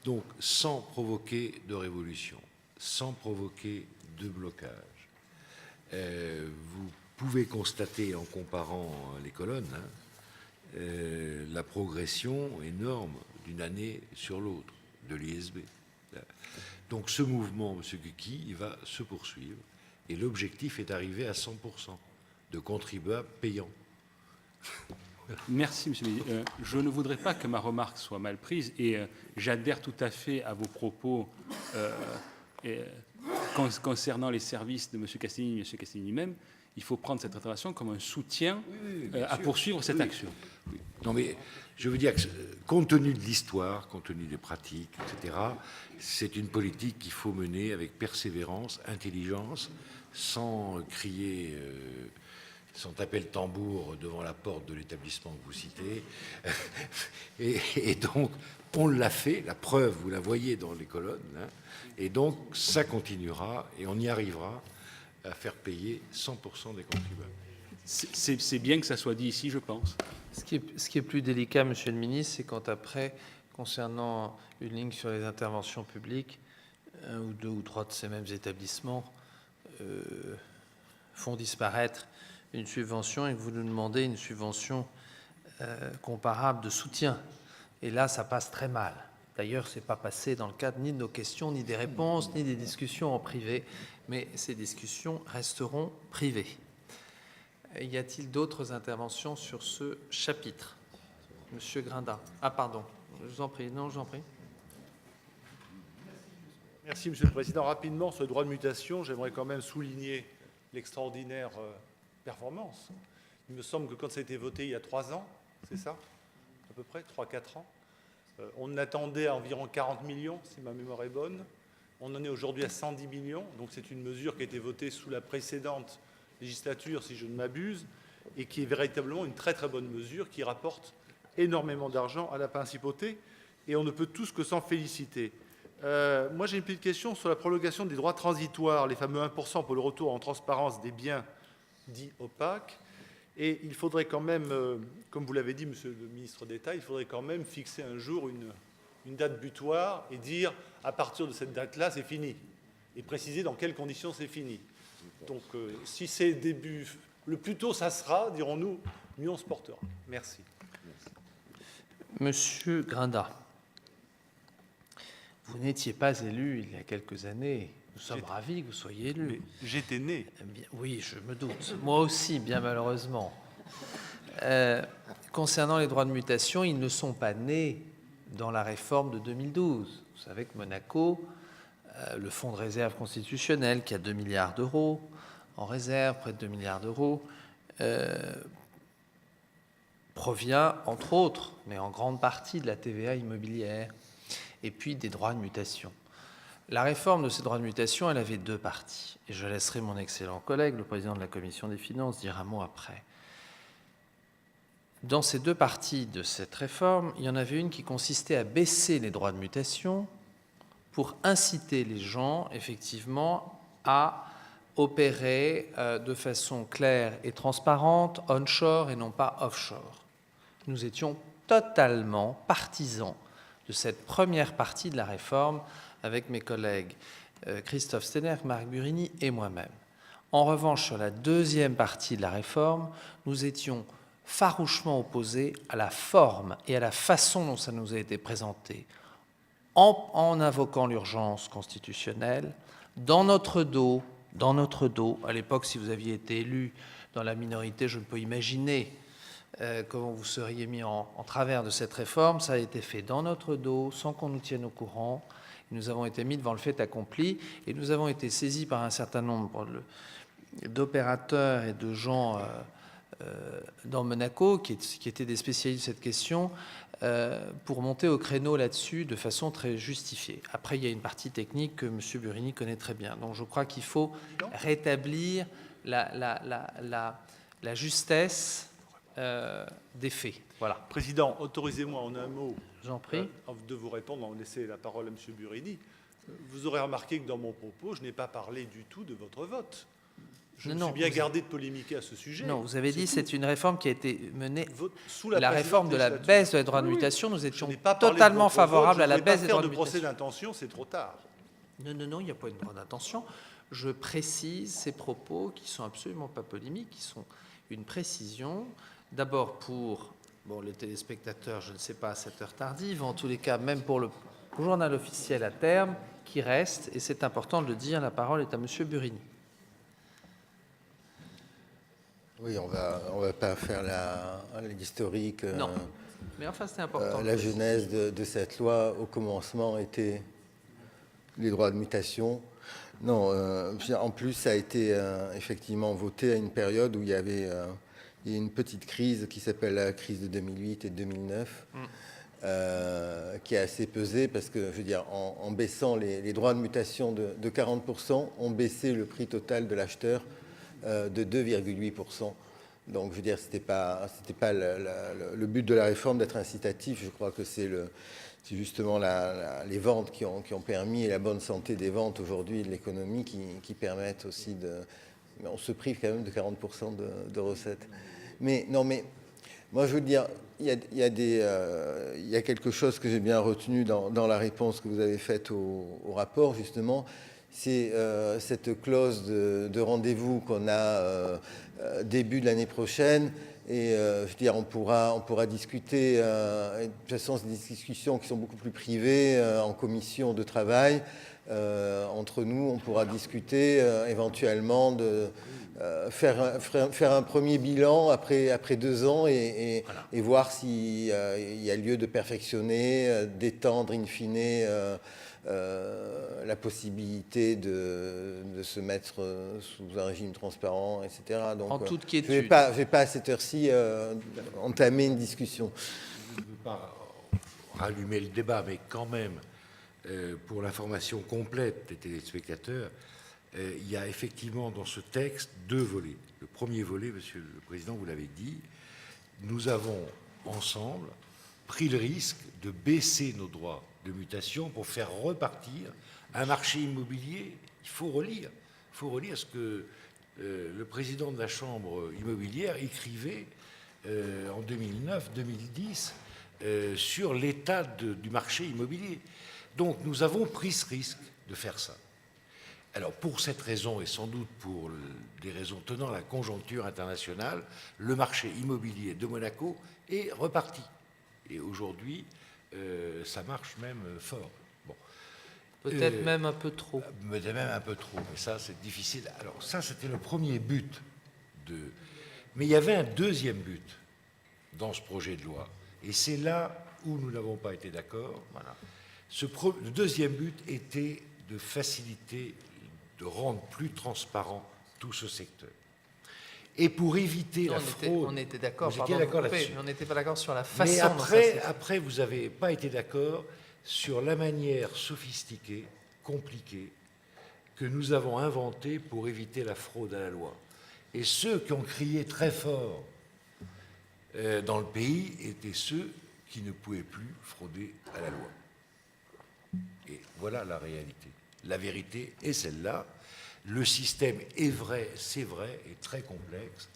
S7: Donc, sans provoquer de révolution, sans provoquer de blocage. Vous pouvez constater, en comparant les colonnes, la progression énorme d'une année sur l'autre de l'ISB. Donc ce mouvement, M. Cuqui, il va se poursuivre et l'objectif est d'arriver à 100% de contribuables payants.
S4: Merci, M. le Ministre. Je ne voudrais pas que ma remarque soit mal prise et j'adhère tout à fait à vos propos concernant les services de M. Castellini et M. Castellini même. Il faut prendre cette intervention comme un soutien à poursuivre cette action.
S7: Oui. Non, mais je veux dire que, compte tenu de l'histoire, compte tenu des pratiques, etc., c'est une politique qu'il faut mener avec persévérance, intelligence, sans crier, sans taper le tambour devant la porte de l'établissement que vous citez. Et donc, on l'a fait, la preuve, vous la voyez dans les colonnes, hein, et donc ça continuera et on y arrivera à faire payer 100% des contribuables.
S4: C'est bien que ça soit dit ici, je pense.
S1: Ce qui est plus délicat, Monsieur le Ministre, c'est quand après, concernant une ligne sur les interventions publiques, un ou deux ou trois de ces mêmes établissements font disparaître une subvention et que vous nous demandez une subvention comparable de soutien. Et là, ça passe très mal. D'ailleurs, ce n'est pas passé dans le cadre ni de nos questions, ni des réponses, ni des discussions en privé, mais ces discussions resteront privées. Y a-t-il d'autres interventions sur ce chapitre? Monsieur Grinda. Ah, pardon. Je vous en prie. Non, je vous en prie.
S6: Merci, Monsieur le Président. Rapidement, sur le droit de mutation, j'aimerais quand même souligner l'extraordinaire performance. Il me semble que quand ça a été voté il y a 3 ans, c'est ça, à peu près, 3-4 ans, on attendait à environ 40 millions, si ma mémoire est bonne. On en est aujourd'hui à 110 millions. Donc c'est une mesure qui a été votée sous la précédente législature, si je ne m'abuse, et qui est véritablement une très très bonne mesure qui rapporte énormément d'argent à la principauté. Et on ne peut tous que s'en féliciter. Moi, j'ai une petite question sur la prolongation des droits transitoires, les fameux 1% pour le retour en transparence des biens dits opaques. Et il faudrait quand même, comme vous l'avez dit, Monsieur le ministre d'État, il faudrait quand même fixer un jour une date butoir et dire à partir de cette date-là, c'est fini. Et préciser dans quelles conditions c'est fini. Donc, si c'est début, le plus tôt ça sera, dirons-nous, mieux on se portera. Merci.
S1: Monsieur Grinda, vous n'étiez pas élu il y a quelques années. Nous sommes ravis que vous soyez élu.
S6: J'étais né.
S1: Oui, je me doute. Moi aussi, bien malheureusement. Concernant les droits de mutation, ils ne sont pas nés dans la réforme de 2012. Vous savez que Monaco, le fonds de réserve constitutionnel, qui a 2 milliards d'euros en réserve, près de 2 milliards d'euros, provient, entre autres, mais en grande partie, de la TVA immobilière et puis des droits de mutation. La réforme de ces droits de mutation, elle avait 2 parties. Et je laisserai mon excellent collègue, le président de la Commission des Finances, dire un mot après. Dans ces 2 parties de cette réforme, il y en avait une qui consistait à baisser les droits de mutation pour inciter les gens, effectivement, à opérer de façon claire et transparente, onshore et non pas offshore. Nous étions totalement partisans de cette première partie de la réforme avec mes collègues Christophe Stener, Marc Burini et moi-même. En revanche, sur la deuxième partie de la réforme, nous étions farouchement opposés à la forme et à la façon dont ça nous a été présenté, en invoquant l'urgence constitutionnelle, dans notre dos, à l'époque, si vous aviez été élu dans la minorité, je ne peux imaginer comment vous seriez mis en travers de cette réforme. Ça a été fait dans notre dos, sans qu'on nous tienne au courant. Nous avons été mis devant le fait accompli et nous avons été saisis par un certain nombre d'opérateurs et de gens dans Monaco qui étaient des spécialistes de cette question pour monter au créneau là-dessus de façon très justifiée. Après, il y a une partie technique que M. Burini connaît très bien. Donc je crois qu'il faut rétablir la justesse des faits. Voilà.
S6: Président, autorisez-moi en un mot
S1: J'en prie.
S6: De vous répondre, en laisser la parole à M. Burini. Vous aurez remarqué que dans mon propos, je n'ai pas parlé du tout de votre vote. Je me suis bien gardé de polémiquer à ce sujet.
S1: Non, vous avez dit que c'est une réforme qui a été menée
S6: sous
S1: la réforme de la baisse de la droits de mutation. Nous étions totalement
S6: totalement
S1: favorables à la baisse des droits de
S6: de
S1: mutation.
S6: procès d'intention, c'est trop tard.
S1: Non, il n'y a pas une droit d'intention. Je précise ces propos qui sont absolument pas polémiques, qui sont une précision. D'abord pour les téléspectateurs, je ne sais pas à cette heure tardive, en tous les cas, même pour le journal officiel à terme, qui reste, et c'est important de le dire, la parole est à M. Burini.
S9: Oui, on va pas faire l'historique.
S1: Non, mais enfin c'est important.
S9: La genèse de cette loi, au commencement, était les droits de mutation. Non, en plus, ça a été effectivement voté à une période où il y avait une petite crise qui s'appelle la crise de 2008 et 2009, qui a assez pesé parce que, je veux dire, en baissant les droits de mutation de 40%, on baissait le prix total de l'acheteur de 2,8%. Donc, je veux dire, c'était pas le but de la réforme d'être incitatif. Je crois que c'est justement les ventes qui ont permis, et la bonne santé des ventes aujourd'hui, de l'économie, qui permettent aussi de... Mais on se prive quand même de 40% de recettes. Mais moi, je veux dire, il y a quelque chose que j'ai bien retenu dans la réponse que vous avez faite au rapport, justement. C'est cette clause de rendez-vous qu'on a début de l'année prochaine. Et je veux dire, on pourra discuter, de toute façon, c'est des discussions qui sont beaucoup plus privées en commission de travail. Entre nous, on pourra discuter éventuellement de faire un premier bilan après 2 ans et voir s'il y a lieu de perfectionner, d'étendre in fine la possibilité de se mettre sous un régime transparent, etc. Donc,
S1: en toute quiétude.
S9: Je vais pas à cette heure-ci entamer une discussion.
S7: Je ne veux pas rallumer le débat, mais quand même, pour l'information complète des téléspectateurs, il y a effectivement dans ce texte 2 volets. Le premier volet, Monsieur le Président, vous l'avez dit, nous avons ensemble pris le risque de baisser nos droits de mutation pour faire repartir un marché immobilier. Il faut relire ce que le président de la Chambre immobilière écrivait en 2009-2010 sur l'état du marché immobilier. Donc nous avons pris ce risque de faire ça. Alors pour cette raison, et sans doute pour des raisons tenant à la conjoncture internationale, le marché immobilier de Monaco est reparti. Et aujourd'hui, ça marche même fort. Bon.
S1: Peut-être même un peu trop.
S7: Peut-être même un peu trop, mais ça c'est difficile. Alors ça c'était le premier but. Mais il y avait un deuxième but dans ce projet de loi. Et c'est là où nous n'avons pas été d'accord. Voilà. Le deuxième but était de faciliter, de rendre plus transparent tout ce secteur. Et pour éviter la fraude...
S1: On était d'accord,
S7: mais
S1: on n'était pas d'accord sur la façon
S7: mais
S1: dont ça s'est fait.
S7: après, vous n'avez pas été d'accord sur la manière sophistiquée, compliquée, que nous avons inventée pour éviter la fraude à la loi. Et ceux qui ont crié très fort dans le pays étaient ceux qui ne pouvaient plus frauder à la loi. Et voilà la réalité. La vérité est celle-là. Le système est vrai, c'est vrai, est très complexe,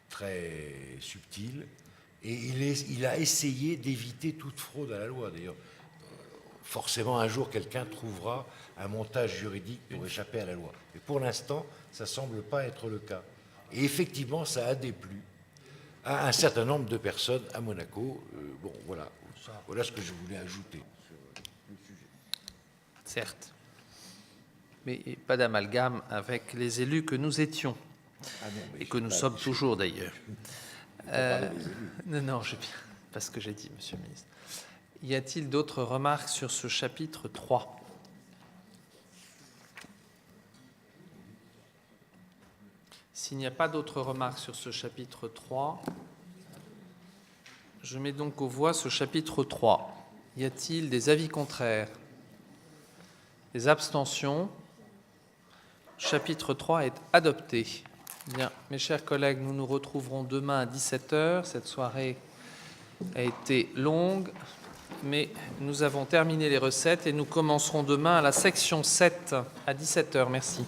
S7: très subtil, et il a essayé d'éviter toute fraude à la loi. D'ailleurs, forcément, un jour, quelqu'un trouvera un montage juridique pour échapper à la loi. Mais pour l'instant, ça ne semble pas être le cas. Et effectivement, ça a déplu à un certain nombre de personnes à Monaco. Bon, voilà ce que je voulais ajouter sur le sujet.
S1: Certes. Mais pas d'amalgame avec les élus que nous étions, et que nous sommes toujours d'ailleurs. Non, j'ai bien, parce que j'ai dit, Monsieur le Ministre. Y a-t-il d'autres remarques sur ce chapitre 3 ? S'il n'y a pas d'autres remarques sur ce chapitre 3, je mets donc aux voix ce chapitre 3. Y a-t-il des avis contraires? Des abstentions? Chapitre 3 est adopté. Bien, mes chers collègues, nous nous retrouverons demain à 17h. Cette soirée a été longue, mais nous avons terminé les recettes et nous commencerons demain à la section 7 à 17h. Merci.